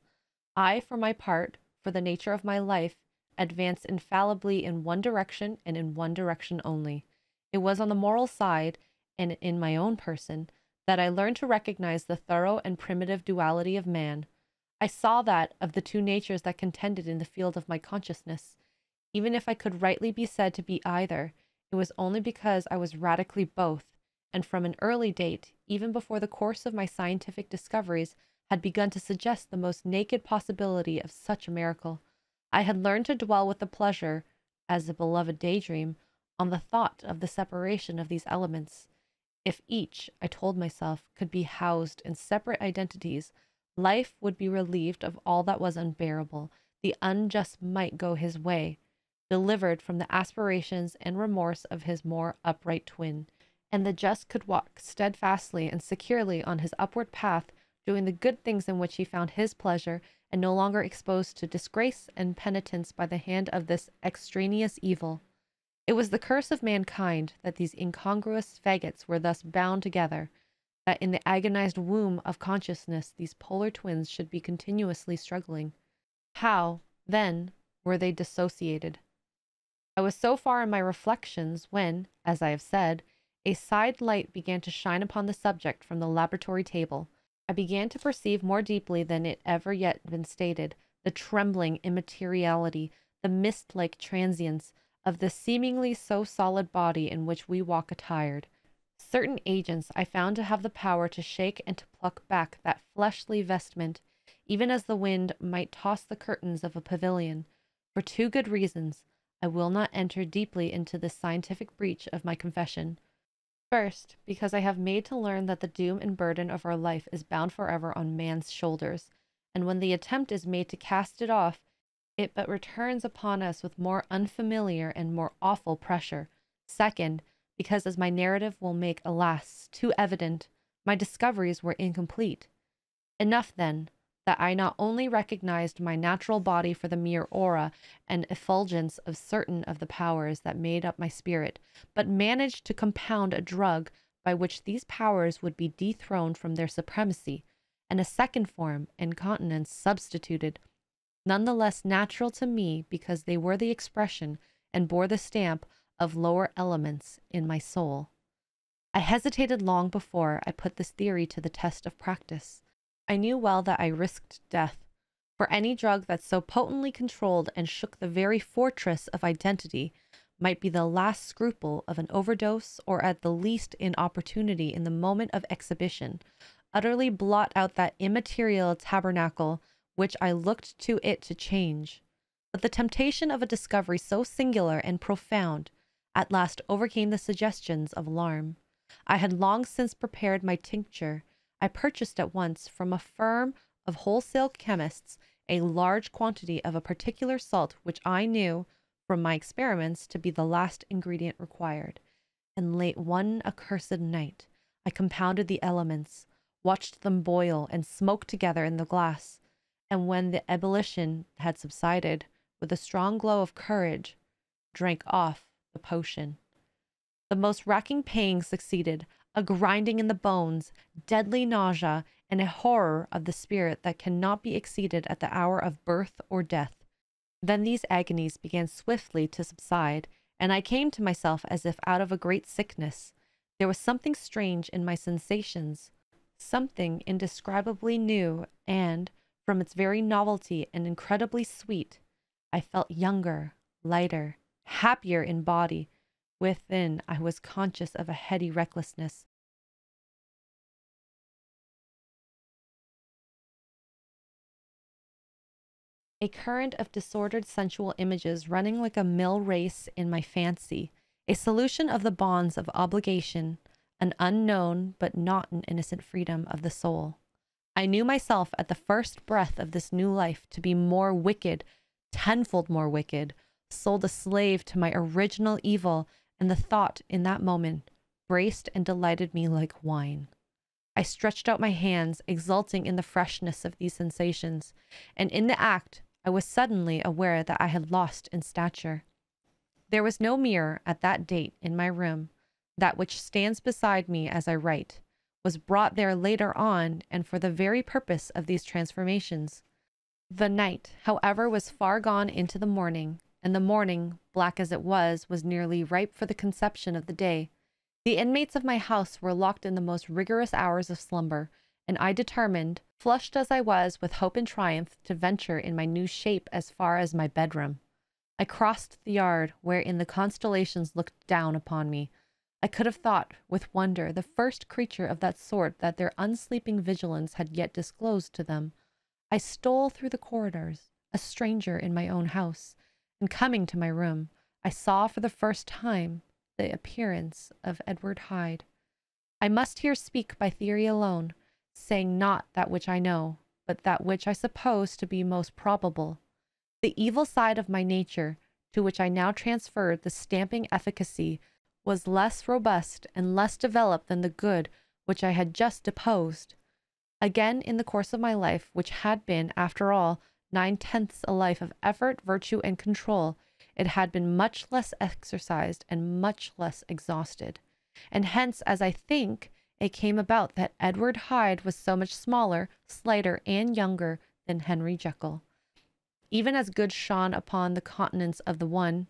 I, for my part, for the nature of my life, advance infallibly in one direction and in one direction only. It was on the moral side, and in my own person, that I learned to recognize the thorough and primitive duality of man. I saw that, of the two natures that contended in the field of my consciousness, even if I could rightly be said to be either, it was only because I was radically both, and from an early date, even before the course of my scientific discoveries had begun to suggest the most naked possibility of such a miracle. I had learned to dwell with the pleasure, as a beloved daydream, on the thought of the separation of these elements. If each, I told myself, could be housed in separate identities, life would be relieved of all that was unbearable. The unjust might go his way. delivered from the aspirations and remorse of his more upright twin, and the just could walk steadfastly and securely on his upward path, doing the good things in which he found his pleasure, and no longer exposed to disgrace and penitence by the hand of this extraneous evil. It was the curse of mankind that these incongruous faggots were thus bound together, that in the agonized womb of consciousness these polar twins should be continuously struggling. How, then, were they dissociated? I was so far in my reflections when, as I have said, a side light began to shine upon the subject from the laboratory table. I began to perceive more deeply than it ever yet been stated the trembling immateriality, the mist-like transience of the seemingly so solid body in which we walk attired. Certain agents I found to have the power to shake and to pluck back that fleshly vestment, even as the wind might toss the curtains of a pavilion. For two good reasons, I will not enter deeply into this scientific breach of my confession. First, because I have made to learn that the doom and burden of our life is bound forever on man's shoulders, and when the attempt is made to cast it off, it but returns upon us with more unfamiliar and more awful pressure. Second, because, as my narrative will make, alas, too evident, my discoveries were incomplete. Enough, then, that I not only recognized my natural body for the mere aura and effulgence of certain of the powers that made up my spirit, but managed to compound a drug by which these powers would be dethroned from their supremacy, and a second form, incontinence, substituted, none the less natural to me because they were the expression and bore the stamp of lower elements in my soul. I hesitated long before I put this theory to the test of practice. I knew well that I risked death, for any drug that so potently controlled and shook the very fortress of identity might be the last scruple of an overdose, or at the least inopportunity in the moment of exhibition, utterly blot out that immaterial tabernacle which I looked to it to change. But the temptation of a discovery so singular and profound at last overcame the suggestions of alarm. I had long since prepared my tincture. I purchased at once from a firm of wholesale chemists a large quantity of a particular salt which I knew, from my experiments, to be the last ingredient required. And late one accursed night, I compounded the elements, watched them boil and smoke together in the glass, and when the ebullition had subsided, with a strong glow of courage, drank off the potion. The most racking pang succeeded, a grinding in the bones, deadly nausea, and a horror of the spirit that cannot be exceeded at the hour of birth or death. Then these agonies began swiftly to subside, and I came to myself as if out of a great sickness. There was something strange in my sensations, something indescribably new, and, from its very novelty and incredibly sweet, I felt younger, lighter, happier in body. Within, I was conscious of a heady recklessness. A current of disordered sensual images running like a mill race in my fancy, a solution of the bonds of obligation, an unknown but not an innocent freedom of the soul. I knew myself at the first breath of this new life to be more wicked, tenfold more wicked, sold a slave to my original evil, and the thought in that moment braced and delighted me like wine. I stretched out my hands, exulting in the freshness of these sensations, and in the act I was suddenly aware that I had lost in stature. There was no mirror at that date in my room. That which stands beside me as I write was brought there later on, and for the very purpose of these transformations. The night, however, was far gone into the morning, and the morning, black as it was nearly ripe for the conception of the day. The inmates of my house were locked in the most rigorous hours of slumber, and I determined, flushed as I was with hope and triumph, to venture in my new shape as far as my bedroom. I crossed the yard, wherein the constellations looked down upon me. I could have thought, with wonder, the first creature of that sort that their unsleeping vigilance had yet disclosed to them. I stole through the corridors, a stranger in my own house, and coming to my room, I saw for the first time the appearance of Edward Hyde. I must here speak by theory alone, saying not that which I know, but that which I suppose to be most probable. The evil side of my nature, to which I now transferred the stamping efficacy, was less robust and less developed than the good which I had just deposed. Again, in the course of my life, which had been, after all, 9/10 a life of effort, virtue, and control, it had been much less exercised and much less exhausted. And hence, as I think, it came about that Edward Hyde was so much smaller, slighter, and younger than Henry Jekyll. Even as good shone upon the countenance of the one,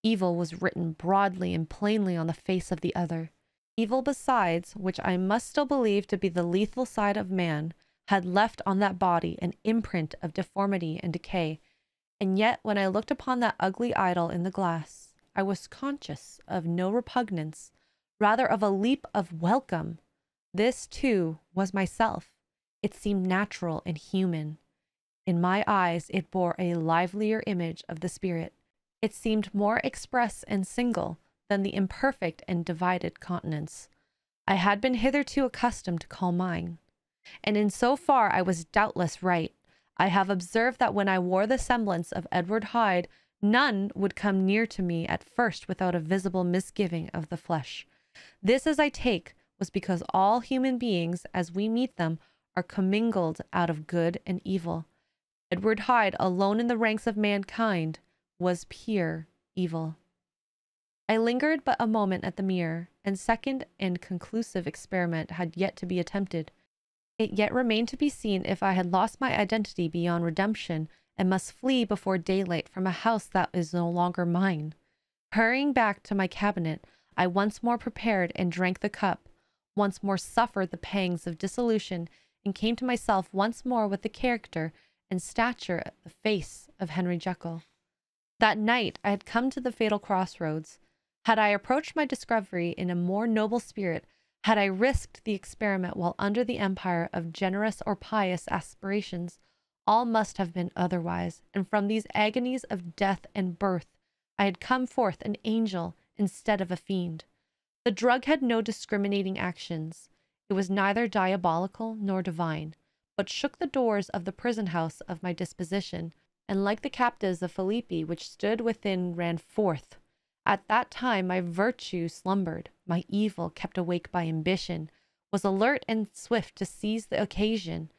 evil was written broadly and plainly on the face of the other. Evil besides, which I must still believe to be the lethal side of man, had left on that body an imprint of deformity and decay, and yet when I looked upon that ugly idol in the glass, I was conscious of no repugnance, rather of a leap of welcome. This, too, was myself. It seemed natural and human. In my eyes it bore a livelier image of the spirit. It seemed more express and single than the imperfect and divided countenance I had been hitherto accustomed to call mine. And in so far I was doubtless right. I have observed that when I wore the semblance of Edward Hyde, none would come near to me at first without a visible misgiving of the flesh. This, as I take, was because all human beings, as we meet them, are commingled out of good and evil. Edward Hyde, alone in the ranks of mankind, was pure evil. I lingered but a moment at the mirror, and second and conclusive experiment had yet to be attempted. It yet remained to be seen if I had lost my identity beyond redemption, and must flee before daylight from a house that is no longer mine. Hurrying back to my cabinet, I once more prepared and drank the cup, once more suffered the pangs of dissolution, and came to myself once more with the character and stature, the face of Henry Jekyll. That night I had come to the fatal crossroads. Had I approached my discovery in a more noble spirit, had I risked the experiment while under the empire of generous or pious aspirations, all must have been otherwise, and from these agonies of death and birth I had come forth an angel instead of a fiend. The drug had no discriminating actions. It was neither diabolical nor divine, but shook the doors of the prison house of my disposition, and like the captives of Philippi which stood within ran forth. At that time my virtue slumbered, my evil, kept awake by ambition, was alert and swift to seize the occasion,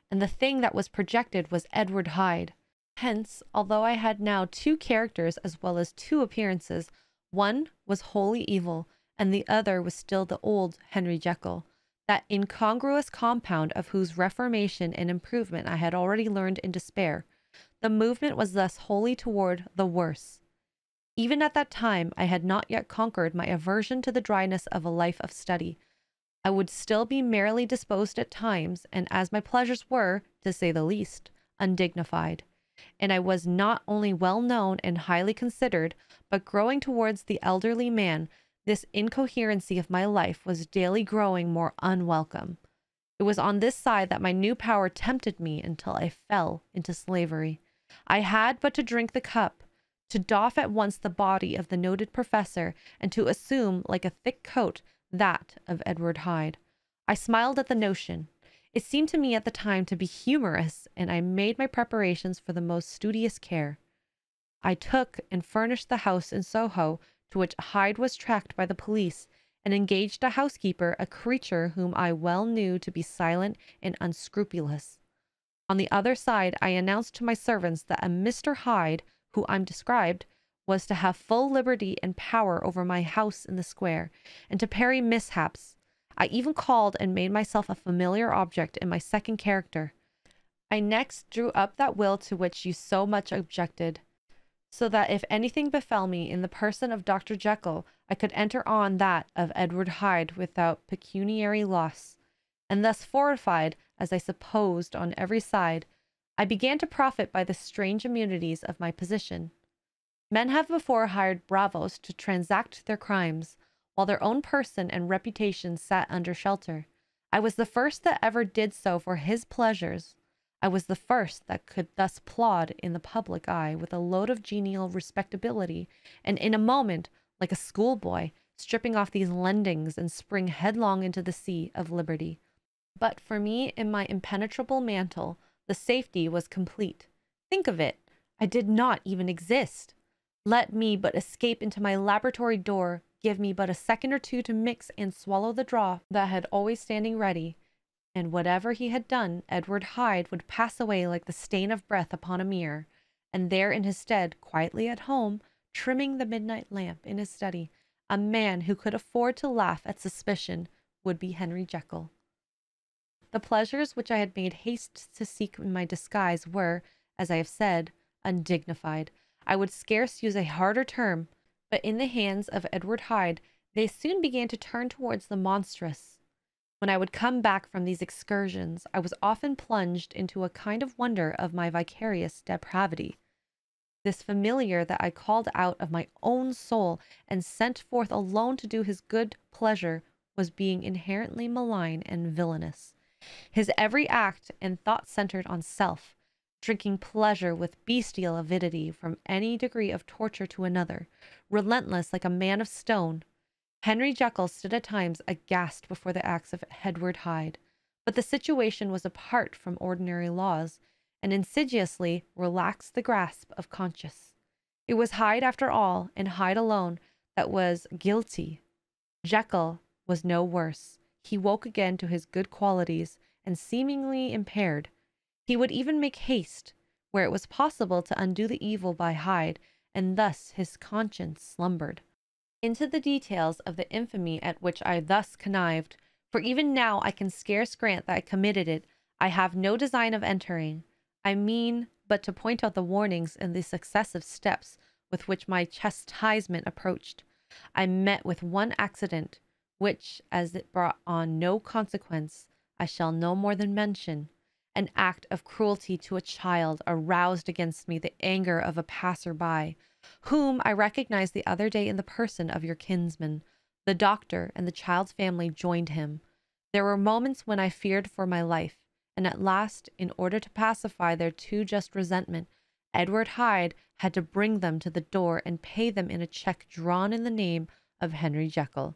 and the thing that was projected was Edward Hyde. Hence, although I had now two characters as well as two appearances, one was wholly evil, and the other was still the old Henry Jekyll, that incongruous compound of whose reformation and improvement I had already learned in despair. The movement was thus wholly toward the worse. Even at that time, I had not yet conquered my aversion to the dryness of a life of study. I would still be merrily disposed at times, and as my pleasures were, to say the least, undignified. And I was not only well known and highly considered, but growing towards the elderly man, this incoherency of my life was daily growing more unwelcome. It was on this side that my new power tempted me until I fell into slavery. I had but to drink the cup, to doff at once the body of the noted professor, and to assume, like a thick coat, that of Edward Hyde. I smiled at the notion. It seemed to me at the time to be humorous, and I made my preparations for the most studious care. I took and furnished the house in Soho, to which Hyde was tracked by the police, and engaged a housekeeper, a creature whom I well knew to be silent and unscrupulous. On the other side, I announced to my servants that a Mr Hyde, who I'm described, was to have full liberty and power over my house in the square, and to parry mishaps. I even called and made myself a familiar object in my second character. I next drew up that will to which you so much objected, so that if anything befell me in the person of Dr. Jekyll, I could enter on that of Edward Hyde without pecuniary loss. And thus fortified, as I supposed, on every side, I began to profit by the strange immunities of my position. Men have before hired bravos to transact their crimes, while their own person and reputation sat under shelter. I was the first that ever did so for his pleasures. I was the first that could thus plod in the public eye with a load of genial respectability, and in a moment, like a schoolboy, stripping off these lendings and spring headlong into the sea of liberty. But for me, in my impenetrable mantle, the safety was complete. Think of it! I did not even exist. Let me but escape into my laboratory door, give me but a second or two to mix and swallow the draught that had always standing ready, and whatever he had done, Edward Hyde would pass away like the stain of breath upon a mirror, and there in his stead, quietly at home, trimming the midnight lamp in his study, a man who could afford to laugh at suspicion, would be Henry Jekyll. The pleasures which I had made haste to seek in my disguise were, as I have said, undignified. I would scarce use a harder term, but in the hands of Edward Hyde they soon began to turn towards the monstrous. When I would come back from these excursions, I was often plunged into a kind of wonder of my vicarious depravity. This familiar that I called out of my own soul and sent forth alone to do his good pleasure was being inherently malign and villainous. His every act and thought centered on self, drinking pleasure with bestial avidity from any degree of torture to another, relentless like a man of stone. Henry Jekyll stood at times aghast before the acts of Edward Hyde, but the situation was apart from ordinary laws, and insidiously relaxed the grasp of conscience. It was Hyde after all, and Hyde alone, that was guilty. Jekyll was no worse. He woke again to his good qualities, and seemingly impaired. He would even make haste, where it was possible to undo the evil by Hyde, and thus his conscience slumbered. Into the details of the infamy at which I thus connived, for even now I can scarce grant that I committed it, I have no design of entering. I mean but to point out the warnings and the successive steps with which my chastisement approached. I met with one accident, which, as it brought on no consequence, I shall no more than mention. An act of cruelty to a child aroused against me the anger of a passer-by, whom I recognized the other day in the person of your kinsman. The doctor and the child's family joined him. There were moments when I feared for my life, and at last, in order to pacify their too just resentment, Edward Hyde had to bring them to the door and pay them in a check drawn in the name of Henry Jekyll.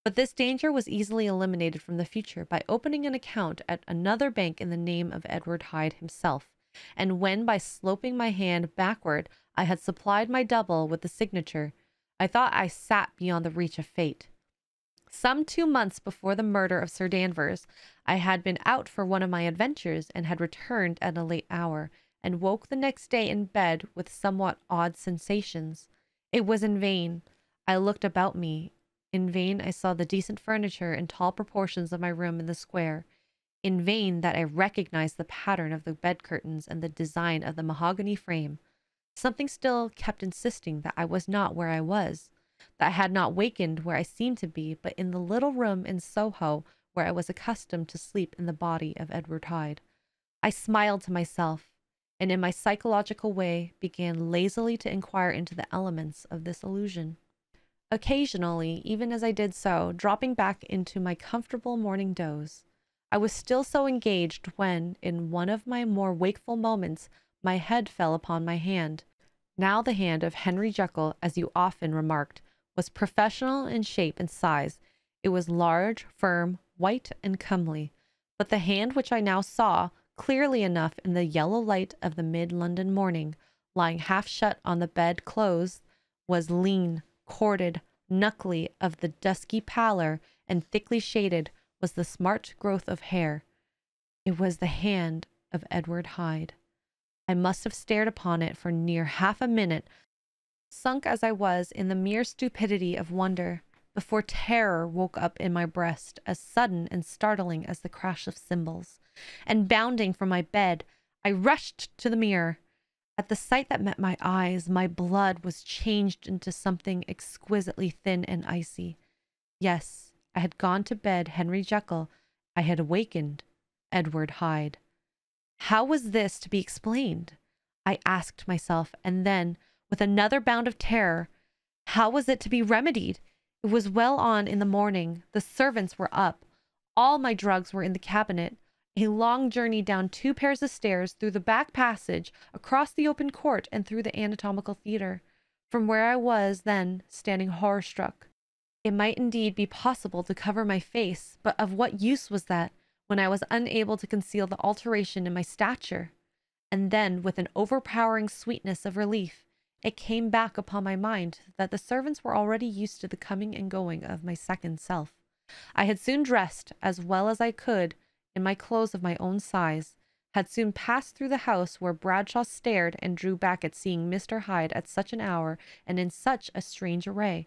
But this danger was easily eliminated from the future by opening an account at another bank in the name of Edward Hyde himself, and when by sloping my hand backward I had supplied my double with the signature, I thought I sat beyond the reach of fate. Some 2 months before the murder of Sir Danvers, I had been out for one of my adventures, and had returned at a late hour, and woke the next day in bed with somewhat odd sensations. It was in vain I looked about me. In vain I saw the decent furniture and tall proportions of my room in the square. In vain that I recognized the pattern of the bed curtains and the design of the mahogany frame. Something still kept insisting that I was not where I was, that I had not wakened where I seemed to be, but in the little room in Soho where I was accustomed to sleep in the body of Edward Hyde. I smiled to myself, and in my psychological way began lazily to inquire into the elements of this illusion. Occasionally, even as I did so, dropping back into my comfortable morning doze, I was still so engaged when, in one of my more wakeful moments, my head fell upon my hand. Now the hand of Henry Jekyll, as you often remarked, was professional in shape and size. It was large, firm, white, and comely. But the hand which I now saw, clearly enough in the yellow light of the mid-London morning, lying half shut on the bed clothes, was lean, corded, knuckly, of the dusky pallor, and thickly shaded was the smart growth of hair. It was the hand of Edward Hyde. I must have stared upon it for near half a minute, sunk as I was in the mere stupidity of wonder, before terror woke up in my breast, as sudden and startling as the crash of cymbals, and bounding from my bed, I rushed to the mirror. At the sight that met my eyes, my blood was changed into something exquisitely thin and icy. Yes, I had gone to bed Henry Jekyll. I had awakened Edward Hyde. How was this to be explained? I asked myself, and then, with another bound of terror, how was it to be remedied? It was well on in the morning. The servants were up. All my drugs were in the cabinet. A long journey down 2 pairs of stairs, through the back passage, across the open court, and through the anatomical theater, from where I was then standing horror-struck. It might indeed be possible to cover my face, but of what use was that, when I was unable to conceal the alteration in my stature? And then, with an overpowering sweetness of relief, it came back upon my mind that the servants were already used to the coming and going of my second self. I had soon dressed as well as I could in my clothes of my own size, had soon passed through the house where Bradshaw stared and drew back at seeing Mr. Hyde at such an hour and in such a strange array,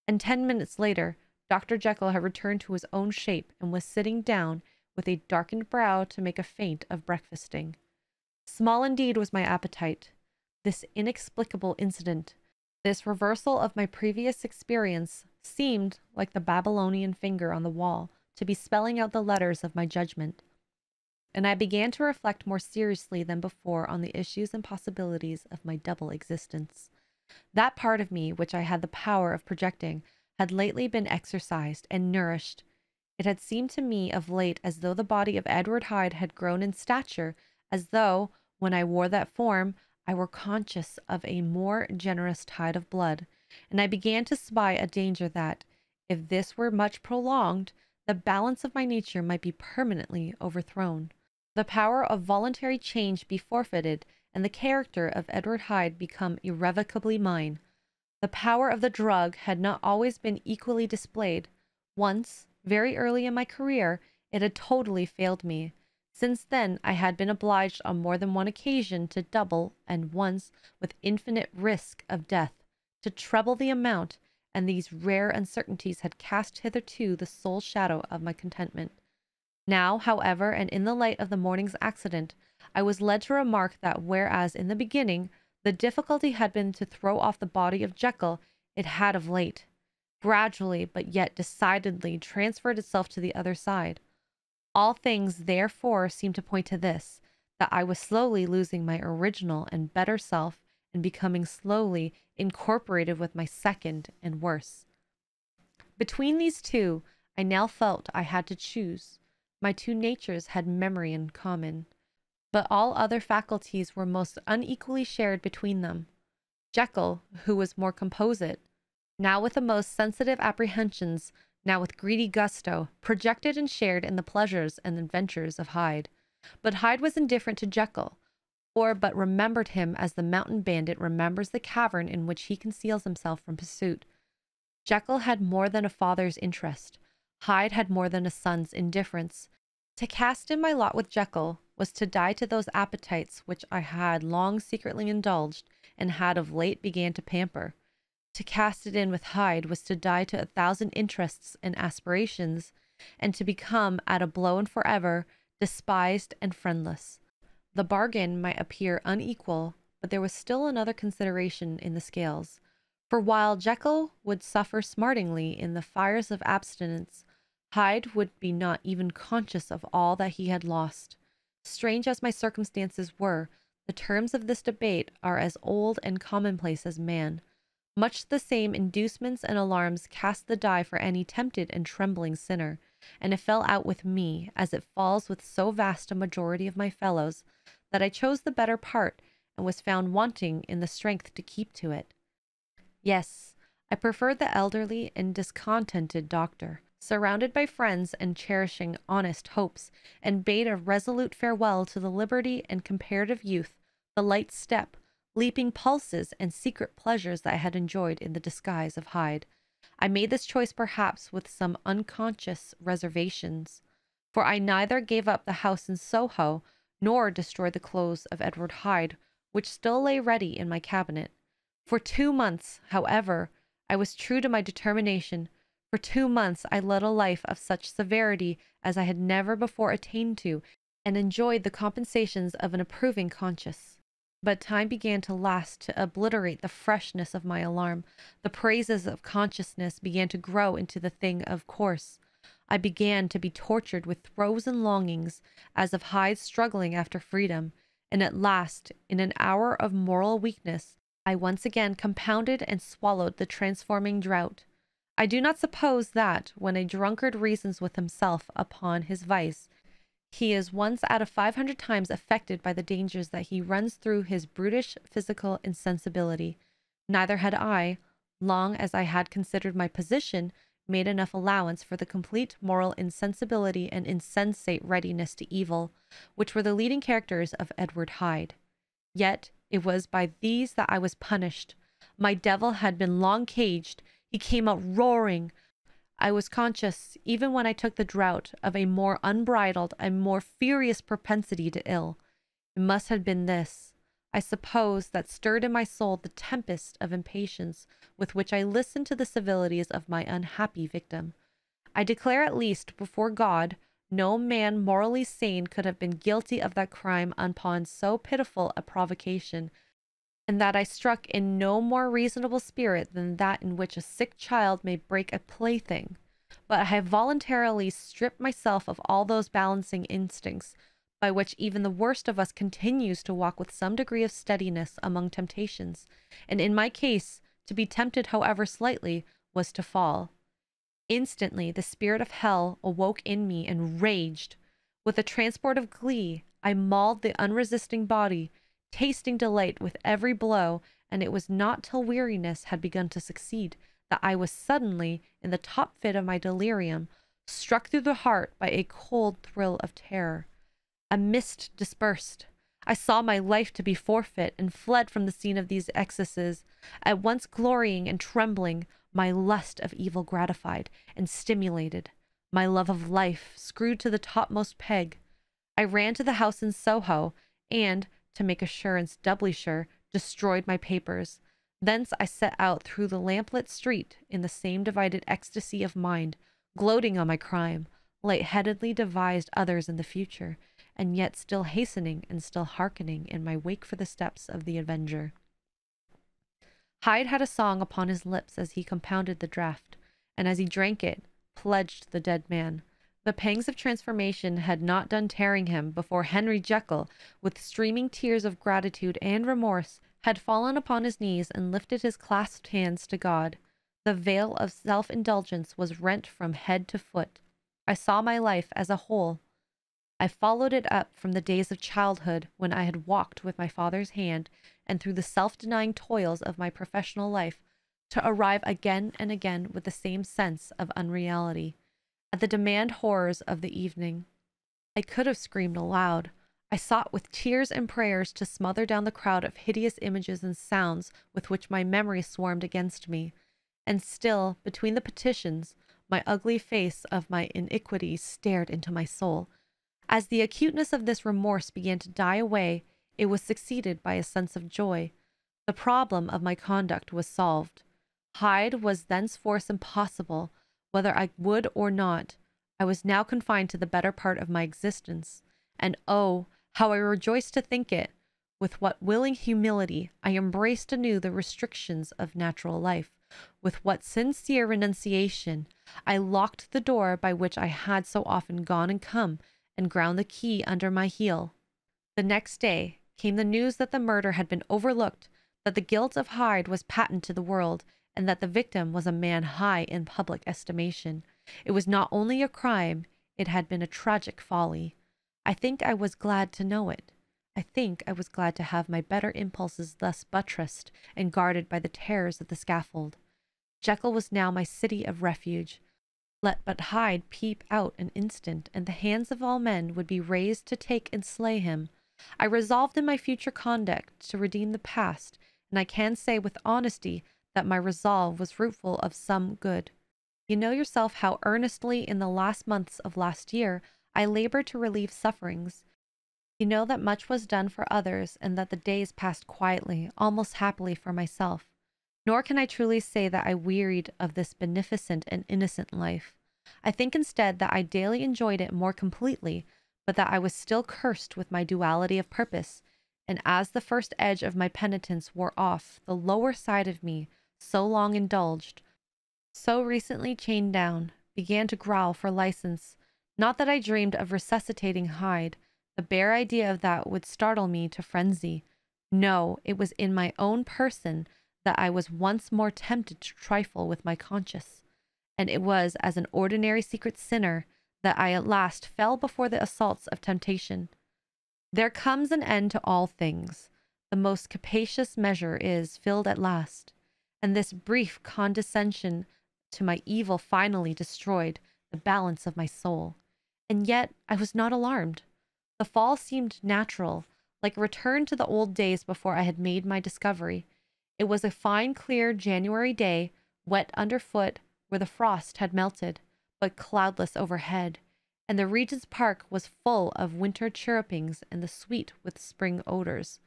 and 10 minutes later Dr. Jekyll had returned to his own shape and was sitting down with a darkened brow to make a feint of breakfasting. Small indeed was my appetite. This inexplicable incident, this reversal of my previous experience, seemed, like the Babylonian finger on the wall, to be spelling out the letters of my judgment, and I began to reflect more seriously than before on the issues and possibilities of my double existence. That part of me which I had the power of projecting had lately been exercised and nourished. It had seemed to me of late as though the body of Edward Hyde had grown in stature, as though, when I wore that form, I were conscious of a more generous tide of blood, and I began to spy a danger that, if this were much prolonged, the balance of my nature might be permanently overthrown, the power of voluntary change be forfeited, and the character of Edward Hyde become irrevocably mine. The power of the drug had not always been equally displayed. Once, very early in my career, it had totally failed me. Since then, I had been obliged on more than one occasion to double, and once, with infinite risk of death, to treble the amount, and these rare uncertainties had cast hitherto the sole shadow of my contentment. Now, however, and in the light of the morning's accident, I was led to remark that whereas in the beginning the difficulty had been to throw off the body of Jekyll, it had of late, gradually but yet decidedly, transferred itself to the other side. All things therefore seemed to point to this, that I was slowly losing my original and better self and becoming slowly incorporated with my second and worse. Between these two, I now felt I had to choose. My two natures had memory in common, but all other faculties were most unequally shared between them. Jekyll, who was more composite, now with the most sensitive apprehensions, now with greedy gusto, projected and shared in the pleasures and adventures of Hyde. But Hyde was indifferent to Jekyll, or but remembered him as the mountain bandit remembers the cavern in which he conceals himself from pursuit. Jekyll had more than a father's interest. Hyde had more than a son's indifference. To cast in my lot with Jekyll was to die to those appetites which I had long secretly indulged and had of late began to pamper. To cast it in with Hyde was to die to 1,000 interests and aspirations, and to become, at a blow and forever, despised and friendless. The bargain might appear unequal, but there was still another consideration in the scales. For while Jekyll would suffer smartingly in the fires of abstinence, Hyde would be not even conscious of all that he had lost. Strange as my circumstances were, the terms of this debate are as old and commonplace as man. Much the same inducements and alarms cast the die for any tempted and trembling sinner, and it fell out with me, as it falls with so vast a majority of my fellows, that I chose the better part, and was found wanting in the strength to keep to it. Yes, I preferred the elderly and discontented doctor, surrounded by friends and cherishing honest hopes, and bade a resolute farewell to the liberty and comparative youth, the light step, leaping pulses, and secret pleasures that I had enjoyed in the disguise of Hyde. I made this choice perhaps with some unconscious reservations, for I neither gave up the house in Soho, nor destroyed the clothes of Edward Hyde, which still lay ready in my cabinet. For 2 months, however, I was true to my determination. For 2 months I led a life of such severity as I had never before attained to, and enjoyed the compensations of an approving conscience. But time began to last to obliterate the freshness of my alarm. The praises of consciousness began to grow into the thing of course. I began to be tortured with throes and longings, as of Hyde struggling after freedom, and at last, in an hour of moral weakness, I once again compounded and swallowed the transforming draught. I do not suppose that, when a drunkard reasons with himself upon his vice, he is once out of 500 times affected by the dangers that he runs through his brutish physical insensibility. Neither had I, long as I had considered my position, made enough allowance for the complete moral insensibility and insensate readiness to evil, which were the leading characters of Edward Hyde. Yet it was by these that I was punished. My devil had been long caged. He came out roaring. I was conscious, even when I took the draught, of a more unbridled and more furious propensity to ill. It must have been this, I suppose, that stirred in my soul the tempest of impatience with which I listened to the civilities of my unhappy victim. I declare at least, before God, no man morally sane could have been guilty of that crime upon so pitiful a provocation, and that I struck in no more reasonable spirit than that in which a sick child may break a plaything. But I have voluntarily stripped myself of all those balancing instincts, by which even the worst of us continues to walk with some degree of steadiness among temptations, and in my case, to be tempted, however slightly, was to fall. Instantly, the spirit of hell awoke in me and raged. With a transport of glee, I mauled the unresisting body, tasting delight with every blow, and it was not till weariness had begun to succeed that I was suddenly, in the top fit of my delirium, struck through the heart by a cold thrill of terror. A mist dispersed. I saw my life to be forfeit, and fled from the scene of these excesses, at once glorying and trembling, my lust of evil gratified and stimulated, my love of life screwed to the topmost peg. I ran to the house in Soho, and, to make assurance doubly sure, destroyed my papers. Thence I set out through the lamplit street in the same divided ecstasy of mind, gloating on my crime, light-headedly devised others in the future, and yet still hastening and still hearkening in my wake for the steps of the avenger. Hyde had a song upon his lips as he compounded the draught, and as he drank it, pledged the dead man. The pangs of transformation had not done tearing him before Henry Jekyll, with streaming tears of gratitude and remorse, had fallen upon his knees and lifted his clasped hands to God. The veil of self-indulgence was rent from head to foot. I saw my life as a whole. I followed it up from the days of childhood, when I had walked with my father's hand, and through the self-denying toils of my professional life, to arrive again and again with the same sense of unreality, at the demand horrors of the evening. I could have screamed aloud. I sought with tears and prayers to smother down the crowd of hideous images and sounds with which my memory swarmed against me, and still, between the petitions, my ugly face of my iniquity stared into my soul. As the acuteness of this remorse began to die away, it was succeeded by a sense of joy. The problem of my conduct was solved. Hyde was thenceforth impossible, whether I would or not. I was now confined to the better part of my existence, and oh, how I rejoiced to think it! With what willing humility I embraced anew the restrictions of natural life. With what sincere renunciation I locked the door by which I had so often gone and come, and ground the key under my heel. The next day came the news that the murder had been overlooked, that the guilt of Hyde was patent to the world, and that the victim was a man high in public estimation. It was not only a crime, it had been a tragic folly. I think I was glad to know it. I think I was glad to have my better impulses thus buttressed and guarded by the terrors of the scaffold. Jekyll was now my city of refuge. Let but Hyde peep out an instant, and the hands of all men would be raised to take and slay him. I resolved in my future conduct to redeem the past, and I can say with honesty that my resolve was fruitful of some good. You know yourself how earnestly in the last months of last year I labored to relieve sufferings. You know that much was done for others, and that the days passed quietly, almost happily for myself. Nor can I truly say that I wearied of this beneficent and innocent life. I think instead that I daily enjoyed it more completely, but that I was still cursed with my duality of purpose, and as the first edge of my penitence wore off, the lower side of me, so long indulged, so recently chained down, began to growl for license. Not that I dreamed of resuscitating Hyde. The bare idea of that would startle me to frenzy. No, it was in my own person that I was once more tempted to trifle with my conscience, and it was as an ordinary secret sinner that I at last fell before the assaults of temptation. There comes an end to all things. The most capacious measure is filled at last, and this brief condescension to my evil finally destroyed the balance of my soul. And yet I was not alarmed. The fall seemed natural, like a return to the old days before I had made my discovery. It was a fine, clear January day, wet underfoot where the frost had melted, but cloudless overhead, and the Regent's Park was full of winter chirrupings and the sweet with spring odors.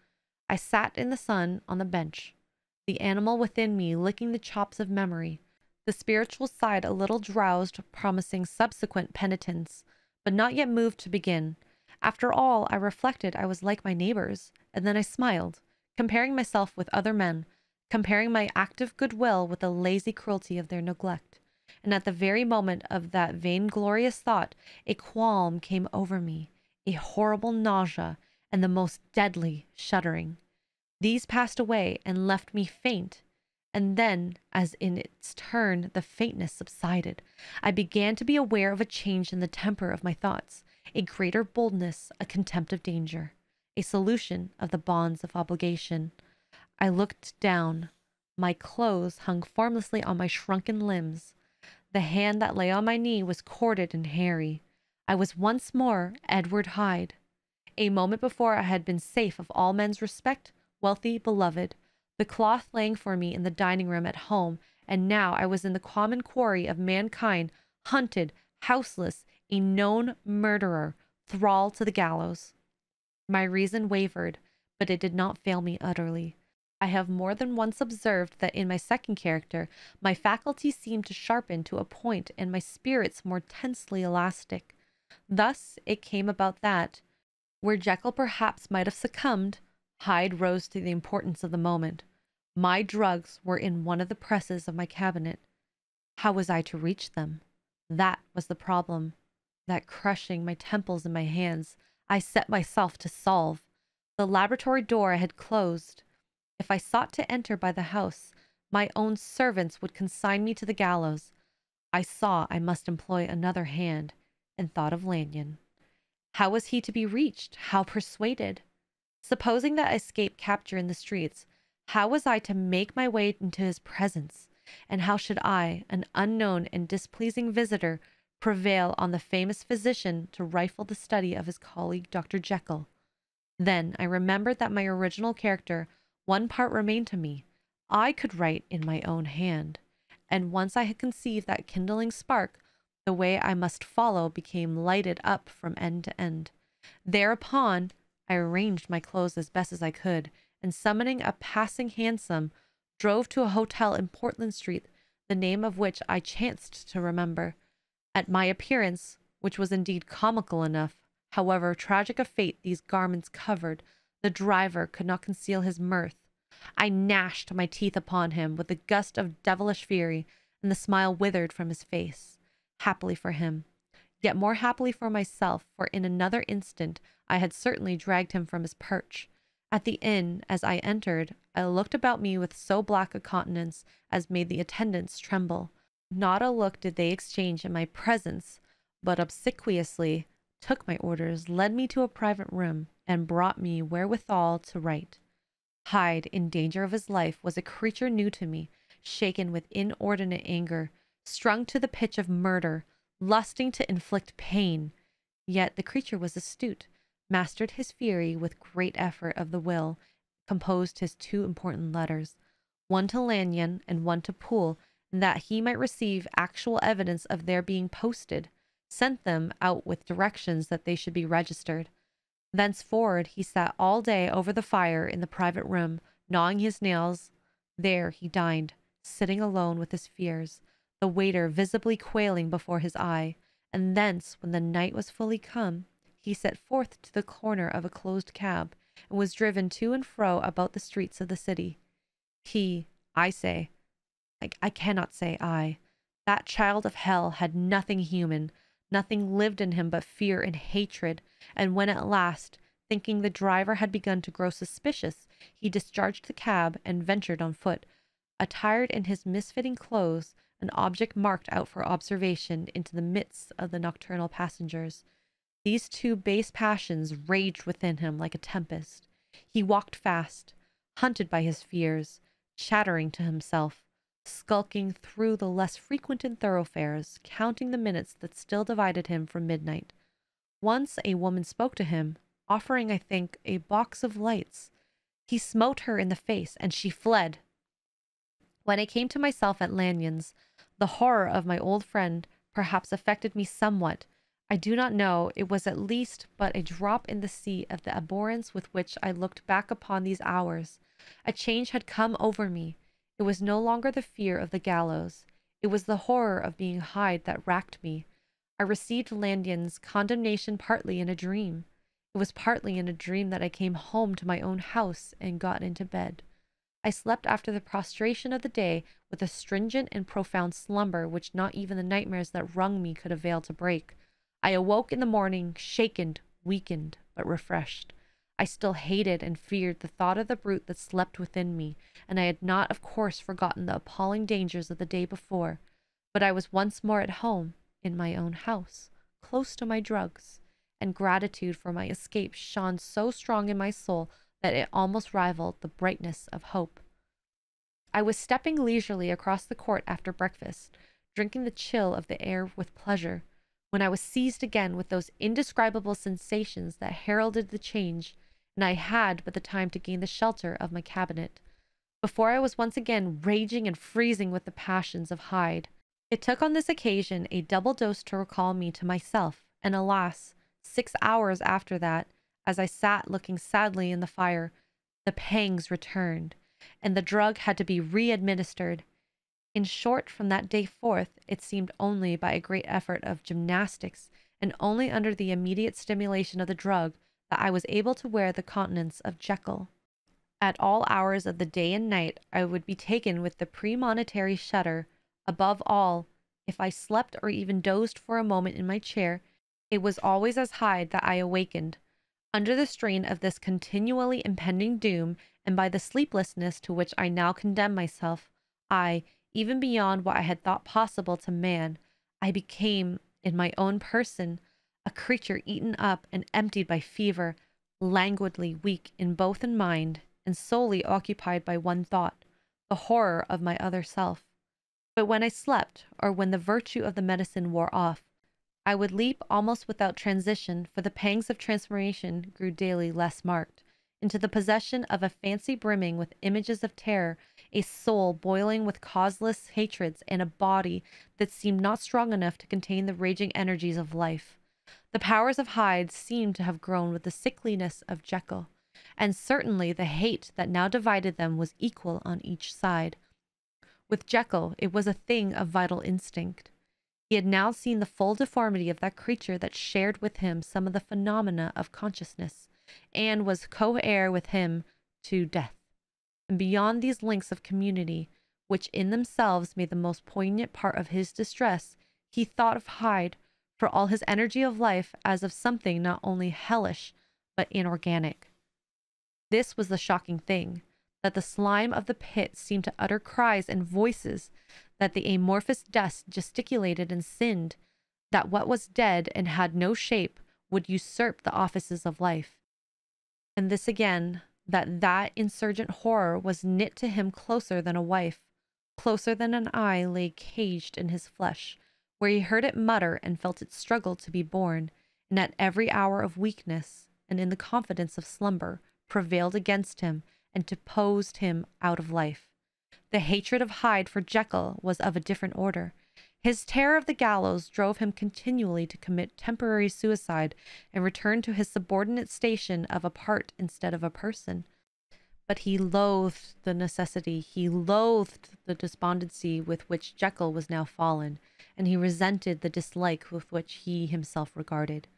I sat in the sun on the bench, the animal within me licking the chops of memory, the spiritual side a little drowsed, promising subsequent penitence, but not yet moved to begin. After all, I reflected I was like my neighbors, and then I smiled, comparing myself with other men, comparing my active goodwill with the lazy cruelty of their neglect. And at the very moment of that vainglorious thought, a qualm came over me, a horrible nausea, and the most deadly shuddering. These passed away and left me faint, and then, as in its turn the faintness subsided, I began to be aware of a change in the temper of my thoughts, a greater boldness, a contempt of danger, a solution of the bonds of obligation. I looked down. My clothes hung formlessly on my shrunken limbs. The hand that lay on my knee was corded and hairy. I was once more Edward Hyde. A moment before I had been safe of all men's respect, wealthy, beloved, the cloth laying for me in the dining room at home, and now I was in the common quarry of mankind, hunted, houseless, a known murderer, thrall to the gallows. My reason wavered, but it did not fail me utterly. I have more than once observed that in my second character, my faculties seemed to sharpen to a point and my spirits more tensely elastic. Thus it came about that, where Jekyll perhaps might have succumbed, Hyde rose to the importance of the moment. My drugs were in one of the presses of my cabinet. How was I to reach them? That was the problem, that crushing my temples in my hands, I set myself to solve. The laboratory door I had closed. If I sought to enter by the house, my own servants would consign me to the gallows. I saw I must employ another hand, and thought of Lanyon. How was he to be reached? How persuaded? Supposing that I escaped capture in the streets, how was I to make my way into his presence? And how should I, an unknown and displeasing visitor, prevail on the famous physician to rifle the study of his colleague Dr. Jekyll? Then I remembered that my original character, one part remained to me. I could write in my own hand. And once I had conceived that kindling spark, the way I must follow became lighted up from end to end. Thereupon, I arranged my clothes as best as I could, and summoning a passing hansom, drove to a hotel in Portland Street, the name of which I chanced to remember. At my appearance, which was indeed comical enough, however tragic a fate these garments covered, the driver could not conceal his mirth. I gnashed my teeth upon him with a gust of devilish fury, and the smile withered from his face. Happily for him, yet more happily for myself, for in another instant I had certainly dragged him from his perch. At the inn, as I entered, I looked about me with so black a countenance as made the attendants tremble. Not a look did they exchange in my presence, but obsequiously took my orders, led me to a private room, and brought me wherewithal to write. Hyde, in danger of his life, was a creature new to me, shaken with inordinate anger, strung to the pitch of murder, lusting to inflict pain. Yet the creature was astute, mastered his fury with great effort of the will, composed his two important letters, one to Lanyon and one to Poole, that he might receive actual evidence of their being posted, sent them out with directions that they should be registered. Thenceforward he sat all day over the fire in the private room, gnawing his nails. There he dined, sitting alone with his fears, the waiter visibly quailing before his eye, and thence, when the night was fully come, he set forth to the corner of a closed cab, and was driven to and fro about the streets of the city. He, I cannot say I, that child of hell had nothing human, nothing lived in him but fear and hatred, and when at last, thinking the driver had begun to grow suspicious, he discharged the cab and ventured on foot, attired in his misfitting clothes, an object marked out for observation, into the midst of the nocturnal passengers. These two base passions raged within him like a tempest. He walked fast, hunted by his fears, chattering to himself, skulking through the less frequented thoroughfares, counting the minutes that still divided him from midnight. Once a woman spoke to him, offering, I think, a box of lights. He smote her in the face, and she fled. When I came to myself at Lanyon's, the horror of my old friend perhaps affected me somewhat. I do not know. It was at least but a drop in the sea of the abhorrence with which I looked back upon these hours. A change had come over me. It was no longer the fear of the gallows. It was the horror of being Hyde that racked me. I received Lanyon's condemnation partly in a dream. It was partly in a dream that I came home to my own house and got into bed. I slept after the prostration of the day with a stringent and profound slumber which not even the nightmares that wrung me could avail to break. I awoke in the morning, shaken, weakened, but refreshed. I still hated and feared the thought of the brute that slept within me, and I had not, of course, forgotten the appalling dangers of the day before. But I was once more at home, in my own house, close to my drugs, and gratitude for my escape shone so strong in my soul that it almost rivaled the brightness of hope. I was stepping leisurely across the court after breakfast, drinking the chill of the air with pleasure, when I was seized again with those indescribable sensations that heralded the change, and I had but the time to gain the shelter of my cabinet, before I was once again raging and freezing with the passions of Hyde. It took on this occasion a double dose to recall me to myself, and alas, 6 hours after that, as I sat looking sadly in the fire, the pangs returned, and the drug had to be re-administered. In short, from that day forth, it seemed only by a great effort of gymnastics, and only under the immediate stimulation of the drug, that I was able to wear the countenance of Jekyll. At all hours of the day and night, I would be taken with the premonitory shudder. Above all, if I slept or even dozed for a moment in my chair, it was always as Hyde that I awakened. Under the strain of this continually impending doom, and by the sleeplessness to which I now condemned myself, even beyond what I had thought possible to man, I became, in my own person, a creature eaten up and emptied by fever, languidly weak both in mind, and solely occupied by one thought, the horror of my other self. But when I slept, or when the virtue of the medicine wore off, I would leap almost without transition, for the pangs of transformation grew daily less marked, into the possession of a fancy brimming with images of terror, a soul boiling with causeless hatreds, and a body that seemed not strong enough to contain the raging energies of life. The powers of Hyde seemed to have grown with the sickliness of Jekyll, and certainly the hate that now divided them was equal on each side. With Jekyll, it was a thing of vital instinct. He had now seen the full deformity of that creature that shared with him some of the phenomena of consciousness, and was co-heir with him to death. And beyond these links of community, which in themselves made the most poignant part of his distress, he thought of Hyde, for all his energy of life, as of something not only hellish, but inorganic. This was the shocking thing, that the slime of the pit seemed to utter cries and voices, that the amorphous dust gesticulated and sinned, that what was dead and had no shape would usurp the offices of life. And this again, that insurgent horror was knit to him closer than a wife, closer than an eye lay caged in his flesh, where he heard it mutter and felt it struggle to be born, and at every hour of weakness, and in the confidence of slumber, prevailed against him, and deposed him out of life. The hatred of Hyde for Jekyll was of a different order. His terror of the gallows drove him continually to commit temporary suicide and return to his subordinate station of a part instead of a person. But he loathed the necessity, he loathed the despondency with which Jekyll was now fallen, and he resented the dislike with which he himself regarded.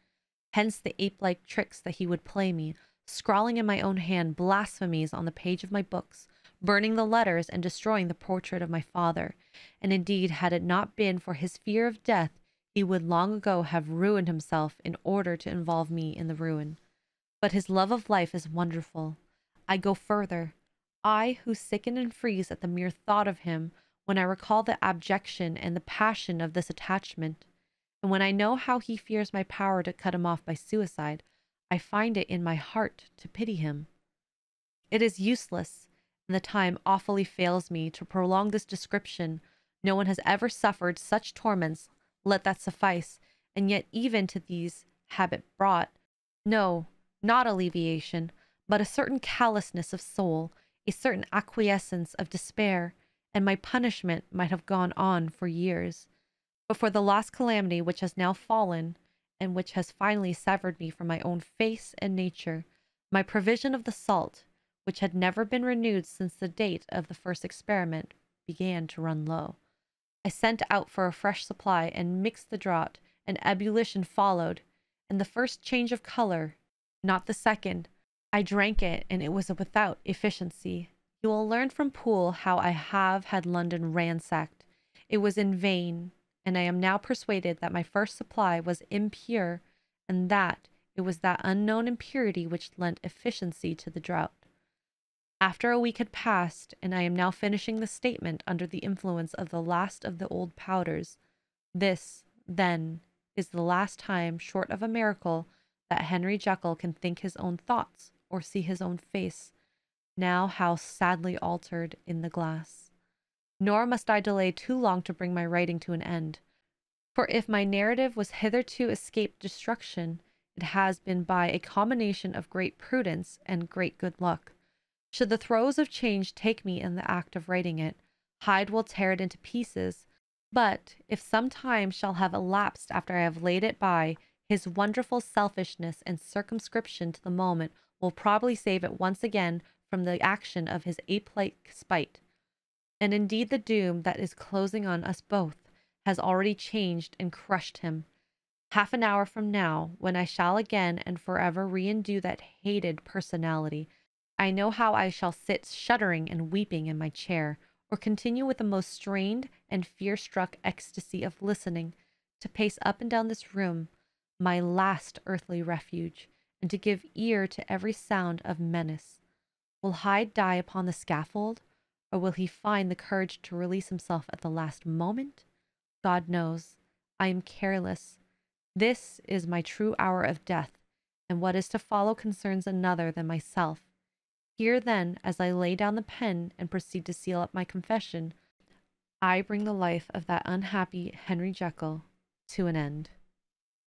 Hence the ape-like tricks that he would play me, scrawling in my own hand blasphemies on the page of my books, burning the letters and destroying the portrait of my father. And indeed, had it not been for his fear of death, he would long ago have ruined himself in order to involve me in the ruin. But his love of life is wonderful. I go further. I, who sicken and freeze at the mere thought of him, when I recall the abjection and the passion of this attachment, and when I know how he fears my power to cut him off by suicide, I find it in my heart to pity him. It is useless, and the time awfully fails me to prolong this description. No one has ever suffered such torments, let that suffice, and yet even to these habit brought, no, not alleviation, but a certain callousness of soul, a certain acquiescence of despair, and my punishment might have gone on for years. But for the last calamity which has now fallen, and which has finally severed me from my own face and nature, my provision of the salt, which had never been renewed since the date of the first experiment, began to run low. I sent out for a fresh supply and mixed the draught, and ebullition followed, and the first change of color, not the second. I drank it, and it was without efficiency. You will learn from Poole how I have had London ransacked. It was in vain, and I am now persuaded that my first supply was impure, and that it was that unknown impurity which lent efficiency to the draught. After a week had passed, and I am now finishing the statement under the influence of the last of the old powders, this, then, is the last time, short of a miracle, that Henry Jekyll can think his own thoughts or see his own face, now how sadly altered in the glass. Nor must I delay too long to bring my writing to an end. For if my narrative was hitherto escaped destruction, it has been by a combination of great prudence and great good luck. Should the throes of change take me in the act of writing it, Hyde will tear it into pieces. But if some time shall have elapsed after I have laid it by, his wonderful selfishness and circumscription to the moment will probably save it once again from the action of his ape-like spite. And indeed the doom that is closing on us both has already changed and crushed him. Half an hour from now, when I shall again and forever re-endue that hated personality, I know how I shall sit shuddering and weeping in my chair, or continue with the most strained and fear-struck ecstasy of listening, to pace up and down this room, my last earthly refuge, and to give ear to every sound of menace. Will Hyde die upon the scaffold, or will he find the courage to release himself at the last moment? God knows. I am careless. This is my true hour of death, and what is to follow concerns another than myself. Here, then, as I lay down the pen and proceed to seal up my confession, I bring the life of that unhappy Henry Jekyll to an end.